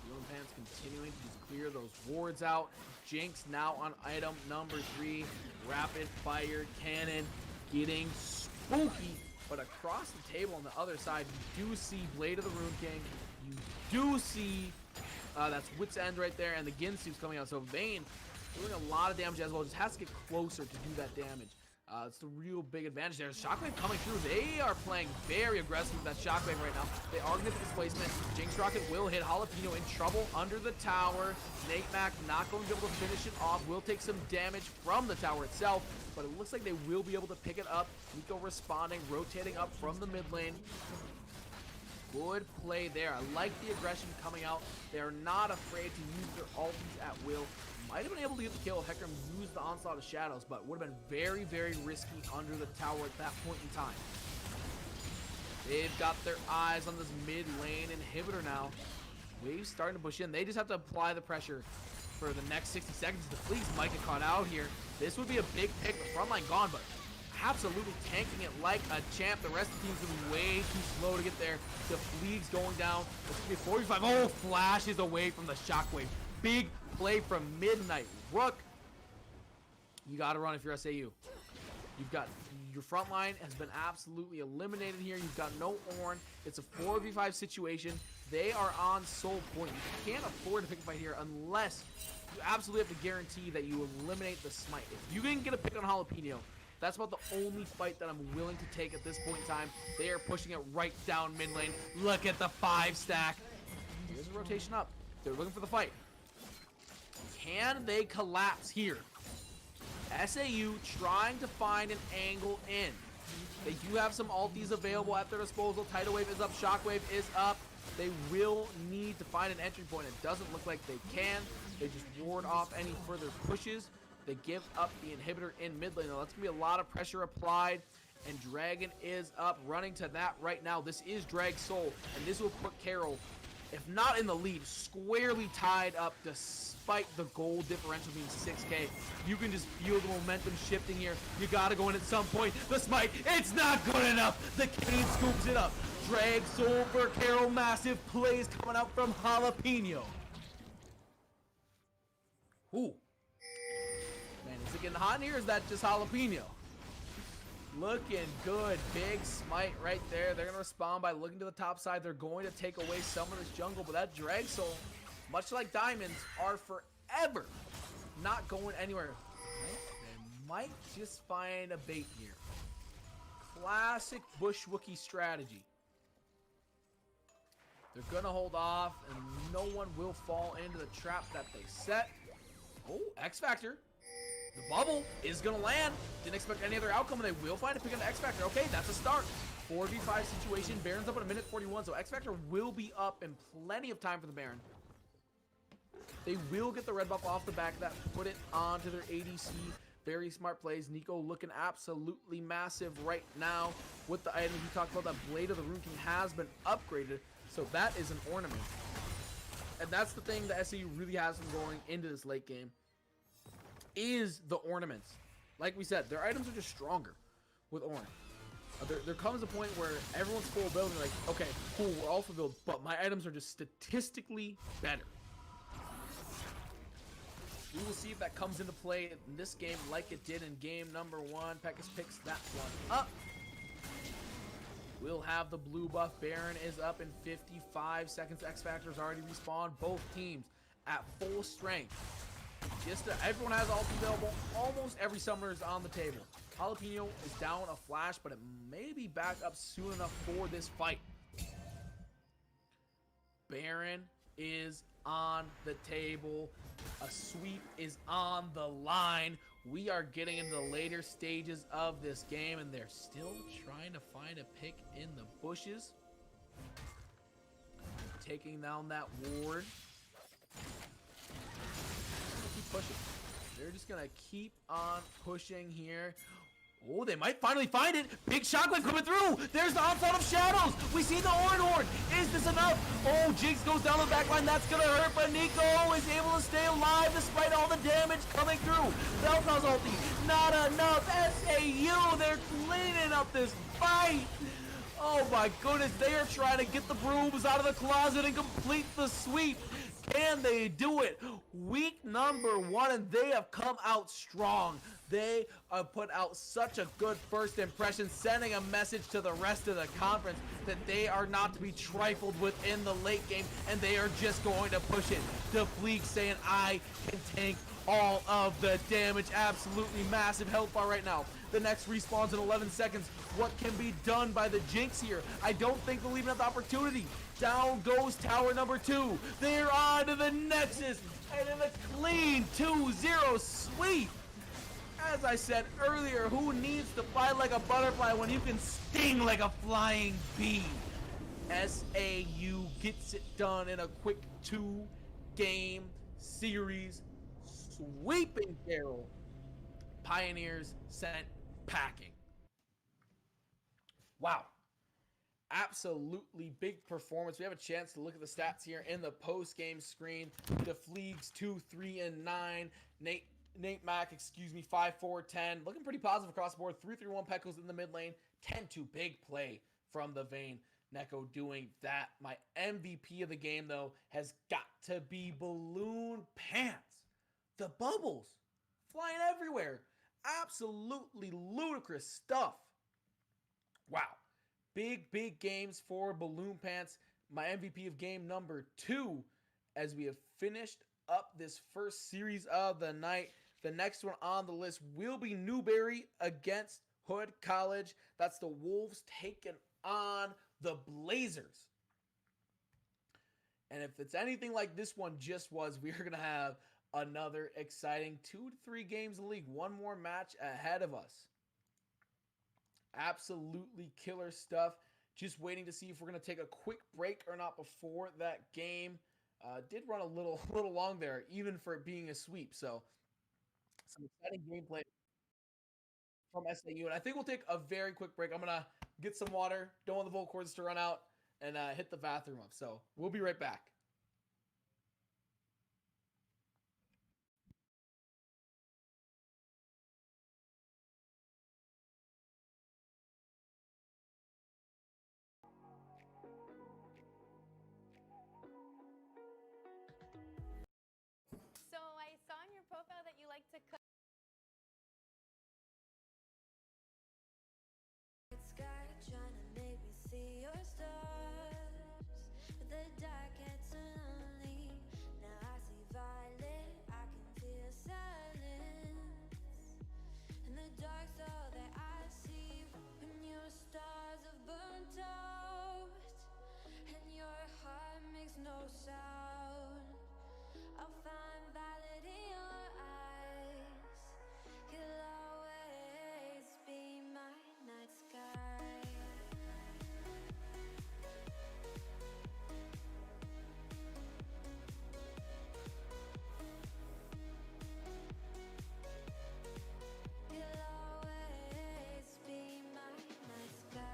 Balloon Pants continuing to just clear those wards out. Jinx now on item number 3. Rapid fire cannon getting spooky. But across the table on the other side, you do see Blade of the Rune King. You do see, that's Wit's End right there, and the Ginsu's coming out. So Vayne doing a lot of damage as well. Just has to get closer to do that damage. It's the real big advantage there. Shockwave coming through. They are playing very aggressive with that Shockwave right now. They are going to get the displacement. Jinx Rocket will hit. Jalapeno in trouble under the tower. Nate Mac not going to be able to finish it off. Will take some damage from the tower itself, but it looks like they will be able to pick it up. Nico responding, rotating up from the mid lane. Good play there. I like the aggression coming out. They're not afraid to use their ultis at will. Might have been able to get the kill if Hecarim used the Onslaught of Shadows, but would have been very risky under the tower at that point in time. They've got their eyes on this mid lane inhibitor now. Wave's starting to push in. They just have to apply the pressure for the next 60 seconds. The Fleegs might get caught out here. This would be a big pick. The front line gone, but absolutely tanking it like a champ. The rest of the team's going to be way too slow to get there. The Fleegs going down. It's going to be 45. Oh, flashes away from the Shockwave. Big play from Midnight Rook. You got to run if you're SAU. You've got Your front line has been absolutely eliminated here. You've got no Ornn. It's a 4v5 situation. They are on soul point. You can't afford to pick a fight here unless you absolutely have to guarantee that you eliminate the smite. If you can get a pick on Jalapeno, that's about the only fight that I'm willing to take at this point in time. They are pushing it right down mid lane. Look at the 5 stack. Here's a rotation up. They're looking for the fight. Can they collapse here? SAU trying to find an angle in. They do have some ultis available at their disposal. Tidal Wave is up. Shockwave is up. They will need to find an entry point. It doesn't look like they can. They just ward off any further pushes. They give up the inhibitor in mid lane. Now, that's going to be a lot of pressure applied. And Dragon is up, running to that right now. This is Drag Soul, and this will put Carroll, if not in the lead, squarely tied up despite the goal differential being 6K. You can just feel the momentum shifting here. You got to go in at some point. The smite, it's not good enough. The Kane scoops it up. Drag Soul for Carroll. Massive plays coming out from Jalapeno. Ooh. Man, is it getting hot in here, or is that just Jalapeno? Looking good. Big smite right there. They're going to respond by looking to the top side. They're going to take away some of this jungle, but that Drag Soul, much like Diamonds, are forever not going anywhere. They might just find a bait here. Classic Bush Wookiee strategy. They're going to hold off, and no one will fall into the trap that they set. Oh, X Factor. The bubble is going to land. Didn't expect any other outcome, and they will find a pick on the X Factor. Okay, that's a start. 4v5 situation. Baron's up at a minute 41, so X Factor will be up in plenty of time for the Baron. They will get the red buff off the back of that, put it onto their ADC. Very smart plays. Nico looking absolutely massive right now with the item. He talked about that Blade of the Rune King has been upgraded, so that is an ornament. And that's the thing that SAU really has them going into this late game, is the ornaments. Like we said, their items are just stronger with Ornn. There comes a point where everyone's full build and you're like, okay, cool, we're all full build, but my items are just statistically better. We will see if that comes into play in this game like it did in game number 1. Pekkas picks that one up. We'll have the blue buff. Baron is up in 55 seconds. X Factor's already respawned. Both teams at full strength. Everyone has ulti available. Almost every summoner is on the table. Jalapeno is down a flash, but it may be back up soon enough for this fight. Baron is on the table. A sweep is on the line. We are getting into the later stages of this game, and they're still trying to find a pick in the bushes. Taking down that ward. Keep pushing. They're just gonna keep on pushing here. Oh, they might finally find it. Big shockwave coming through. There's the onslaught of shadows. We see the Ornn Horde. Is this enough? Oh, Jinx goes down the back line. That's going to hurt, but Nico is able to stay alive despite all the damage coming through. Vel'Koz's ulti, not enough. SAU, they're cleaning up this fight. Oh my goodness, they are trying to get the brooms out of the closet and complete the sweep. Can they do it? Week number 1, and they have come out strong. They have put out such a good first impression, sending a message to the rest of the conference that they are not to be trifled with in the late game, and they are just going to push it. The Fleek saying, I can tank all of the damage. Absolutely massive health bar right now. The next respawns in 11 seconds. What can be done by the Jinx here? I don't think they'll even have the opportunity. Down goes tower number 2. They're on to the Nexus, and in a clean 2-0 sweep. As I said earlier, who needs to fly like a butterfly when you can sting like a flying bee? SAU gets it done in a quick 2-game series, sweeping Carroll. Pioneers sent packing. Wow. Absolutely big performance. We have a chance to look at the stats here in the post-game screen. The Fleegs 2, 3, and 9. Nate Mack, 5, 4, 10. Looking pretty positive across the board. 3-3-1 Pekkas in the mid lane. 10-2 big play from the Vayne. Neko doing that. My MVP of the game, though, has got to be Balloon Pants. The bubbles flying everywhere. Absolutely ludicrous stuff Wow. Big games for Balloon Pants. My MVP of game number 2 as we have finished up this first series of the night. The next one on the list will be Newberry against Hood College. That's the Wolves taking on the Blazers. And if it's anything like this one just was, we are going to have another exciting 2 to 3 games in the league. One more match ahead of us. Absolutely killer stuff. Just waiting to see if we're going to take a quick break or not before that game. Did run a little long there, even for it being a sweep. So some exciting gameplay from SAU. And I think we'll take a very quick break. I'm going to get some water. Don't want the vocal cords to run out and hit the bathroom up. So we'll be right back. So I saw on your profile that you like to cook. Sky trying to make me see your stars, but the dark gets lonely. Now I see violet, I can feel silence, and the dark's all that I see. When your stars have burnt out, and your heart makes no sound, I'll find violet in your eyes. You'll always be my night sky. You'll always be my night sky.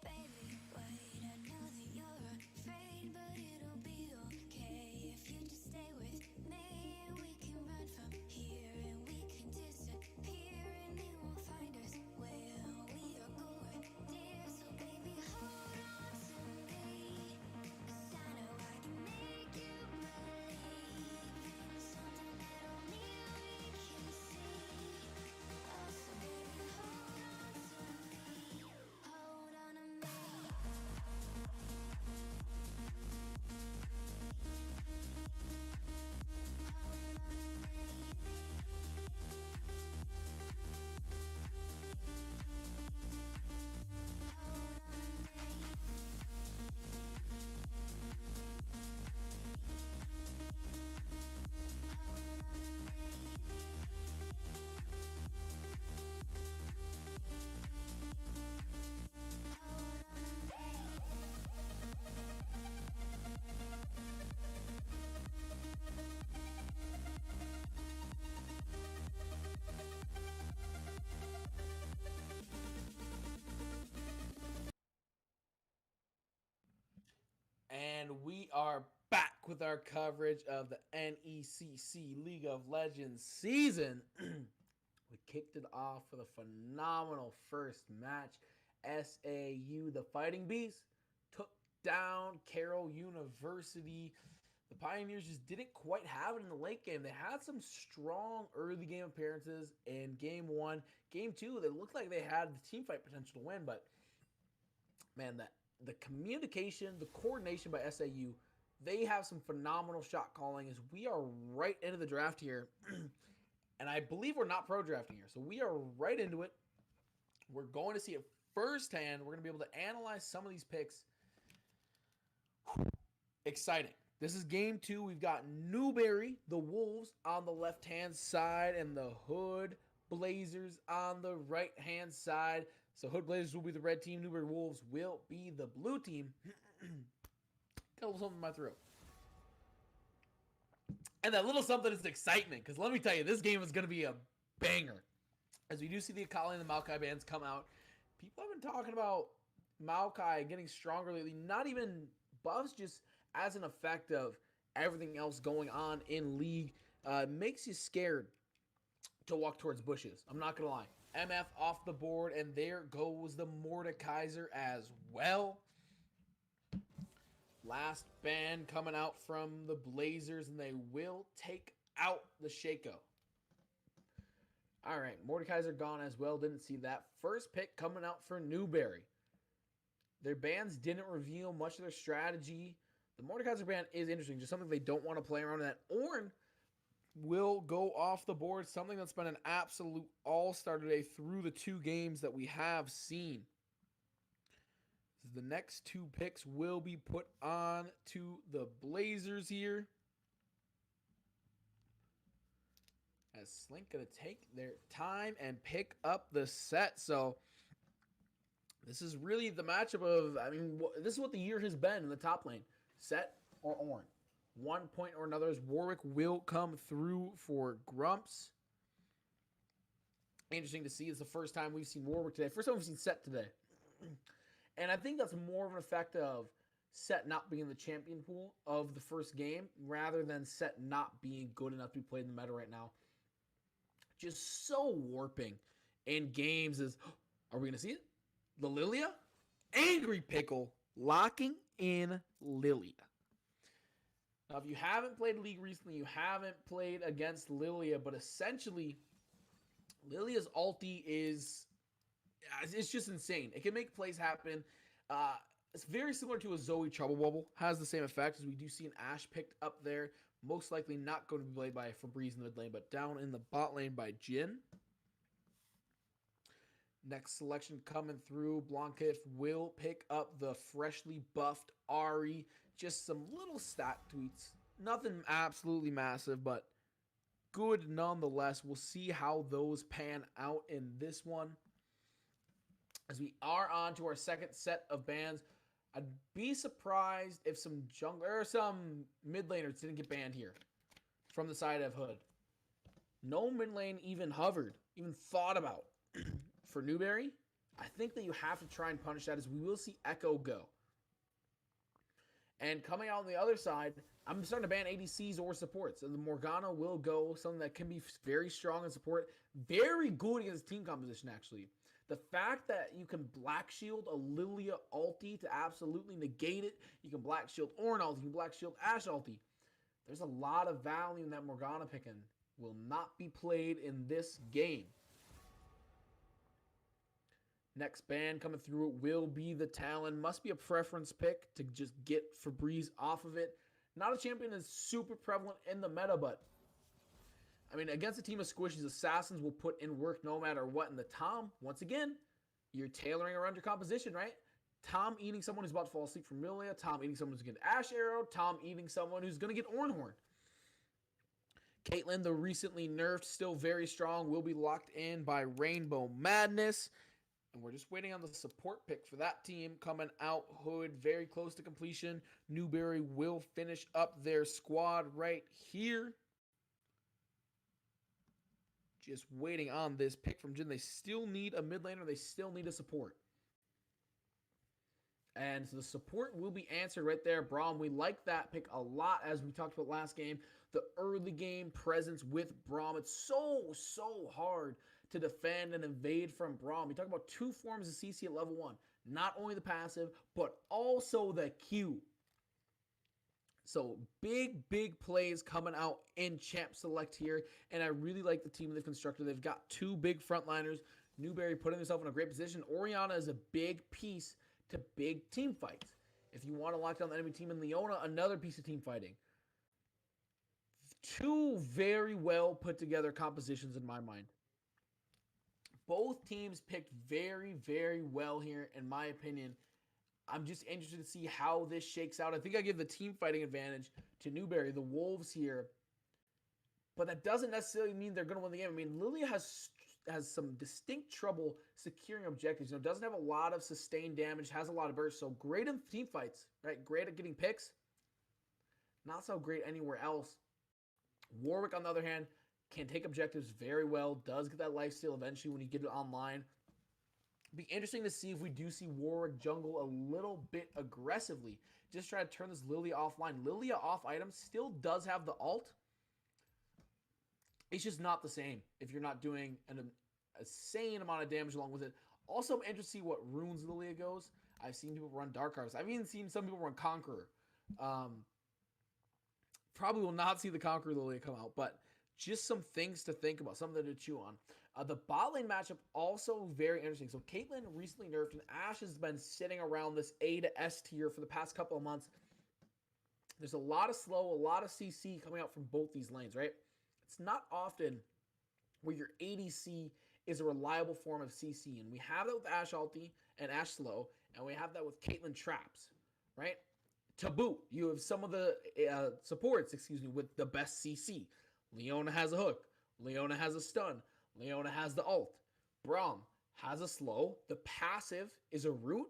Baby, wait, I know that you're afraid, but it'll be okay if you just stay with me. And we can run from here, and we can disappear, and they won't find us where we are going, dear. So baby, hold on to me, 'cause I know I can make you believe in something that only we can see. Oh, so baby, hold on to me, hold on to me. And we are back with our coverage of the NECC League of Legends season. We kicked it off with a phenomenal first match. SAU, the Fighting Beasts, took down Carroll University. The Pioneers just didn't quite have it in the late game. They had some strong early game appearances in game one. Game two, they looked like they had the team fight potential to win, but man, the communication, the coordination by SAU, they have some phenomenal shot calling as we are right into the draft here. And I believe we're not pro drafting here. So we are right into it. We're going to see it firsthand. We're going to be able to analyze some of these picks. Exciting. This is game two. We've got Newberry, the Wolves, on the left-hand side, and the Hood Blazers on the right-hand side. So Hood Blazers will be the red team. Newberry Wolves will be the blue team. Got a little something in my throat. And that little something is excitement, because let me tell you, this game is going to be a banger. As we do see the Akali and the Maokai bands come out, people have been talking about Maokai getting stronger lately. Not even buffs, just as an effect of everything else going on in League. Makes you scared to walk towards bushes. I'm not going to lie. MF off the board, and there goes the Mordekaiser as well. Last ban coming out from the Blazers, and they will take out the Shaco. All right, Mordekaiser gone as well. Didn't see that. First pick coming out for Newberry. Their bans didn't reveal much of their strategy. The Mordekaiser ban is interesting, just something they don't want to play around in. That Ornn will go off the board, something that's been an absolute all-star today through the two games that we have seen. The next two picks will be put on to the Blazers here. As Slink going to take their time and pick up the set. So this is really the matchup of, I mean, this is what the year has been in the top lane. Set or Ornn. One point or another as Warwick will come through for Grumps. Interesting to see. It's the first time we've seen Warwick today. First time we've seen Set today. And I think that's more of an effect of Set not being the champion pool of the first game rather than Set not being good enough to be played in the meta right now. Just so warping in games as, Are we going to see it? The Lilia? Angry Pickle locking in Lilia. Now, if you haven't played League recently, you haven't played against Lilia, but essentially, Lilia's ulti is, it's just insane. It can make plays happen. It's very similar to a Zoe Trouble Bubble. Has the same effect as we do see an Ashe picked up there. Most likely not going to be played by Febreze in the mid lane, but down in the bot lane by Jhin. Next selection coming through. Blanchet will pick up the freshly buffed Ahri. Just some little stat tweets. Nothing absolutely massive, but good nonetheless. We'll see how those pan out in this one. As we are on to our second set of bans, I'd be surprised if some jungler or some mid laners didn't get banned here from the side of Hood. No mid lane even hovered, even thought about. For Newberry, I think that you have to try and punish that, as we will see Echo go. And coming out on the other side, I'm starting to ban ADCs or supports. And the Morgana will go, something that can be very strong in support. Very good against team composition, actually. The fact that you can Black Shield a Lilia ulti to absolutely negate it. You can Black Shield Ornn ulti, you can Black Shield Ashe ulti. There's a lot of value in that Morgana picking. Will not be played in this game. Next ban coming through will be the Talon. Must be a preference pick to just get Febreze off of it. Not a champion that's super prevalent in the meta, but I mean, against a team of squishies, assassins will put in work no matter what. And the Tom, once again, you're tailoring around your composition, right? Tom eating someone who's about to fall asleep from Lilia. Tom eating someone who's going to Ashe Arrow. Tom eating someone who's going to get Ornhorn. Caitlyn, the recently nerfed, still very strong, will be locked in by Rainbow Madness. And we're just waiting on the support pick for that team coming out. Hood very close to completion. Newberry will finish up their squad right here. Just waiting on this pick from Jhin. They still need a mid laner. They still need a support. And so the support will be answered right there. Braum, we like that pick a lot, as we talked about last game. The early game presence with Braum. It's so hard to defend and invade from Braum. We talk about two forms of CC at level 1. Not only the passive, but also the Q. So big plays coming out in Champ Select here. And I really like the team they've constructed. They've got two big frontliners. Newberry putting himself in a great position. Orianna is a big piece to big team fights. If you want to lock down the enemy team, in Leona, another piece of team fighting. Two very well put together compositions in my mind. Both teams picked very well here, in my opinion. I'm just interested to see how this shakes out. I think I give the team fighting advantage to Newberry, the Wolves here. But that doesn't necessarily mean they're going to win the game. I mean, Lilia has some distinct trouble securing objectives. You know, doesn't have a lot of sustained damage, has a lot of burst. So great in team fights, right? Great at getting picks. Not so great anywhere else. Warwick, on the other hand, can take objectives very well. Does get that lifesteal eventually when you get it online. Be interesting to see if we do see Warwick jungle a little bit aggressively. Just try to turn this Lilia offline. Lilia off item still does have the ult. It's just not the same if you're not doing an insane amount of damage along with it. Also, I'm interested to see what runes Lilia goes. I've seen people run Dark Harvest. I've even seen some people run Conqueror. Probably will not see the Conqueror Lilia come out, but just some things to think about, something to chew on. The bot lane matchup also very interesting. So Caitlyn recently nerfed, and Ashe has been sitting around this A to S tier for the past couple of months. There's a lot of slow, a lot of CC coming out from both these lanes, right? It's not often where your ADC is a reliable form of CC, and we have that with Ashe ulti and Ashe slow, and we have that with Caitlyn traps, right? To boot, you have some of the supports, with the best CC. Leona has a hook. Leona has a stun. Leona has the ult. Braum has a slow. The passive is a root.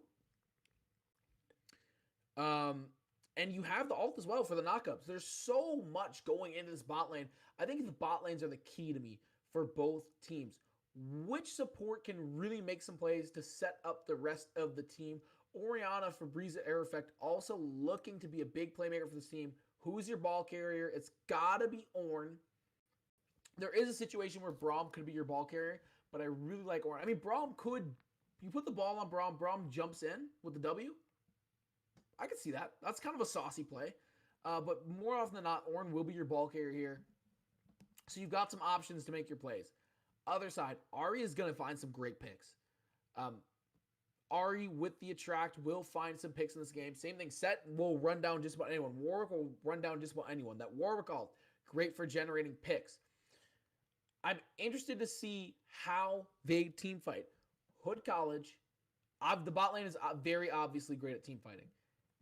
And you have the ult as well for the knockups. There's so much going into this bot lane. I think the bot lanes are the key to me for both teams. Which support can really make some plays to set up the rest of the team? Orianna, Febreze, Air Effect, also looking to be a big playmaker for this team. Who's your ball carrier? It's got to be Ornn. There is a situation where Braum could be your ball carrier, but I really like Ornn. I mean, Braum could, You put the ball on Braum. Braum jumps in with the W. I can see that. That's kind of a saucy play. But more often than not, Orn will be your ball carrier here. So you've got some options to make your plays. Other side, Ari is going to find some great picks. Ari with the attract will find some picks in this game. Same thing, Set will run down just about anyone. Warwick will run down just about anyone. That Warwick ult, great for generating picks. I'm interested to see how they team fight. Hood College, the bot lane is very obviously great at team fighting.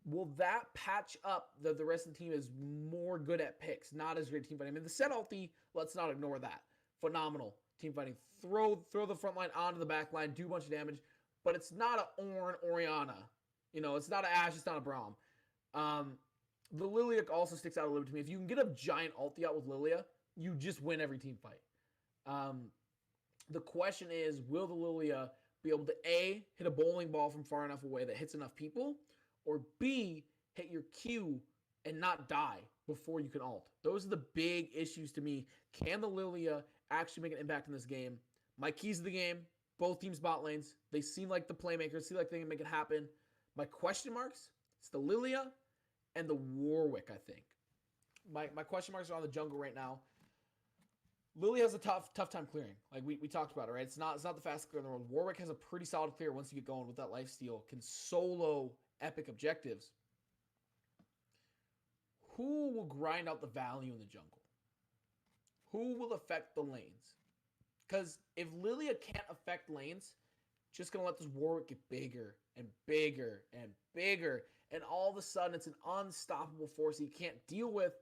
Will that patch up that the rest of the team is more good at picks, not as great at team fighting? I mean, the Set ulti, let's not ignore that. Phenomenal team fighting. Throw the front line onto the back line, do a bunch of damage, but it's not a Ornn, Orianna. You know, it's not an Ashe, it's not a Braum. The Lilia also sticks out a little bit to me. If you can get a giant ulti out with Lilia, you just win every team fight. The question is, will the Lilia be able to A, hit a bowling ball from far enough away that hits enough people, or B, hit your Q and not die before you can ult? Those are the big issues to me. Can the Lilia actually make an impact in this game? My keys to the game, both teams' bot lanes. They seem like the playmakers, seem like they can make it happen. My question marks, it's the Lilia and the Warwick, I think. My question marks are on the jungle right now. Lilia has a tough time clearing. Like we talked about it, right? It's not the fastest clear in the world. Warwick has a pretty solid clear once you get going with that lifesteal. Can solo epic objectives. Who will grind out the value in the jungle? Who will affect the lanes? Because if Lilia can't affect lanes, just going to let this Warwick get bigger and bigger and bigger. And all of a sudden, it's an unstoppable force that you can't deal with.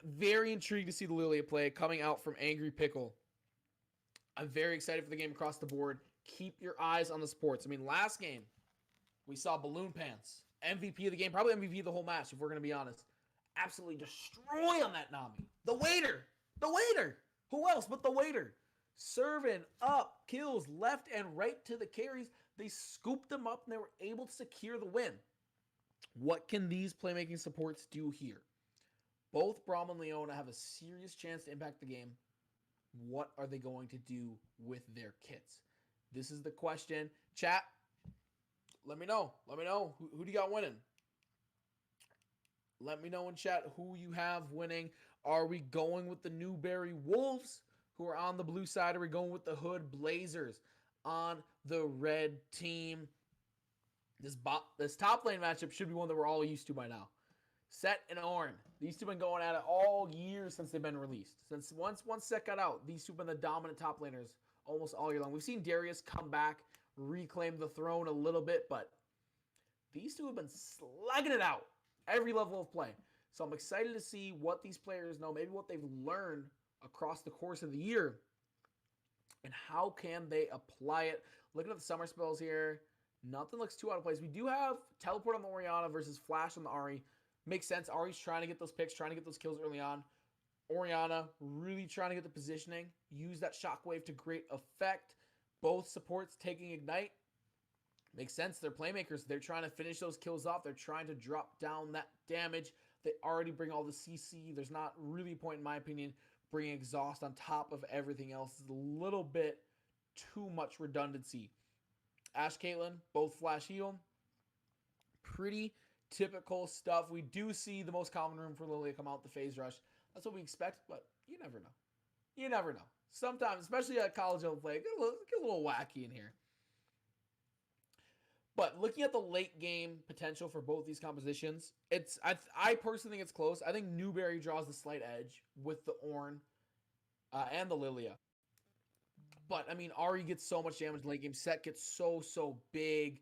Very intrigued to see the Lilia play coming out from Angry Pickle. I'm very excited for the game across the board. Keep your eyes on the supports. I mean, last game, we saw Balloon Pants. MVP of the game, probably MVP of the whole match, if we're going to be honest. Absolutely destroy on that Nami. The waiter. Who else but the waiter? Serving up kills left and right to the carries. They scooped them up and they were able to secure the win. What can these playmaking supports do here? Both Braum and Leona have a serious chance to impact the game. What are they going to do with their kits? This is the question. Chat, let me know. Who do you got winning? Let me know in chat who you have winning. Are we going with the Newberry Wolves, who are on the blue side? Are we going with the Hood Blazers on the red team? This top lane matchup should be one that we're all used to by now. Set and Ornn. These two have been going at it all year since they've been released. Since once Set got out, these two have been the dominant top laners almost all year long. We've seen Darius come back, reclaim the throne a little bit, but these two have been slugging it out every level of play. So I'm excited to see what these players know, maybe what they've learned across the course of the year, and how can they apply it. Looking at the summer spells here, nothing looks too out of place. We do have Teleport on the Orianna versus Flash on the Ahri. Makes sense. Ahri's trying to get those picks, trying to get those kills early on. Orianna really trying to get the positioning, use that shockwave to great effect. Both supports taking Ignite. Makes sense. They're playmakers. They're trying to finish those kills off. They're trying to drop down that damage. They already bring all the CC. There's not really a point, in my opinion, bringing exhaust on top of everything else. It's a little bit too much redundancy. Ashe, Caitlyn, both flash heal. Pretty typical stuff. We do see the most common room for Lilia come out the phase rush. That's what we expect, but you never know. You never know. Sometimes, especially at college level play, get a little wacky in here. But looking at the late game potential for both these compositions, I personally think it's close. I think Newberry draws the slight edge with the Ornn and the Lilia. But, I mean, Ahri gets so much damage in late game. Set gets so big.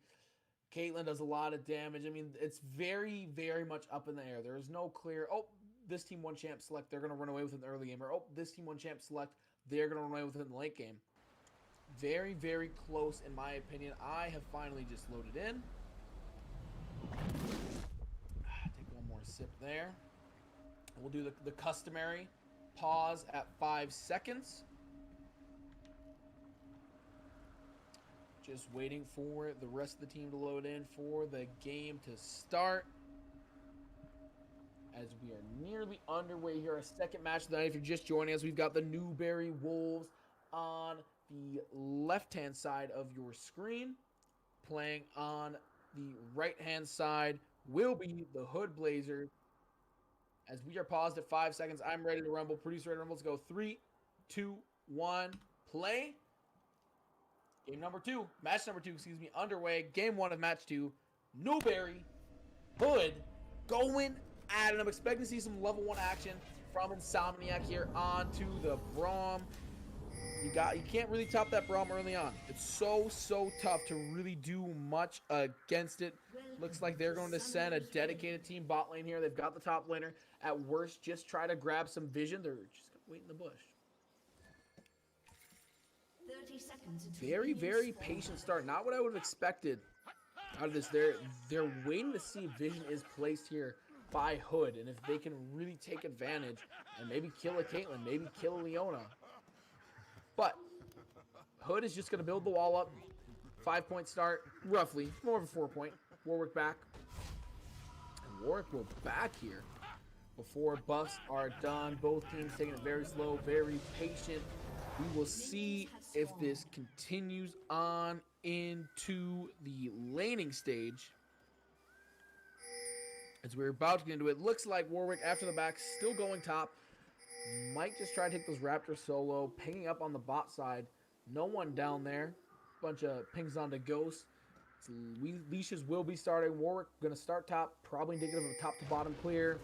Caitlyn does a lot of damage. I mean, it's very, very much up in the air. There is no clear, oh, this team won champ select. They're going to run away with it in the early game. Or, oh, this team won champ select. They're going to run away with it in the late game. Very, very close in my opinion. I have finally just loaded in. Take one more sip there. We'll do the customary pause at 5 seconds. Just waiting for the rest of the team to load in for the game to start. As we are nearly underway here, our second match of the night. If you're just joining us, we've got the Newberry Wolves on the left-hand side of your screen. Playing on the right-hand side will be the Hood Blazers. As we are paused at 5 seconds, I'm ready to rumble. Producer ready to rumble. Let's go 3, 2, 1, play. Game number 2, match number 2, excuse me, underway. Game 1 of match 2. Newberry, Hood, going at it. I'm expecting to see some level 1 action from Insomniac here onto the Braum. You can't really top that Braum early on. It's so tough to really do much against it. Looks like they're going to send a dedicated team bot lane here. They've got the top laner. At worst, just try to grab some vision. They're just going to wait in the bush. 30 seconds Very, very patient start. Not what I would have expected out of this. They're waiting to see if vision is placed here by Hood, and if they can really take advantage and maybe kill a Caitlyn, maybe kill a Leona. But Hood is just going to build the wall up. 5-point start, roughly. More of a 4-point. Warwick back. And Warwick will back here before buffs are done. Both teams taking it very slow, very patient. We will see if this continues on into the laning stage. As we're about to get into it, looks like Warwick after the back, still going top. Might just try to take those Raptors solo, pinging up on the bot side. No one down there. Bunch of pings onto Ghost. Leashes will be starting. Warwick going to start top, probably indicative of a top to bottom clear.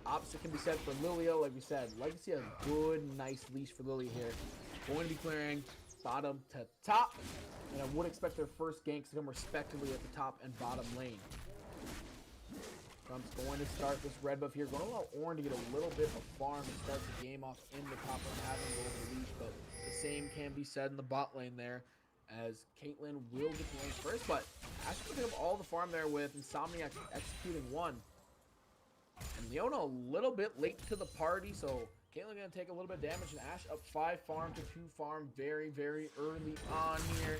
Opposite can be said for Lilia, like we said. Like to see a good, nice leash for Lilia here. Going to be clearing bottom to top. And I would expect their first ganks to come respectively at the top and bottom lane. Trump's going to start this red buff here. Going to allow Ornn to get a little bit of farm and start the game off in the top lane, having a little bit of leash. But the same can be said in the bot lane there, as Caitlyn will get the lane first. But Ash will pick up all the farm there with Insomniac executing one. And Leona a little bit late to the party, so Caitlyn going to take a little bit of damage. And Ash up 5 farm to 2 farm very, very early on here.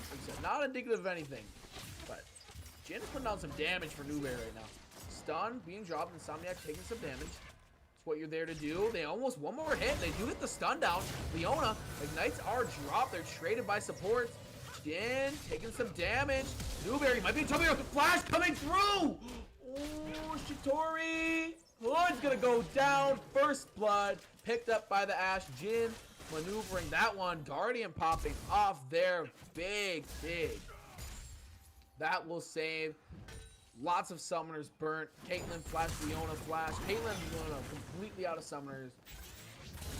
Like I said, not indicative of anything, but Jin is putting down some damage for Newberry right now. Stun being dropped, Insomniac taking some damage. That's what you're there to do. They almost one more hit. They do get the stun down. Leona, Ignites are dropped. They're traded by supports. Jin taking some damage. Newberry might be in trouble here. Flash coming through. Oh, Shitori. Hood's gonna go down. First blood picked up by the Ash. Jin maneuvering that one. Guardian popping off there. Big. That will save. Lots of summoners burnt. Caitlyn flash, Leona flash. Caitlyn completely out of summoners.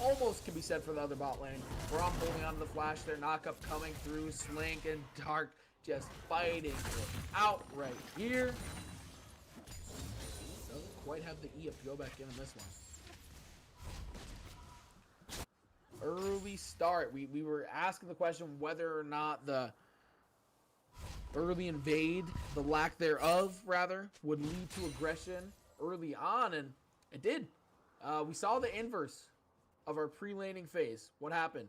Almost can be said for the other bot lane. Braum holding on to the flash there. Knockup coming through. Slink and Dark just fighting it out right here. Doesn't quite have the E up to go back in this one. Early start. We were asking the question whether or not the early invade, the lack thereof, rather, would lead to aggression early on, and it did. We saw the inverse of our pre-laning phase. What happened?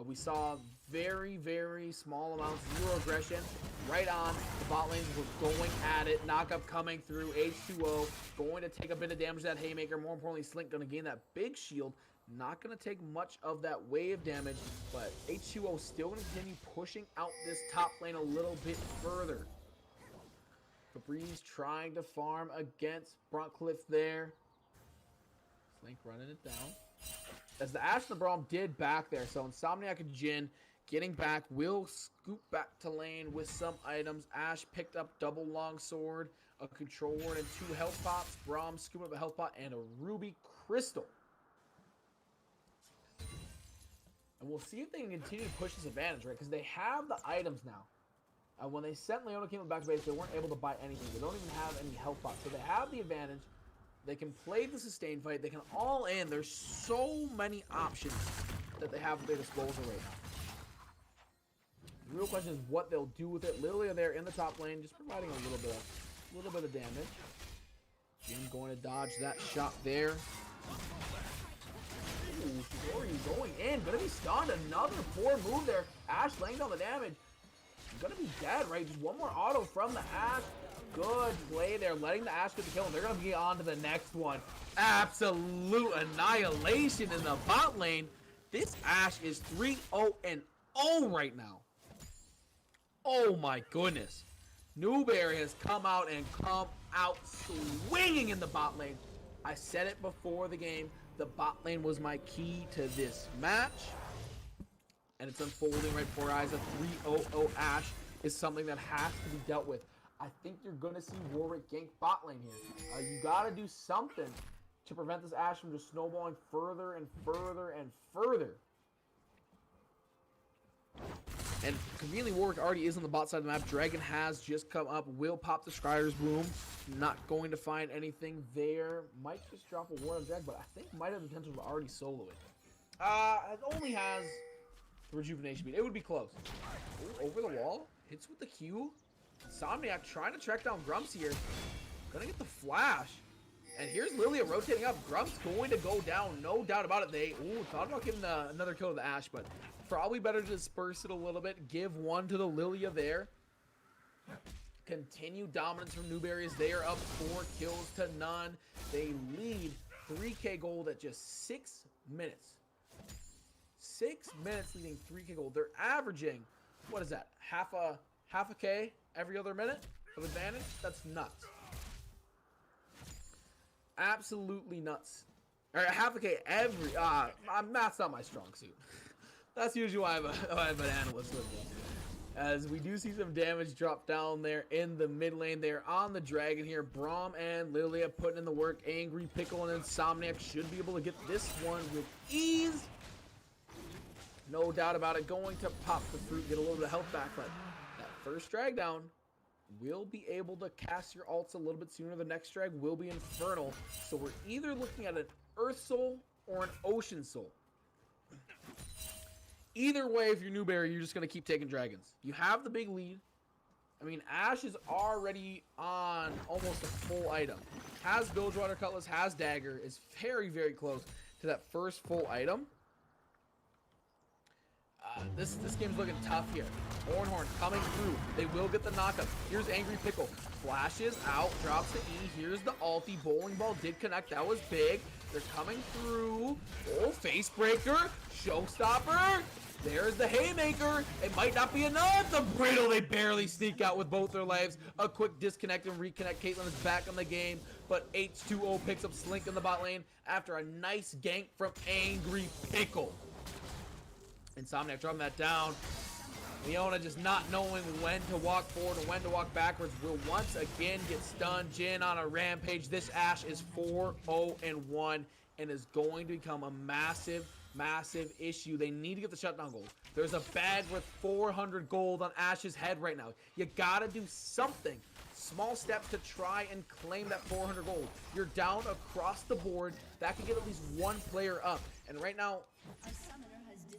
We saw very, very small amounts of zero aggression. Right on, the bot lanes were going at it. Knockup coming through, H2O, going to take a bit of damage to that Haymaker. More importantly, Slink going to gain that big shield. Not going to take much of that wave damage, but H2O still going to continue pushing out this top lane a little bit further. Febreze trying to farm against Brontcliffe there. Slink running it down. As the Ash and the Braum did back there, so Insomniac and Jin getting back, will scoop back to lane with some items. Ash picked up double longsword, a control ward, and 2 health pots. Braum scooping up a health pot and a ruby crystal. And we'll see if they can continue to push this advantage, right? Because they have the items now. When they sent Leona Caitlyn back to base, they weren't able to buy anything. They don't even have any health pots. So they have the advantage. They can play the sustain fight. They can all in. There's so many options that they have at their disposal right now. The real question is what they'll do with it. Lilia there in the top lane, just providing a little bit of damage. Jin going to dodge that shot there. Shitori going in. Gonna be stunned. Another poor move there. Ash laying down the damage. Gonna be dead, right? Just one more auto from the Ash. Good play there. Letting the Ash get the kill. And they're gonna be on to the next one. Absolute annihilation in the bot lane. This Ashe is 3-0-0 right now. Oh my goodness. Newberry has come out swinging in the bot lane. I said it before the game. The bot lane was my key to this match. And it's unfolding right before our eyes. A 3-0-0 Ashe is something that has to be dealt with. I think you're going to see Warwick gank bot lane here. You got to do something to prevent this Ashe from just snowballing further and further and further. And conveniently, Warwick already is on the bot side of the map. Dragon has just come up. Will pop the Scryer's Bloom. Not going to find anything there. Might just drop a ward on Dragon, but I think might have the potential to already solo it. It only has the rejuvenation beat. It would be close. Ooh, over the wall. Hits with the Q. Insomniac trying to track down Grumps here. Gonna get the flash. And here's Lilia rotating up. Grumps going to go down. No doubt about it. They thought about getting another kill to the Ashe, but probably better to disperse it a little bit. Give one to the Lilia there. Continue dominance from Newberry as they are up 4 kills to none. They lead 3K gold at just 6 minutes. 6 minutes leading 3K gold. They're averaging, what is that? Half a K every other minute of advantage? That's nuts. Absolutely nuts. All right, half a K every, math's not my strong suit. That's usually why I have an analyst with me. As we do see some damage drop down there in the mid lane. They're on the Dragon here. Braum and Lilia putting in the work. Angry Pickle and Insomniac should be able to get this one with ease. No doubt about it. Going to pop the fruit, get a little bit of health back, but that first drag down will be able to cast your ults a little bit sooner. The next drag will be Infernal. So we're either looking at an Earth Soul or an Ocean Soul. Either way, if you're Newberry, you're just going to keep taking dragons. You have the big lead. I mean, Ashe is already on almost a full item. Has Bilgewater Cutlass, has Dagger, is very, very close to that first full item. This game's looking tough here. Horn coming through. They will get the knockup. Here's Angry Pickle. Flashes out, drops the E. Here's the ulti. Bowling Ball did connect. That was big. They're coming through. Oh, Face Breaker. Showstopper. There's the Haymaker. It might not be enough. The Brittle, they barely sneak out with both their lives. A quick disconnect and reconnect. Caitlyn is back on the game, but H2O picks up Slink in the bot lane after a nice gank from Angry Pickle. Insomniac dropping that down. Leona just not knowing when to walk forward or when to walk backwards will once again get stunned. Jin on a rampage. This Ashe is 4-0-1 and is going to become a massive issue. They need to get the shutdown gold. There's a bag with 400 gold on Ashe's head right now. You gotta do something. Small steps to try and claim that 400 gold. You're down across the board. That can get at least one player up. And right now,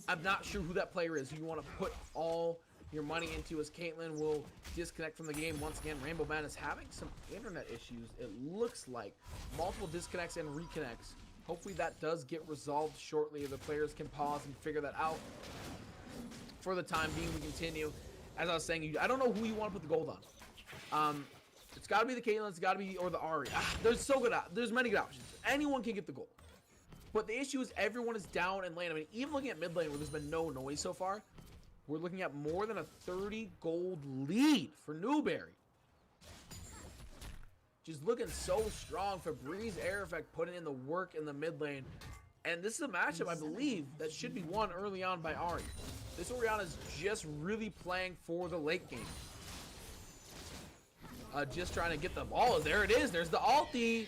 I'm not sure who that player is who you want to put all your money into, as Caitlyn will disconnect from the game once again. Rainbow Man is having some internet issues. It looks like multiple disconnects and reconnects. Hopefully that does get resolved shortly. The players can pause and figure that out. For the time being, we continue. As I was saying, I don't know who you want to put the gold on. It's got to be the Caitlyn, it's got to be, or the Ahri. There's many good options. Anyone can get the gold. But the issue is everyone is down in lane. I mean, even looking at mid lane where there's been no noise so far, we're looking at more than a 30 gold lead for Newberry. Just looking so strong. Febreze Air Effect putting in the work in the mid lane. And this is a matchup, I believe, that should be won early on by Ahri. This Orianna is just really playing for the late game. Just trying to get the ball. There it is. There's the ulti.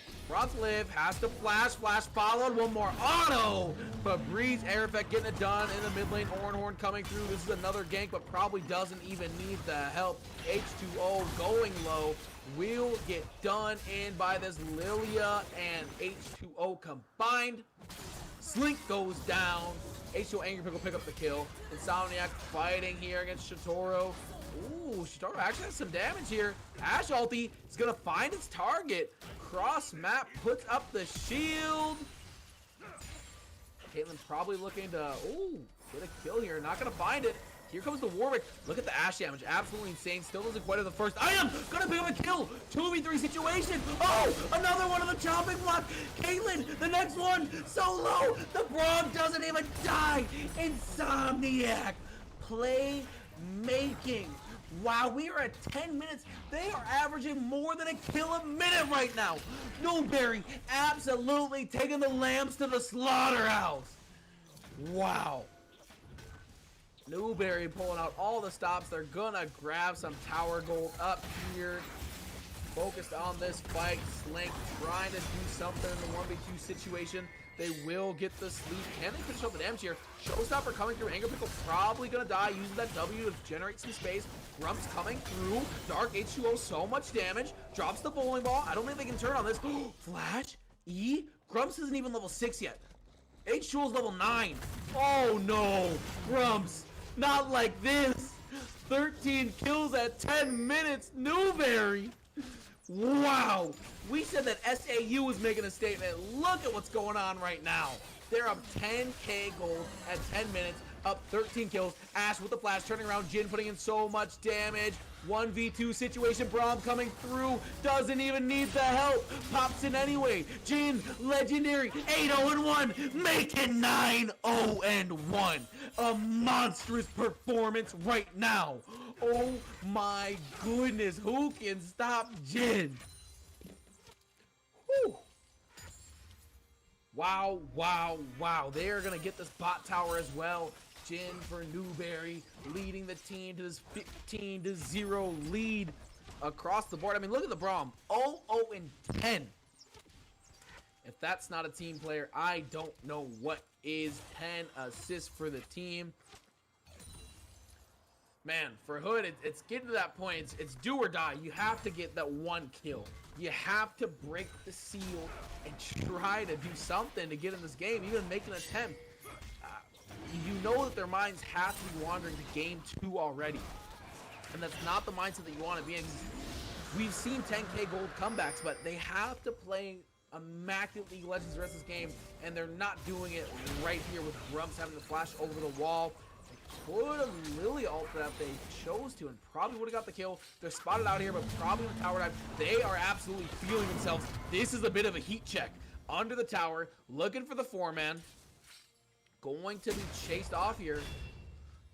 Live has to flash followed. One more auto. Febreze Air Effect getting it done in the mid lane. Horn coming through. This is another gank, but probably doesn't even need the help. H2O going low. Will get done in by this Lilia and H2O combined. Slink goes down. H2O Angry Pickle pick up the kill. Insomniac fighting here against Shitoro. Ooh, Shitoro actually has some damage here. Ashe ulti is going to find its target. Cross map puts up the shield. Caitlyn probably looking to, get a kill here. Not going to find it. Here comes the Warwick. Look at the Ash damage. Absolutely insane. Still doesn't quite have the first item. Gonna pick up a kill. 2v3 situation. Oh, another one of the chopping block. Caitlyn, the next one. So low. The Braum doesn't even die. Insomniac. Play making. Wow, we are at 10 minutes. They are averaging more than a kill a minute right now. Newberry absolutely taking the lambs to the slaughterhouse. Wow. Newberry pulling out all the stops. They're gonna grab some tower gold up here. Focused on this fight. Slink trying to do something in the 1v2 situation. They will get the sleep. Can they finish up the damage here? Showstopper coming through. Anger Pickle probably gonna die using that W to generate some space. Grumps coming through. Dark H2O, so much damage. Drops the bowling ball. I don't think they can turn on this. Flash. E. Grumps isn't even level 6 yet. H2O's level 9. Oh no. Grumps. Not like this. 13 kills at 10 minutes. Newberry. Wow. We said that SAU was making a statement. Look at what's going on right now. They're up 10k gold at 10 minutes. Up 13 kills. Ash with the flash, turning around. Jin putting in so much damage. 1v2 situation. Braum coming through. Doesn't even need the help. Pops in anyway. Jin, legendary. 8-0-1. Making 9-0-1. A monstrous performance right now. Oh my goodness. Who can stop Jin? Whew. Wow, wow, wow. They are going to get this bot tower as well. Jin for Newberry leading the team to this 15-0 lead across the board. I mean, look at the Braum. 0-0-10. If that's not a team player, I don't know what is. 10 assists for the team. Man, for Hood, it's getting to that point. It's do or die. You have to get that one kill. You have to break the seal and try to do something to get in this game, even make an attempt. You know that their minds have to be wandering to game 2 already. And that's not the mindset that you want to be in. We've seen 10k gold comebacks, but they have to play immaculate League of Legends the rest of this game, and they're not doing it right here with Grumps having to flash over the wall. They could have really altered that if they chose to, and probably would have got the kill. They're spotted out here, but probably in the tower dive. They are absolutely feeling themselves. This is a bit of a heat check. Under the tower, looking for the 4-man. Going to be chased off here.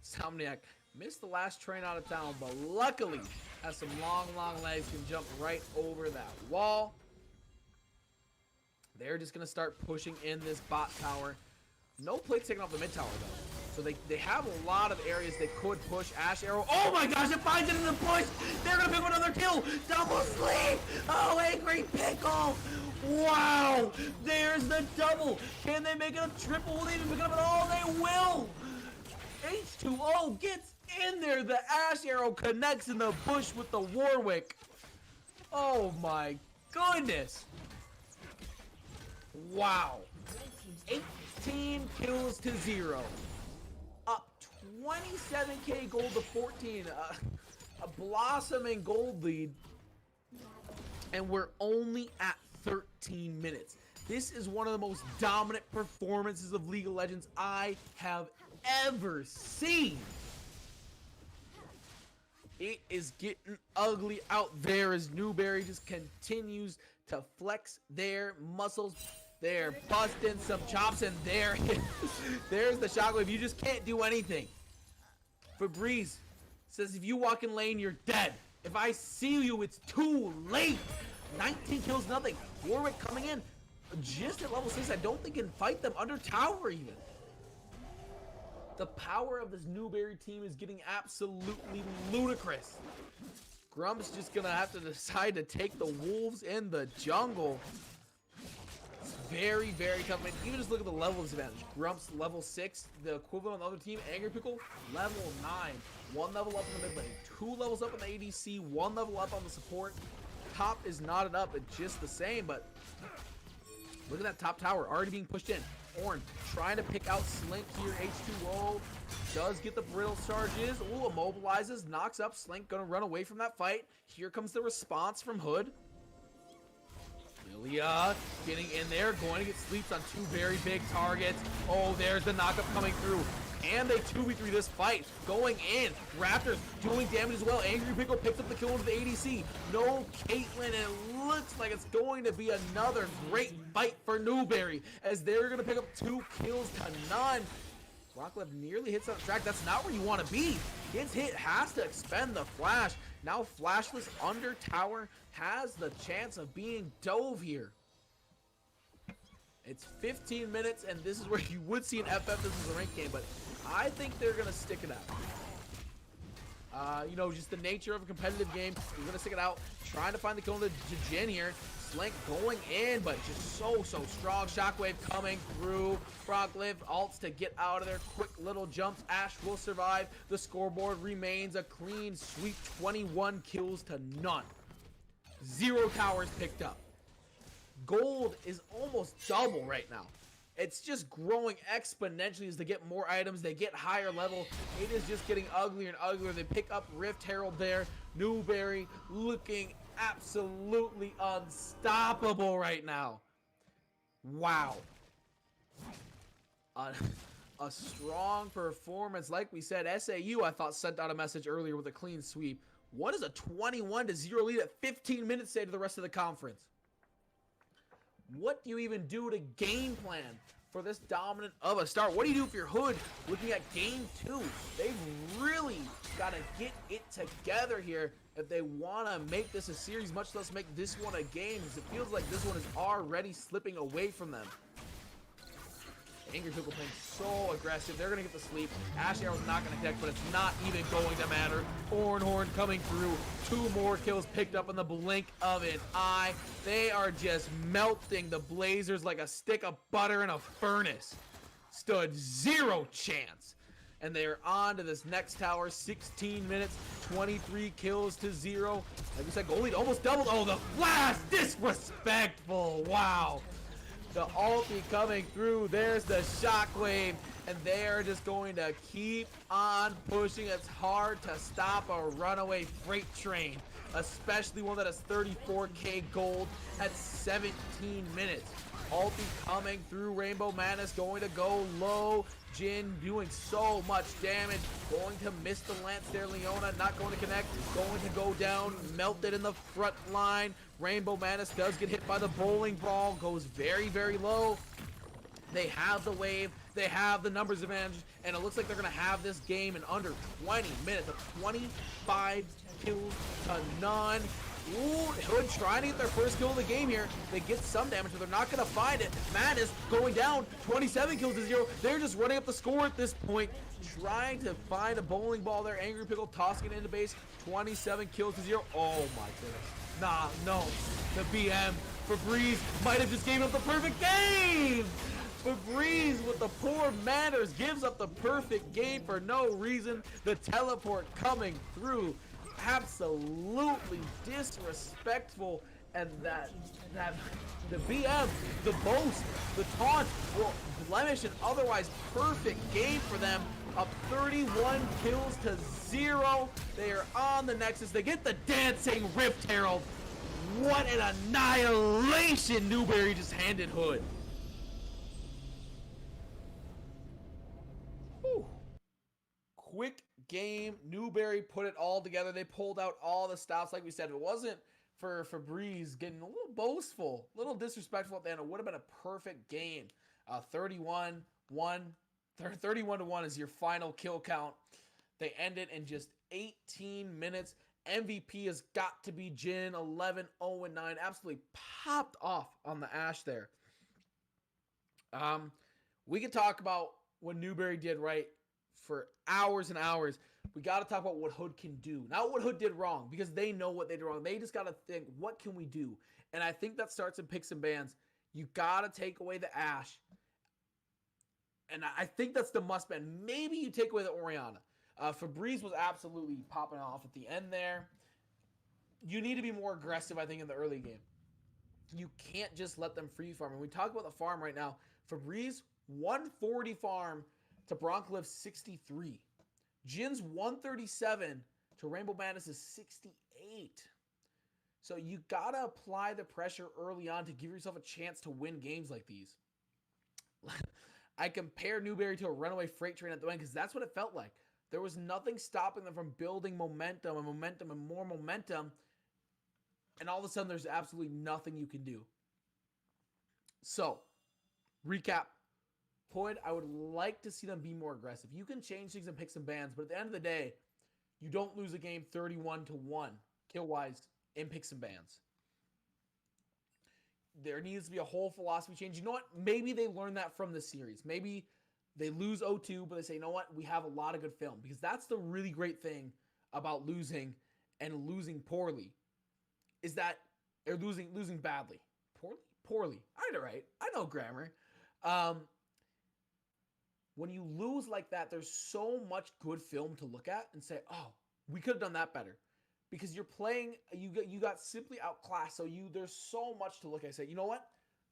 Somniac missed the last train out of town, but luckily has some long legs, can jump right over that wall. They're just going to start pushing in this bot tower. No plates taken off the mid tower, though. So they have a lot of areas they could push. Ash arrow. Oh my gosh, it finds it in the push. They're going to pick up another kill. Double sleep. Oh, Angry Pickle. Wow, there's the double. Can they make it a triple? Will they even pick it up at all? They will. H2O gets in there. The Ash arrow connects in the bush with the Warwick. Oh my goodness. Wow. 18 kills to 0. Up 27k gold to 14. A blossoming gold lead. And we're only at 13 minutes. This is one of the most dominant performances of League of Legends I have ever seen. It is getting ugly out there as Newberry just continues to flex their muscles. They're busting some chops, and there's the shockwave. You just can't do anything. Febreze says if you walk in lane, you're dead. If I see you, it's too late. 19 kills, nothing. Warwick coming in just at level 6. I don't think can fight them under tower even. The power of this Newberry team is getting absolutely ludicrous. Grump's just gonna have to decide to take the wolves in the jungle. It's very, very tough. Man, even just look at the level disadvantage. Grump's level 6, the equivalent on the other team. Angry Pickle, level 9. 1 level up in the mid lane, 2 levels up in the ADC, 1 level up on the support. Top is knotted up, it's just the same, but look at that top tower already being pushed in. Orn trying to pick out Slink here. H2O does get the brittle charges. Ooh, immobilizes, knocks up. Slink gonna run away from that fight. Here comes the response from Hood. Lilia getting in there, going to get sleeps on 2 very big targets. Oh, there's the knockup coming through. Can they 2v3 this fight? Going in. Raptors doing damage as well. Angry Pickle picks up the kill into the ADC. No Caitlyn, and it looks like it's going to be another great fight for Newberry as they're going to pick up 2 kills to none. Rockcliffe nearly hits on the track. That's not where you want to be. Gets hit, has to expend the flash. Now flashless under tower has the chance of being dove here. It's 15 minutes, and this is where you would see an FF. This is a ranked game, but I think they're going to stick it out. You know, just the nature of a competitive game. You're going to stick it out. Trying to find the kill to Jin here. Slink going in, but just so strong. Shockwave coming through. Rockcliffe ults to get out of there. Quick little jumps. Ash will survive. The scoreboard remains a clean sweep. 21 kills to none. 0 towers picked up. Gold is almost double right now. It's just growing exponentially as they get more items, they get higher level. It is just getting uglier and uglier. They pick up Rift Herald there. Newberry looking absolutely unstoppable right now. Wow. A strong performance. Like we said, SAU, I thought, sent out a message earlier with a clean sweep. What does a 21-0 lead at 15 minutes say to the rest of the conference? What do you even do to game plan for this dominant of a start? What do you do if you're Hood looking at game 2? They've really got to get it together here if they want to make this a series, much less make this one a game, because it feels like this one is already slipping away from them. Angry Pickle playing so aggressive. They're going to get the sleep. Ash Arrow's not going to connect, but it's not even going to matter. Horn coming through. 2 more kills picked up in the blink of an eye. They are just melting the Blazers like a stick of butter in a furnace. Stood 0 chance. And they're on to this next tower. 16 minutes, 23 kills to 0. Like we said, goal lead almost doubled. Oh, the flash! Disrespectful! Wow. The ulti coming through. There's the shockwave. And they are just going to keep on pushing. It's hard to stop a runaway freight train, especially one that has 34k gold at 17 minutes. Ulti coming through. Rainbow Madness going to go low. Jin doing so much damage. Going to miss the lance there. Leona not going to connect. Going to go down. Melted in the front line. Rainbow Madness does get hit by the bowling ball. Goes very low. They have the wave. They have the numbers advantage. And it looks like they're going to have this game in under 20 minutes. A 25 kills to none. Ooh, Hood trying to get their first kill of the game here. They get some damage, but they're not going to find it. Madness going down, 27 kills to 0. They're just running up the score at this point, trying to find a bowling ball there. Angry Pickle tossing it into base, 27 kills to 0. Oh my goodness. Nah, no. The BM, Febreze might have just gave up the perfect game. Febreze with the poor manners gives up the perfect game for no reason. The teleport coming through. Absolutely disrespectful, and that the BM, the boast, the taunt will blemish an otherwise perfect game for them. Up 31 kills to 0. They are on the Nexus. They get the dancing Rift Herald. What an annihilation Newberry just handed Hood. Whew. Quick game. Newberry put it all together. They pulled out all the stops. Like we said, if it wasn't for Febreze getting a little boastful, a little disrespectful at the end, it would have been a perfect game. 31-1 is your final kill count. They ended in just 18 minutes. MVP has got to be Jin, 11-0-9. Absolutely popped off on the Ash there. We could talk about what Newberry did right for hours and hours. We got to talk about what Hood can do. Not what Hood did wrong, because they know what they did wrong. They just got to think, what can we do? And I think that starts in picks and bans. You got to take away the Ash. And I think that's the must ban. Maybe you take away the Orianna. Febreze was absolutely popping off at the end there. You need to be more aggressive, I think, in the early game. You can't just let them free farm. And we talk about the farm right now. Febreze, 140 farm to Broncliff 63. Jin's 137 to Rainbow Madness' 68. So you got to apply the pressure early on to give yourself a chance to win games like these. I compare Newberry to a runaway freight train at the end because that's what it felt like. There was nothing stopping them from building momentum and momentum and more momentum. And all of a sudden, there's absolutely nothing you can do. So, recap. Hood, I would like to see them be more aggressive. You can change things and pick some bans, but at the end of the day, you don't lose a game 31-1 kill-wise and pick some bans. There needs to be a whole philosophy change. You know what? Maybe they learn that from the series. Maybe they lose 0-2, but they say, you know what? We have a lot of good film. Because that's the really great thing about losing and losing poorly is that they're losing badly. Poorly. I did it right. I know grammar. When you lose like that, there's so much good film to look at and say, oh, we could have done that better. Because you're playing, you got simply outclassed. So there's so much to look at. I say, you know what?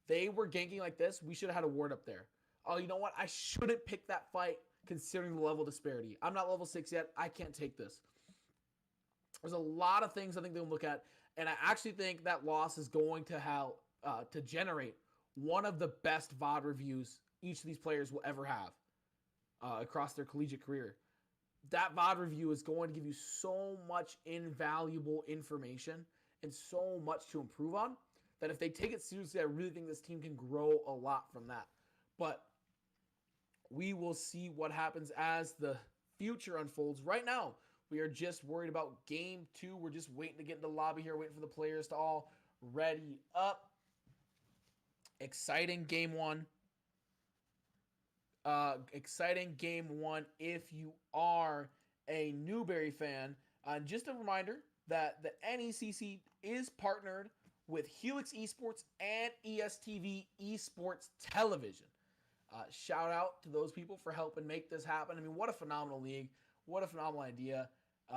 They were ganking like this. We should have had a ward up there. Oh, you know what? I shouldn't pick that fight considering the level disparity. I'm not level 6 yet. I can't take this. There's a lot of things I think they'll look at. And I actually think that loss is going to to generate one of the best VOD reviews each of these players will ever have across their collegiate career. That VOD review is going to give you so much invaluable information and so much to improve on that if they take it seriously, I really think this team can grow a lot from that. But we will see what happens as the future unfolds. Right now, we are just worried about game 2. We're just waiting to get in the lobby here, waiting for the players to all ready up. Exciting game 1. Exciting game 1 if you are a Newberry fan. Just a reminder that the NECC is partnered with Helix Esports and ESTV Esports Television. Shout out to those people for helping make this happen. I mean, what a phenomenal league. What a phenomenal idea.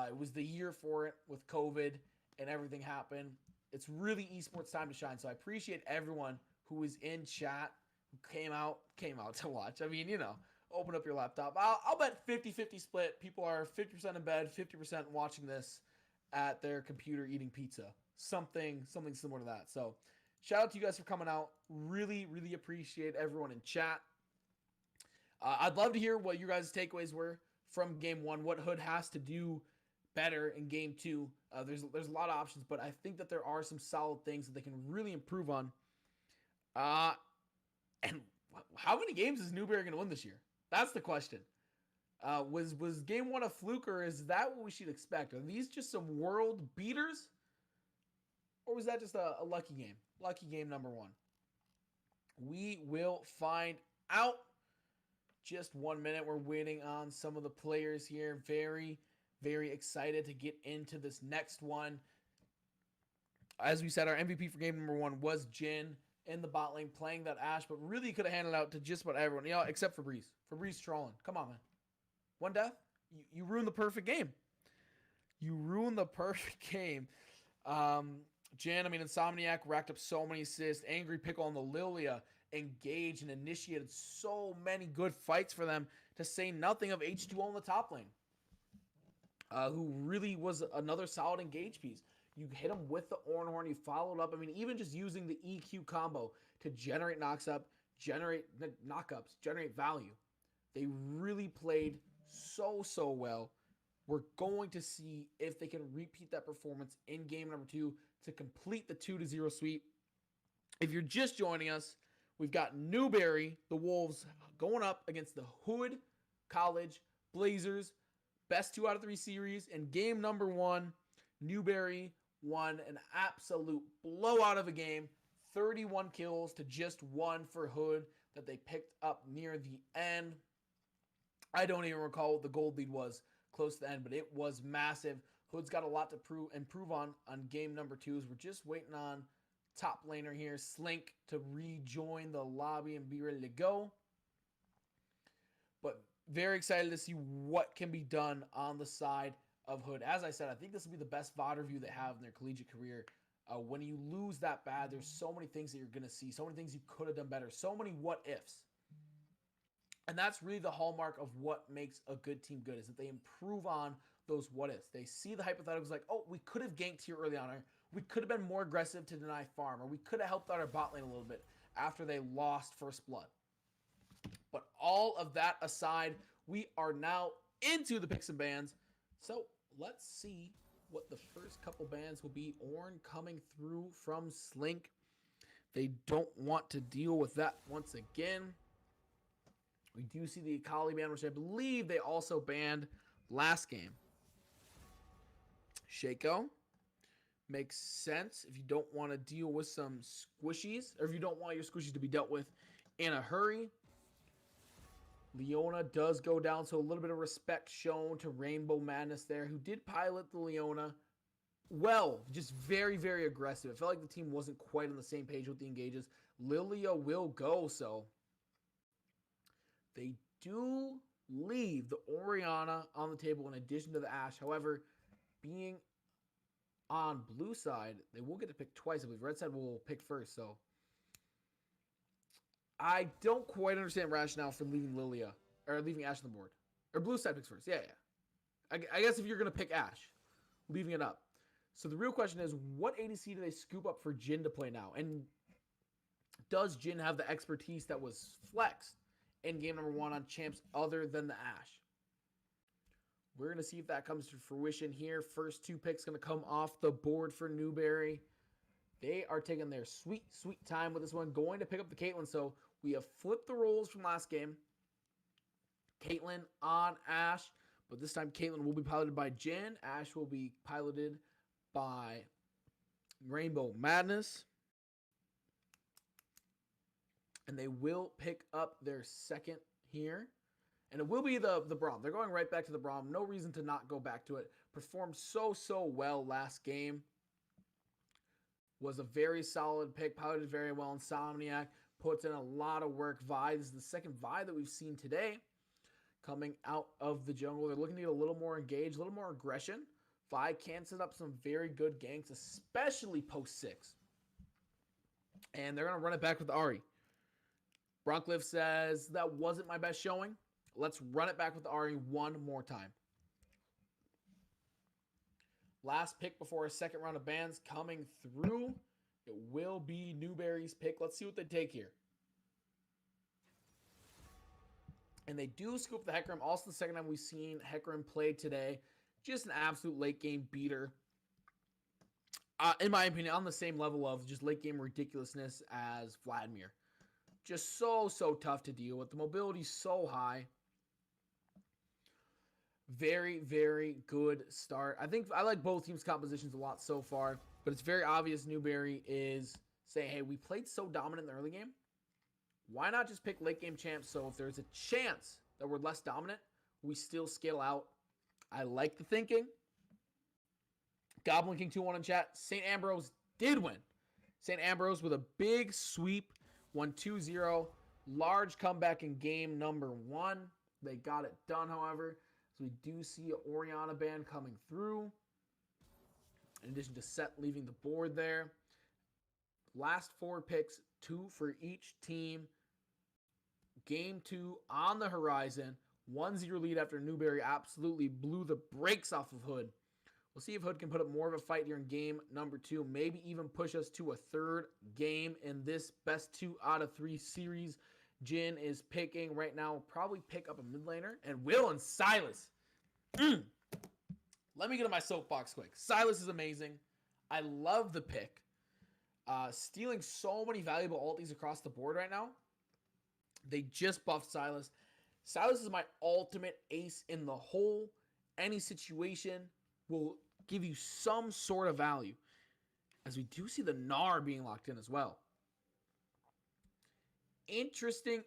It was the year for it with COVID and everything happened. It's really esports time to shine. So I appreciate everyone who was in chat, who came out to watch. I mean, you know, open up your laptop. I'll bet 50-50 split. People are 50% in bed, 50% watching this at their computer eating pizza. Something similar to that. So shout out to you guys for coming out. Really, really appreciate everyone in chat. I'd love to hear what your guys' takeaways were from game 1, what Hood has to do better in game 2. There's a lot of options, but I think that there are some solid things that they can really improve on. And how many games is Newberry going to win this year? That's the question. Was game 1 a fluke, or is that what we should expect? Are these just some world beaters? Or was that just a lucky game? Lucky game number 1. We will find out. Just 1 minute. We're waiting on some of the players here. Very, very excited to get into this next one. As we said, our MVP for game number 1 was Jin in the bot lane playing that Ashe, but really could have handed out to just about everyone, you know, except Fabrice. Fabrice trolling. Come on, man. 1 death? You ruined the perfect game. You ruined the perfect game. Jin, I mean, Insomniac racked up so many assists. Angry Pickle on the Lilia engaged and initiated so many good fights for them, to say nothing of H2O in the top lane, who really was another solid engage piece. You hit him with the Ornhorn, you followed up. I mean, even just using the EQ combo to generate knockups, generate value. They really played so well. We're going to see if they can repeat that performance in game number 2 to complete the 2-0 sweep. If you're just joining us, we've got Newberry, the Wolves, going up against the Hood College Blazers. Best 2 out of 3 series. In game number 1, Newberry won an absolute blowout of a game. 31 kills to just 1 for Hood that they picked up near the end. I don't even recall what the gold lead was close to the end, but it was massive. Hood's got a lot to improve on game number 2. As we're just waiting on top laner here, Slink, to rejoin the lobby and be ready to go. But very excited to see what can be done on the side of Hood. As I said, I think this will be the best VOD review they have in their collegiate career. When you lose that bad, there's so many things that you're going to see, so many things you could have done better, so many what-ifs. And that's really the hallmark of what makes a good team good, is that they improve on those what-ifs. They see the hypotheticals like, oh, we could have ganked here early on, or we could have been more aggressive to deny farm, or we could have helped out our bot lane a little bit after they lost first blood. But all of that aside, we are now into the picks and bans. So let's see what the first couple bans will be. Orn coming through from Slink. They don't want to deal with that once again. We do see the Akali ban, which I believe they also banned last game. Shaco. Makes sense if you don't want to deal with some squishies, or if you don't want your squishies to be dealt with in a hurry. Leona does go down, so a little bit of respect shown to Rainbow Madness there, who did pilot the Leona well, just very, very aggressive. It felt like the team wasn't quite on the same page with the engages. Lilia will go, so they do leave the Orianna on the table in addition to the Ashe. However, being on blue side, they will get to pick twice. I believe red side will pick first, so I don't quite understand rationale for leaving Lilia, or leaving Ashe on the board. Or blue side picks first. Yeah. I guess if you're going to pick Ashe, leaving it up. So the real question is, what ADC do they scoop up for Jhin to play now? And does Jhin have the expertise that was flexed in game number 1 on champs other than the Ashe? We're going to see if that comes to fruition here. First 2 picks going to come off the board for Newberry. They are taking their sweet, sweet time with this one. Going to pick up the Caitlyn. So we have flipped the roles from last game. Caitlyn on Ashe. But this time Caitlyn will be piloted by Jhin. Ashe will be piloted by Rainbow Madness. And they will pick up their second here. And it will be the Braum. They're going right back to the Braum. No reason to not go back to it. Performed so well last game. Was a very solid pick. Piloted very well. Insomniac puts in a lot of work. Vi, this is the second Vi that we've seen today. Coming out of the jungle. They're looking to get a little more engaged, a little more aggression. Vi can set up some very good ganks, especially post 6. And they're going to run it back with Ahri. Broncliff says, that wasn't my best showing. Let's run it back with Ahri one more time. Last pick before a second round of bans coming through. It will be Newberry's pick. Let's see what they take here. And they do scoop the Hecarim. Also the second time we've seen Hecarim play today. Just an absolute late game beater. In my opinion, on the same level of just late game ridiculousness as Vladimir. Just so tough to deal with. The mobility's so high. Very, very good start. I like both teams' compositions a lot so far, but it's very obvious Newberry is saying, hey, we played so dominant in the early game. Why not just pick late game champs? So if there's a chance that we're less dominant, we still scale out. I like the thinking. Goblin King 2-1 in chat. Saint Ambrose did win. Saint Ambrose with a big sweep. 1-2-0. Large comeback in game number 1. They got it done, however. So we do see an Orianna ban coming through. In addition to Set leaving the board there. Last 4 picks, 2 for each team. Game 2 on the horizon. 1-0 lead after Newberry absolutely blew the brakes off of Hood. We'll see if Hood can put up more of a fight here in game number 2. Maybe even push us to a 3rd game in this best 2 out of 3 series. Jhin is picking right now. Probably pick up a mid laner. And Will and Silas. Let me get on my soapbox quick. Silas is amazing. I love the pick. Stealing so many valuable ultis across the board right now. They just buffed Silas. Silas is my ultimate ace in the hole. Any situation will give you some sort of value. As we do see the Gnar being locked in as well. Interesting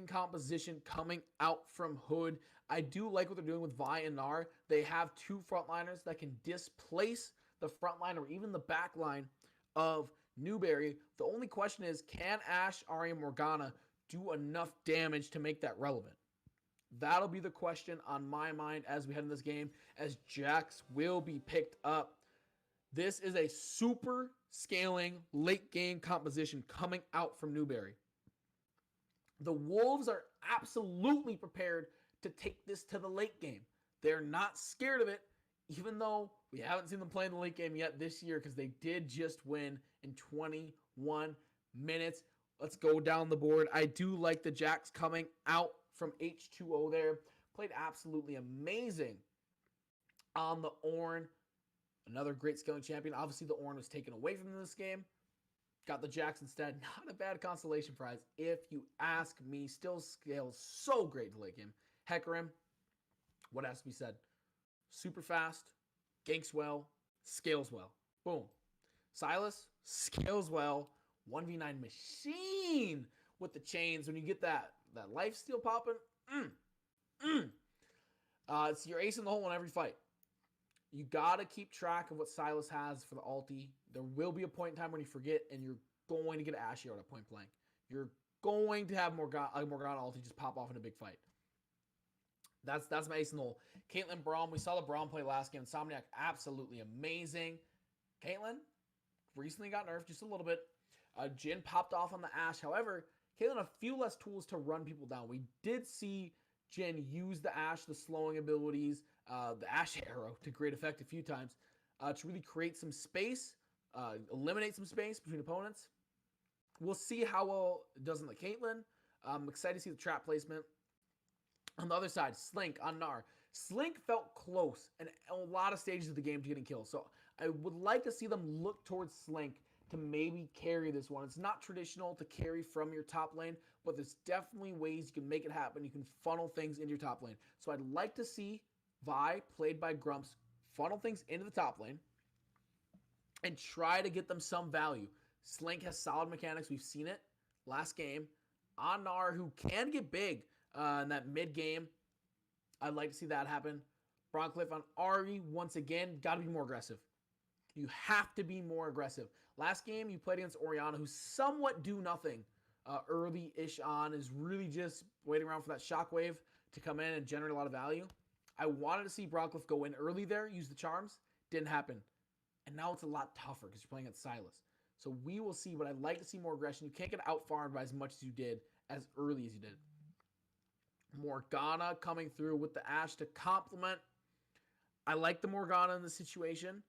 composition coming out from Hood. I do like what they're doing with Vi and Gnar. They have 2 frontliners that can displace the front line or even the back line of Newberry. The only question is, can Ashe, Ahri, and Morgana do enough damage to make that relevant? That'll be the question on my mind as we head in this game, as Jax will be picked up. This is a super scaling late game composition coming out from Newberry. The Wolves are absolutely prepared to take this to the late game. They're not scared of it, even though we haven't seen them play in the late game yet this year, because they did just win in 21 minutes. Let's go down the board. I do like the Jacks coming out from H2O there. Played absolutely amazing on the Orn. Another great scaling champion. Obviously, the Orn was taken away from this game. Got the Jacks instead. Not a bad consolation prize, if you ask me. Still scales so great to late game. Hecarim, what has to be said? Super fast, ganks well, scales well. Boom. Silas, scales well. 1v9 machine with the chains. When you get that lifesteal popping, it's your ace in the hole in every fight. You got to keep track of what Silas has for the ulti. There will be a point in time when you forget, and you're going to get Ashy out at point blank. You're going to have Morgana ulti just pop off in a big fight. That's my ace in the hole. Caitlyn Braum, we saw the Braum play last game. Insomniac, absolutely amazing. Caitlyn recently got nerfed just a little bit. Jhin popped off on the Ashe. However, Caitlyn a few less tools to run people down. We did see Jhin use the Ashe, the slowing abilities, the Ashe arrow to great effect a few times to really create some space, eliminate some space between opponents. We'll see how well it does on the Caitlyn. I'm excited to see the trap placement. On the other side, Slink on Gnar. Slink felt close in a lot of stages of the game to getting kills. So I would like to see them look towards Slink to maybe carry this one. It's not traditional to carry from your top lane, but there's definitely ways you can make it happen. You can funnel things into your top lane. So I'd like to see Vi, played by Grumps, funnel things into the top lane and try to get them some value. Slink has solid mechanics. We've seen it last game. On Gnar, who can get big in that mid game. I'd like to see that happen. Broncliffe on Ahri, once again, got to be more aggressive. You have to be more aggressive. Last game, you played against Orianna, who somewhat do nothing early-ish on, is really just waiting around for that shockwave to come in and generate a lot of value. I wanted to see Broncliffe go in early there, use the charms. Didn't happen. And now it's a lot tougher because you're playing against Silas. So we will see, but I'd like to see more aggression. You can't get out-farmed by as much as you did, as early as you did. Morgana coming through with the Ashe to complement. I like the Morgana in this situation.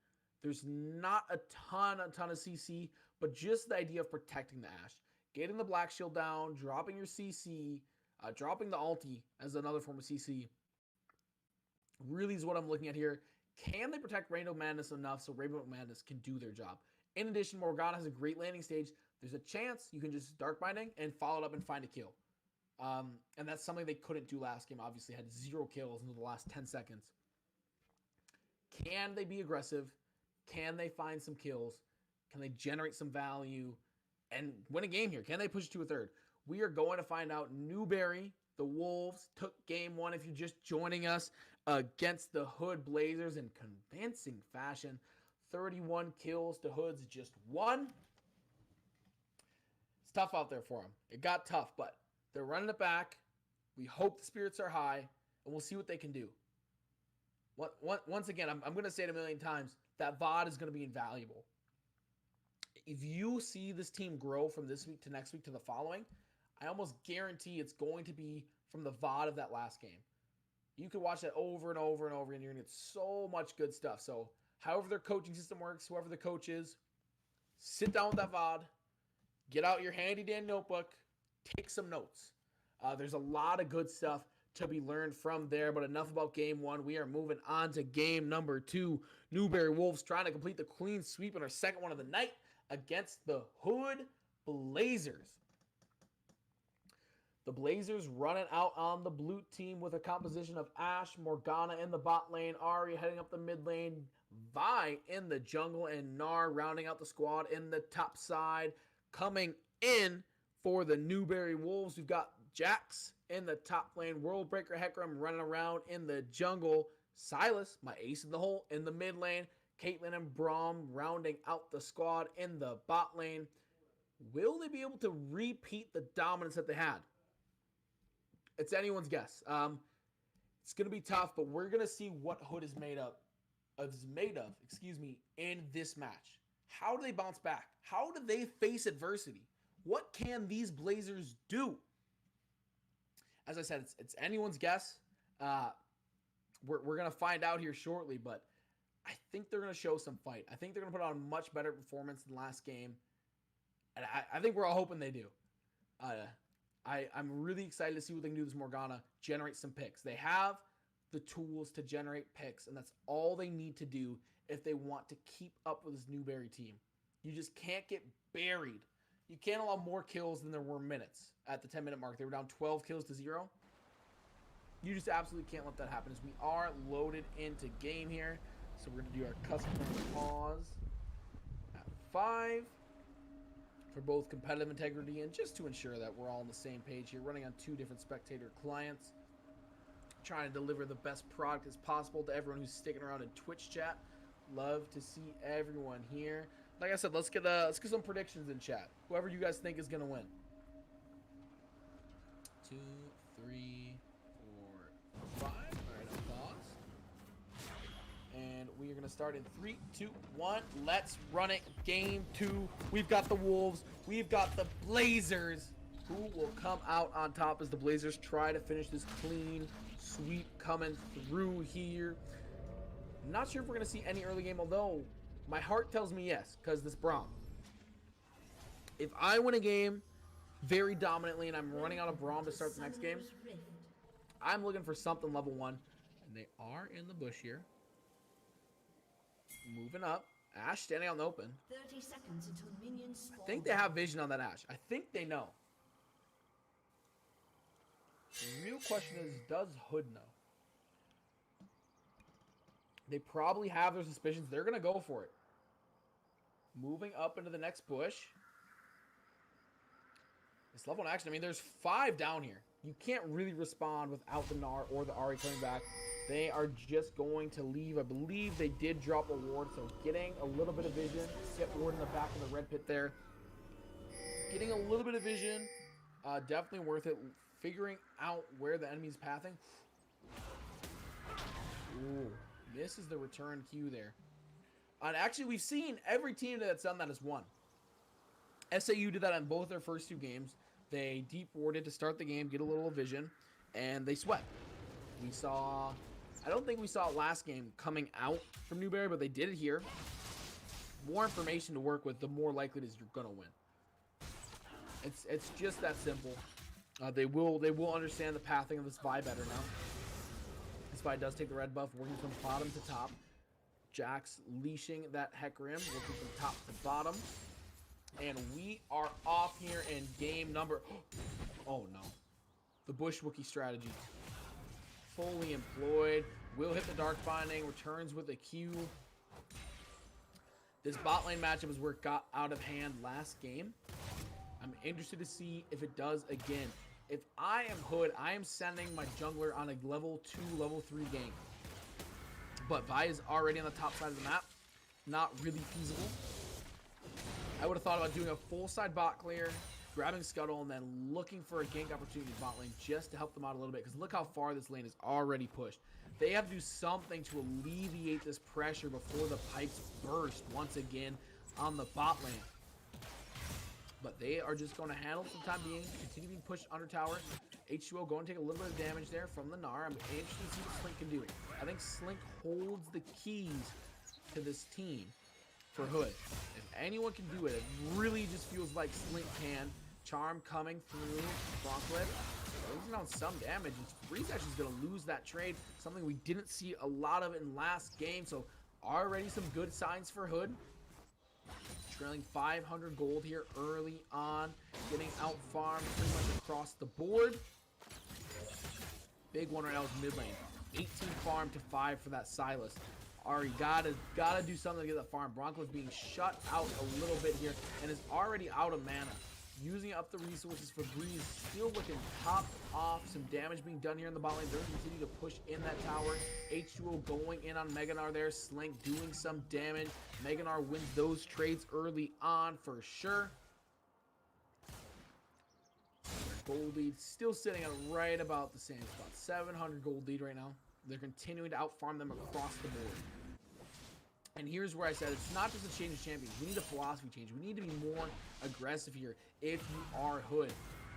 There's not a ton of CC, but just the idea of protecting the Ashe. Getting the Black Shield down, dropping your CC, dropping the ulti as another form of CC. Really is what I'm looking at here. Can they protect Rainbow Madness enough so Rainbow Madness can do their job? In addition, Morgana has a great landing stage. There's a chance you can just Dark Binding and follow it up and find a kill. And that's something they couldn't do last game. Obviously, had 0 kills in the last 10 seconds. Can they be aggressive? Can they find some kills? Can they generate some value and win a game here? Can they push it to a third? We are going to find out. Newberry, the Wolves, took game 1. If you're just joining us, against the Hood Blazers in convincing fashion. 31 kills to Hood's just 1. It's tough out there for them. It got tough, but they're running it back. We hope the spirits are high, and we'll see what they can do. Once again, I'm going to say it a million times, that VOD is going to be invaluable. If you see this team grow from this week to next week to the following, I almost guarantee it's going to be from the VOD of that last game. You can watch that over and over and over, and you're going to get so much good stuff. So however their coaching system works, whoever the coach is, sit down with that VOD, get out your handy-dandy notebook, take some notes. There's a lot of good stuff to be learned from there, but enough about game 1. We are moving on to game number 2. Newberry Wolves trying to complete the clean sweep in our second one of the night against the Hood Blazers. The Blazers running out on the blue team with a composition of Ashe, Morgana in the bot lane, Ahri heading up the mid lane, Vi in the jungle, and Gnar rounding out the squad in the top side. Coming in for the Newberry Wolves, we've got Jax in the top lane, Worldbreaker Hecarim running around in the jungle, Silas, my ace in the hole, in the mid lane, Caitlyn and Braum rounding out the squad in the bot lane. Will they be able to repeat the dominance that they had? It's anyone's guess. It's going to be tough, but we're going to see what Hood is made of, in this match. How do they bounce back? How do they face adversity? What can these Blazers do? As I said, it's anyone's guess. We're going to find out here shortly, but I think they're going to show some fight. I think they're going to put on a much better performance than last game. And I think we're all hoping they do. I'm really excited to see what they can do with this Morgana, generate some picks. They have the tools to generate picks, and that's all they need to do if they want to keep up with this Newberry team. You just can't get buried. You can't allow more kills than there were minutes at the 10-minute mark. They were down 12 kills to 0. You just absolutely can't let that happen. As we are loaded into game here, so we're going to do our customary pause at 5 for both competitive integrity and just to ensure that we're all on the same page here. Running on 2 different spectator clients, trying to deliver the best product as possible to everyone who's sticking around in Twitch chat. Love to see everyone here. Like I said, let's get some predictions in chat. Whoever you guys think is gonna win. 2, 3, 4, 5. All right, I'll pause. And we are gonna start in 3, 2, 1. Let's run it. Game 2. We've got the Wolves. We've got the Blazers. Who will come out on top as the Blazers try to finish this clean sweep coming through here? I'm not sure if we're gonna see any early game, although my heart tells me yes, because this Braum. If I win a game very dominantly and I'm running out of Braum to start the next game, I'm looking for something level 1. And they are in the bush here. Moving up. Ashe standing out in the open. 30 seconds until minions spawn. I think they have vision on that Ashe. I think they know. The real question is, does Hood know? They probably have their suspicions. They're going to go for it. Moving up into the next bush. This level 1 action, I mean, there's 5 down here. You can't really respond without the Gnar or the Ahri coming back. They are just going to leave. I believe they did drop a ward, so getting a little bit of vision. Get ward in the back of the red pit there. Getting a little bit of vision. Definitely worth it. Figuring out where the enemy's pathing. Ooh. Misses the return queue there. And actually, we've seen every team that's done that has won. SAU did that on both their first 2 games. They deep warded to start the game, get a little vision, and they swept. We saw, I don't think we saw it last game coming out from Newberry, but they did it here. More information to work with, the more likely it is you're gonna win. It's just that simple. They will understand the pathing of this Vi better now. This Vi does take the red buff, working from bottom to top. Jax leashing that Hecarim, working from top to bottom. And we are off here in game number... Oh, no. The Bush Wookiee strategy. Fully employed. Will hit the Dark Binding. Returns with a Q. This bot lane matchup is where it got out of hand last game. I'm interested to see if it does again. If I am Hood, I am sending my jungler on a level 2, level 3 game. But Vi is already on the top side of the map. Not really feasible. I would have thought about doing a full side bot clear, grabbing Scuttle, and then looking for a gank opportunity in bot lane just to help them out a little bit. Because look how far this lane is already pushed. They have to do something to alleviate this pressure before the pipes burst once again on the bot lane. But they are just going to handle it for the time being. Continue being pushed under tower. H2O going to take a little bit of damage there from the Gnar. I'm interested to see what Slink can do. I think Slink holds the keys to this team for Hood. If anyone can do it, it really just feels like Slink can. Charm coming through. Broncklip losing on some damage. Breeze actually is going to lose that trade. Something we didn't see a lot of in last game. So already some good signs for Hood. Trailing 500 gold here early on. Getting out farmed pretty much across the board. Big one right now is mid lane. 18 farm to 5 for that Silas. Ahri gotta do something to get that farm. Bronco's being shut out a little bit here and is already out of mana. Using up the resources for Breeze. Still looking topped off. Some damage being done here in the bot lane. They're going to continue to push in that tower. H2O going in on Mega Gnar there. Slink doing some damage. Mega Gnar wins those trades early on for sure. Gold lead still sitting at right about the same spot. 700 gold lead right now. They're continuing to outfarm them across the board. And here's where I said it's not just a change of champions. We need a philosophy change. We need to be more aggressive here if you are Hood.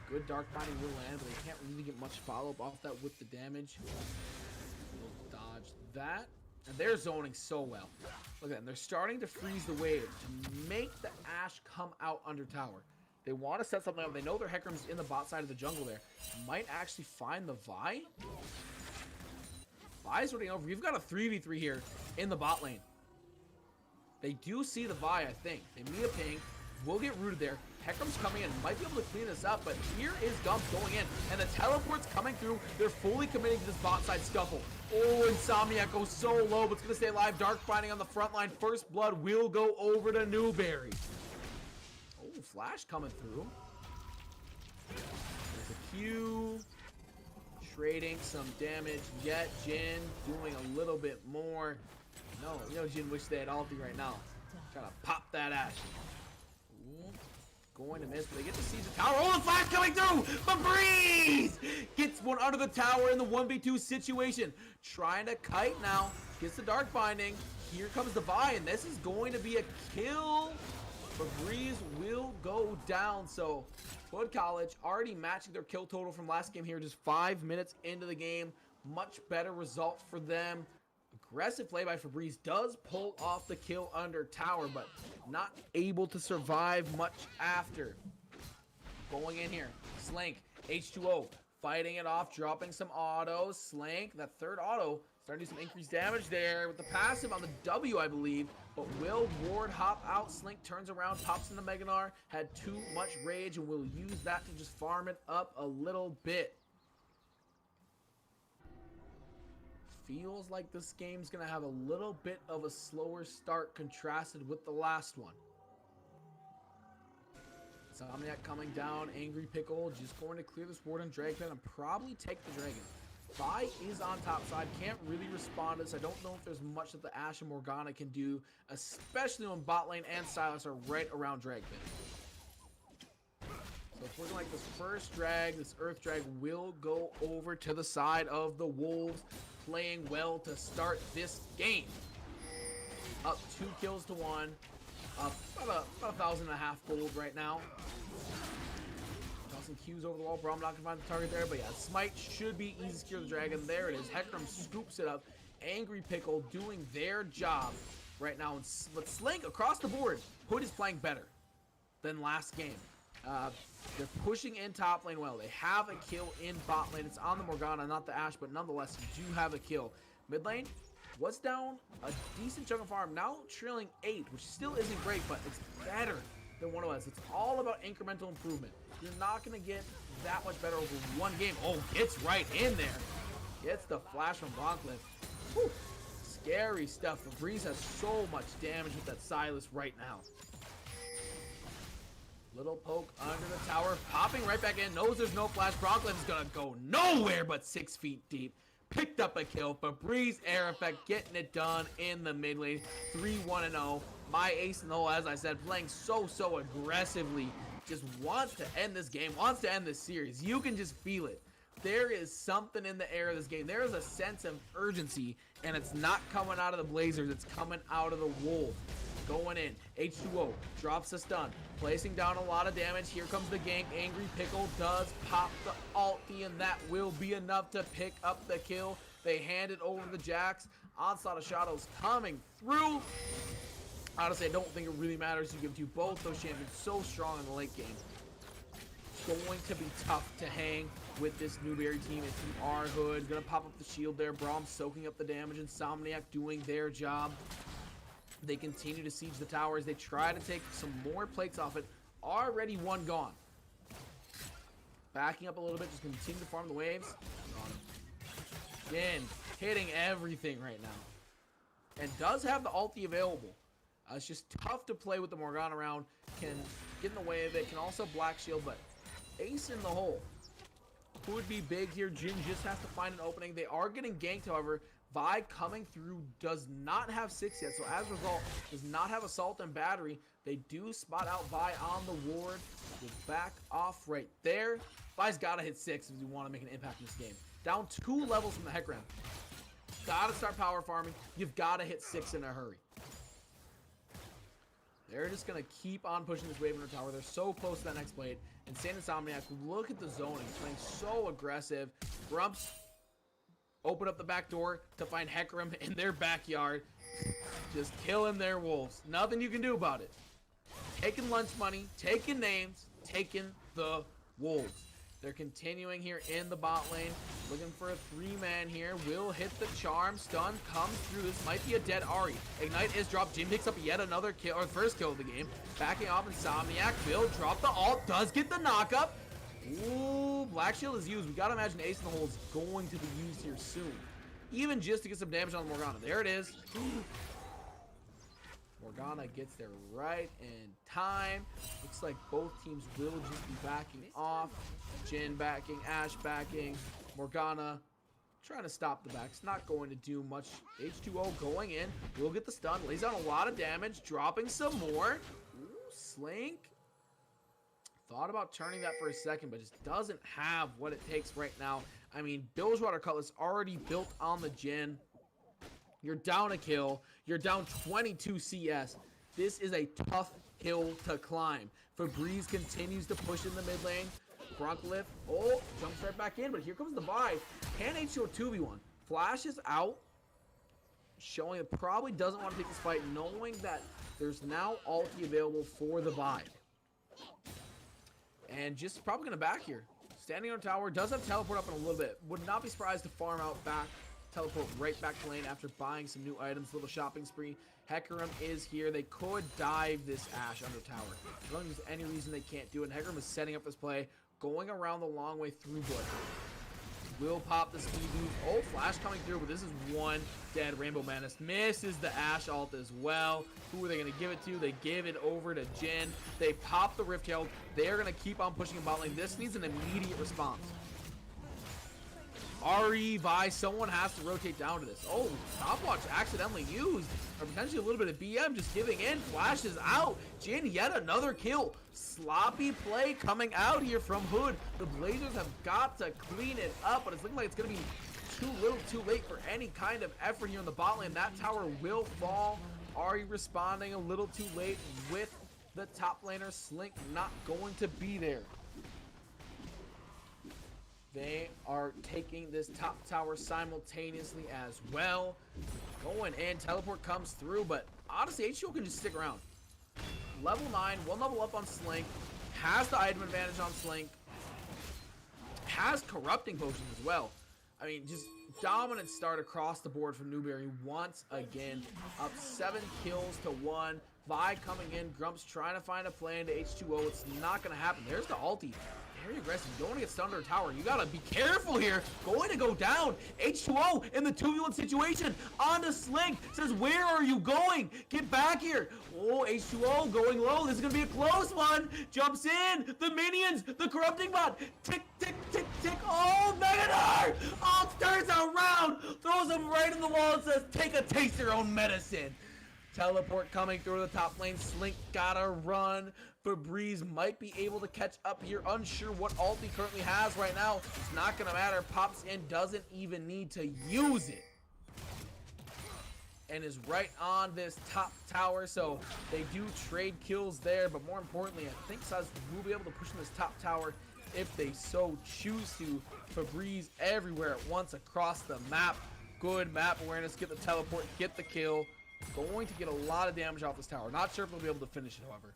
Good Dark Binding will land, but they can't really get much follow-up off that with the damage. We'll dodge that. And they're zoning so well. Look at them. They're starting to freeze the wave to make the Ashe come out under tower. They want to set something up. They know their Hecarim's in the bot side of the jungle there. Might actually find the Vi. Vi's running over. You've got a 3v3 here in the bot lane. They do see the Vi, I think. They meet a ping. Will get rooted there. Hecarim's coming in. Might be able to clean this up, but here is Gump going in. And the teleport's coming through. They're fully committing to this bot side scuffle. Oh, Insomniac goes so low, but it's going to stay alive. Dark Binding on the front line. First Blood will go over to Newberry. Oh, Flash coming through. There's a Q. Trading some damage yet. Jin doing a little bit more. No, you know Jin wish they had ulti right now. Trying to pop that Ashe. Ooh, going to miss, but they get to siege the tower. Oh, the Flash coming through! But Breeze gets one under the tower in the 1v2 situation. Trying to kite now. Gets the Dark Binding. Here comes the Vi, and this is going to be a kill. But Breeze will go down. So Hood College already matching their kill total from last game here, just 5 minutes into the game. Much better result for them. Aggressive play by Febreze does pull off the kill under tower, but not able to survive much after. Going in here, Slank, H2O, fighting it off, dropping some autos. Slank, that third auto, starting to do some increased damage there with the passive on the W, I believe. But will Ward hop out? Slink turns around, pops into Meganar, had too much rage, and will use that to just farm it up a little bit. Feels like this game's gonna have a little bit of a slower start contrasted with the last one. Insomniac coming down, Angry Pickle just going to clear this ward and drag pit and probably take the dragon. Vi is on top side, can't really respond to this. I don't know if there's much that the Ashe and Morgana can do, especially when bot lane and Silas are right around drag pit. So if we're going like this first drag, this earth drag will go over to the side of the Wolves, playing well to start this game. Up 2 kills to 1. Up about 1,500 gold right now. Tossing Qs over the wall. Bro, I'm not going to find the target there. But yeah, Smite should be easy to secure the dragon. There it is. Hecarim scoops it up. Angry Pickle doing their job right now. But Slink across the board. Hood is playing better than last game. They're pushing in top lane well. They have a kill in bot lane. It's on the Morgana, not the Ashe, but nonetheless, you do have a kill. Mid lane was down a decent chunk of farm. Now trailing 8, which still isn't great, but it's better than what it was. It's all about incremental improvement. You're not going to get that much better over one game. Oh, gets right in there. Gets the flash from Blancliff. Whew. Scary stuff. Febreze has so much damage with that Silas right now. Little poke under the tower, popping right back in, knows there's no flash. Blancliff is gonna go nowhere but 6 feet deep. Picked up a kill. Febreze air effect getting it done in the mid lane. 3-1-0. My ace in the hole, as I said, playing so aggressively. Just wants to end this game, wants to end this series. You can just feel it. There is something in the air of this game. There is a sense of urgency, and it's not coming out of the Blazers. It's coming out of the Wolves. Going in, H2O drops a stun, placing down a lot of damage. Here comes the gank. Angry Pickle does pop the ulti, and that will be enough to pick up the kill. They hand it over to the Jax. Onslaught of Shadows coming through. Honestly, I don't think it really matters. You give to both those champions so strong in the late game. It's going to be tough to hang with this Newberry team if you are Hood. Gonna pop up the shield there. Braum soaking up the damage. Insomniac doing their job. They continue to siege the towers. They try to take some more plates off it. Already one gone. Backing up a little bit. Just continue to farm the waves. Again, hitting everything right now. And does have the ulti available. It's just tough to play with the Morgana around. Can get in the way of it. Can also black shield, but ace in the hole. Who would be big here? Jin just has to find an opening. They are getting ganked, however. Vi coming through does not have 6 yet, so as a result, does not have Assault and Battery. They do spot out Vi on the ward. We'll back off right there. Vi's got to hit 6 if you want to make an impact in this game. Down 2 levels from the Hecarim. Got to start power farming. You've got to hit 6 in a hurry. They're just going to keep on pushing this wave in the tower. They're so close to that next blade. And Saint Insomniac, look at the zoning. Playing so aggressive. Grumps open up the back door to find Hecarim in their backyard. Just killing their wolves. Nothing you can do about it. taking lunch money, taking names, taking the wolves. They're continuing here in the bot lane, looking for a 3-man here. Will hit the charm, stun comes through. This might be a dead Ahri. Ignite is dropped. Jin picks up yet another kill, or first kill of the game. Backing off Insomniac. Will drop the ult, does get the knockup. Ooh, Black Shield is used. We gotta imagine Ace in the Hole is going to be used here soon. Even just to get some damage on Morgana. There it is. Morgana gets there right in time. Looks like both teams will just be backing off. Jin backing, Ashe backing. Morgana trying to stop the backs. Not going to do much. H2O going in. Will get the stun. Lays down a lot of damage. Dropping some more. Ooh, Slink. Thought about turning that for a second, but just doesn't have what it takes right now. I mean, Bilgewater Cutlass already built on the Jin. You're down a kill. You're down 22 CS. This is a tough hill to climb. Febreze continues to push in the mid lane. Grunk oh, jumps right back in, but here comes the buy. Can H2O 2v1? Flashes out, showing it probably doesn't want to take this fight, knowing that there's now ulti available for the buy. And just probably going to back here. Standing on tower, does have teleport up in a little bit. Would not be surprised to farm out back, teleport right back to lane after buying some new items. Little shopping spree. Hecarim is here. They could dive this Ashe under tower. As long as there's any reason they can't do it. Hecarim is setting up this play, going around the long way through bush. Will pop the speed boost. Oh, flash coming through, but this is one dead Rainbow Menace. Misses the Ashe ult as well. Who are they going to give it to? They give it over to Jin. They pop the Rift Herald. They're going to keep on pushing in bot lane. This needs an immediate response. Ahri, Vi, someone has to rotate down to this. Oh, stopwatch accidentally used. Or potentially a little bit of BM just giving in. Flashes out. Jin, yet another kill. Sloppy play coming out here from Hood. The Blazers have got to clean it up, but it's looking like it's going to be too little too late for any kind of effort here in the bot lane. That tower will fall. Ahri responding a little too late with the top laner. Slink not going to be there. They are taking this top tower simultaneously as well. Going in, teleport comes through, but honestly, H2O can just stick around. Level 9, one level up on Slink. Has the item advantage on Slink. Has corrupting potions as well. I mean, just dominant start across the board from Newberry once again. Up 7 kills to 1. Vi coming in. Grumps trying to find a play into H2O. It's not going to happen. There's the ulti. Very aggressive. You don't want to get stunned under a tower. You got to be careful here. Going to go down. H2O in the 2v1 situation. Onto Slink. Says, where are you going? Get back here. Oh, H2O going low. This is going to be a close one. Jumps in. The minions. The corrupting bot. Tick, tick, tick, tick. Oh, Megadar. Oh, turns around. Throws him right in the wall and says, take a taste of your own medicine. Teleport coming through the top lane. Slink gotta run. Febreze might be able to catch up here. Unsure what ult he currently has right now. It's not gonna matter. Pops in, doesn't even need to use it. And is right on this top tower. So they do trade kills there. But more importantly, I think Saz will be able to push in this top tower if they so choose to. Febreze everywhere at once across the map. Good map awareness. Get the teleport. Get the kill. Going to get a lot of damage off this tower. Not sure if we'll be able to finish it, however.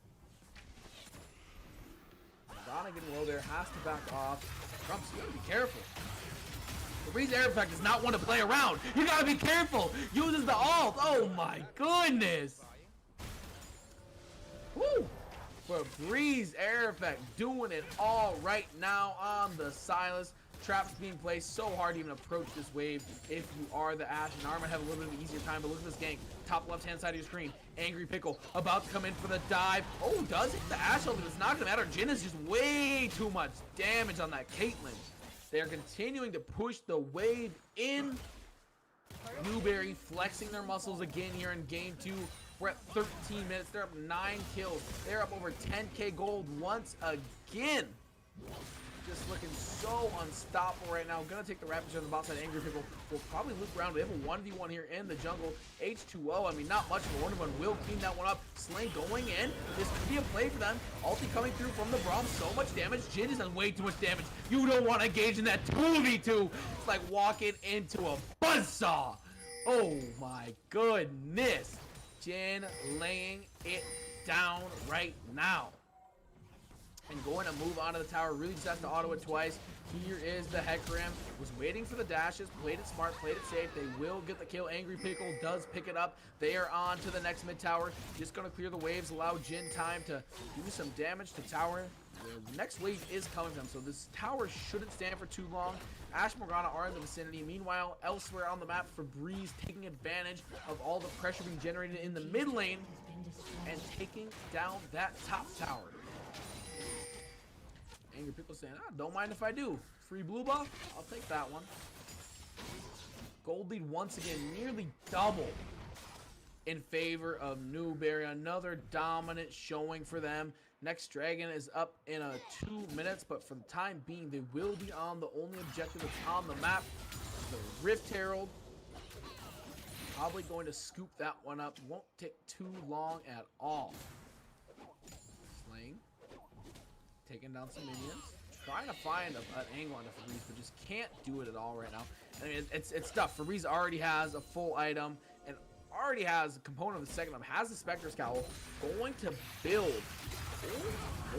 Morgana getting low there. Has to back off. Grumps, you gotta be careful. Febreze air effect does not want to play around. You gotta be careful. Uses the ult. Oh my goodness. Woo. Febreze air effect doing it all right now on the Silas. Traps being placed, so hard to even approach this wave if you are the Ashe. And Armin have a little bit of an easier time, but look at this gank. Top left-hand side of your screen. Angry Pickle about to come in for the dive. Oh, does it? The Ashe ult, it's not going to matter. Jin is just way too much damage on that Caitlyn. They are continuing to push the wave in. Newberry flexing their muscles again here in game 2. We're at 13 minutes. They're up 9 kills. They're up over 10k gold once again. Just looking so unstoppable right now. Gonna take the rapid shot on the bot side. Angry Pickle will probably loop around. We have a 1v1 here in the jungle. H2O, I mean, not much of a 1v1. Will clean that one up. Slink going in. This could be a play for them. Ulti coming through from the Braum. So much damage. Jin is on way too much damage. You don't want to engage in that 2v2. It's like walking into a buzzsaw. Oh my goodness. Jin laying it down right now. And going to move onto the tower, really just has to auto it twice. Here is the Hecarim, was waiting for the dashes, played it smart, played it safe. They will get the kill. Angry Pickle does pick it up. They are on to the next mid tower. Just going to clear the waves, allow Jin time to do some damage to tower. The next wave is coming from, so this tower shouldn't stand for too long. Ash Morgana are in the vicinity. Meanwhile, elsewhere on the map, Febreze taking advantage of all the pressure being generated in the mid lane and taking down that top tower. Angry Pickle saying, don't mind if I do. Free blue buff? I'll take that one. Gold lead once again, nearly double in favor of Newberry. Another dominant showing for them. Next dragon is up in 2 minutes, but for the time being, they will be on the only objective that's on the map, the Rift Herald. Probably going to scoop that one up. Won't take too long at all. Slaying. Taking down some minions. Trying to find an angle on Febreze, but just can't do it at all right now. I mean, it's tough. Febreze already has a full item and already has a component of the second item. Has the Spectre's Cowl. Going to build.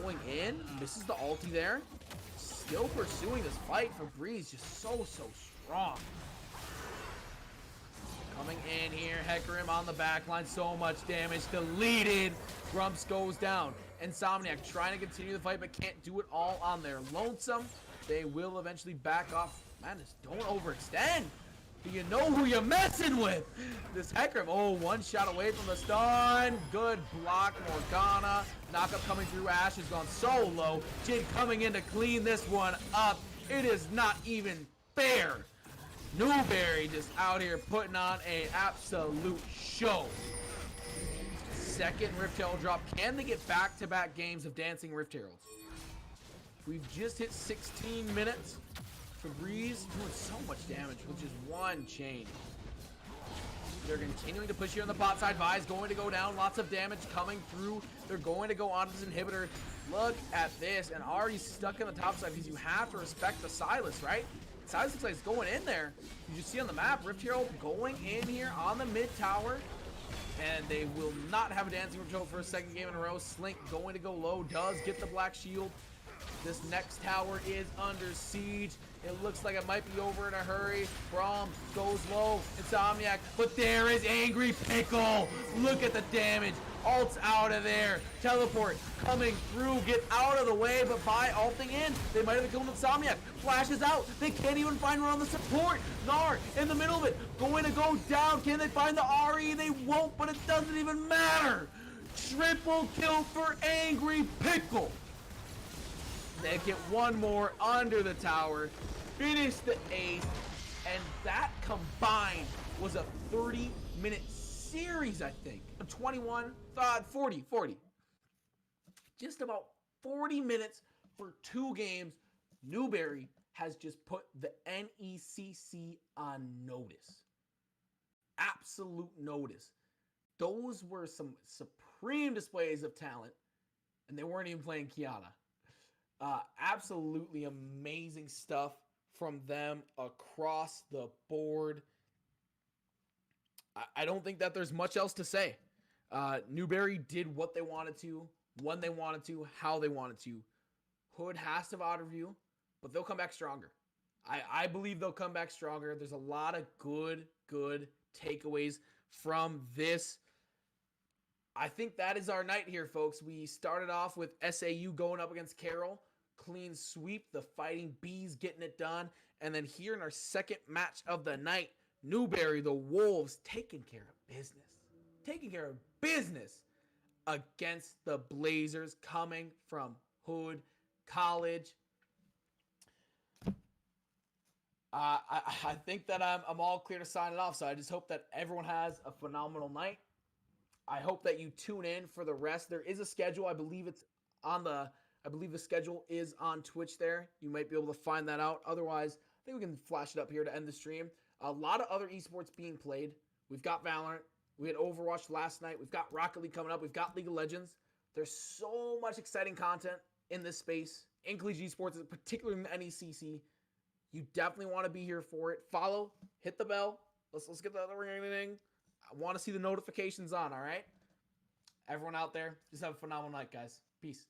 Going in. Misses the ulti there. Still pursuing this fight. Febreze just so strong. Coming in here. Hecarim on the back line. So much damage. Deleted. Grumps goes down. Insomniac trying to continue the fight, but can't do it all on their lonesome. They will eventually back off. Man, just don't overextend. Do you know who you're messing with? This Hecarim, one shot away from the stun. Good block, Morgana. Knockup coming through. Ash has gone so low. Jin coming in to clean this one up. It is not even fair. Newberry just out here putting on an absolute show. Second Rift Herald drop. Can they get back-to-back games of dancing Rift Heralds? We've just hit 16 minutes. Febreze doing so much damage with just one chain. They're continuing to push here on the bot side. Vi's going to go down. Lots of damage coming through. They're going to go onto this inhibitor. Look at this. And already stuck in the top side because you have to respect the Silas, right? Silas looks like it's going in there. You just see on the map, Rift Herald going in here on the mid tower. And they will not have a dancing Rift Herald for a second game in a row. Slink going to go low. Does get the black shield. This next tower is under siege. It looks like it might be over in a hurry. Braum goes low. Insomniac. But there is Angry Pickle. Look at the damage. Ult's out of there. Teleport coming through. Get out of the way. But by ulting in, they might have killed Insomniac. Flashes out. They can't even find one on the support. Gnar in the middle of it. Going to go down. Can they find the RE? They won't, but it doesn't even matter. Triple kill for Angry Pickle. They get one more under the tower, finish the ace, and that combined was a 30-minute series, I think. 40. Just about 40 minutes for 2 games. Newberry has just put the NECC on notice. Absolute notice. Those were some supreme displays of talent, and they weren't even playing Kiana. Absolutely amazing stuff from them across the board. I don't think that there's much else to say. Newberry did what they wanted to, when they wanted to, how they wanted to. Hood has to have auto review, but they'll come back stronger. I believe they'll come back stronger. There's a lot of good takeaways from this. I think that is our night here, folks. We started off with SAU going up against Carroll. Clean sweep, the Fighting Bees getting it done. And then here in our second match of the night, Newberry, the Wolves, taking care of business against the Blazers coming from Hood College. I think that I'm all clear to sign it off, so I just hope that everyone has a phenomenal night. I hope that you tune in for the rest. There is a schedule. I believe the schedule is on Twitch there. You might be able to find that out. Otherwise, I think we can flash it up here to end the stream. A lot of other esports being played. We've got Valorant. We had Overwatch last night. We've got Rocket League coming up. We've got League of Legends. There's so much exciting content in this space, in collegiate esports, particularly in the NECC. You definitely want to be here for it. Follow, hit the bell. Let's get the ring. I want to see the notifications on, all right? Everyone out there, just have a phenomenal night, guys. Peace.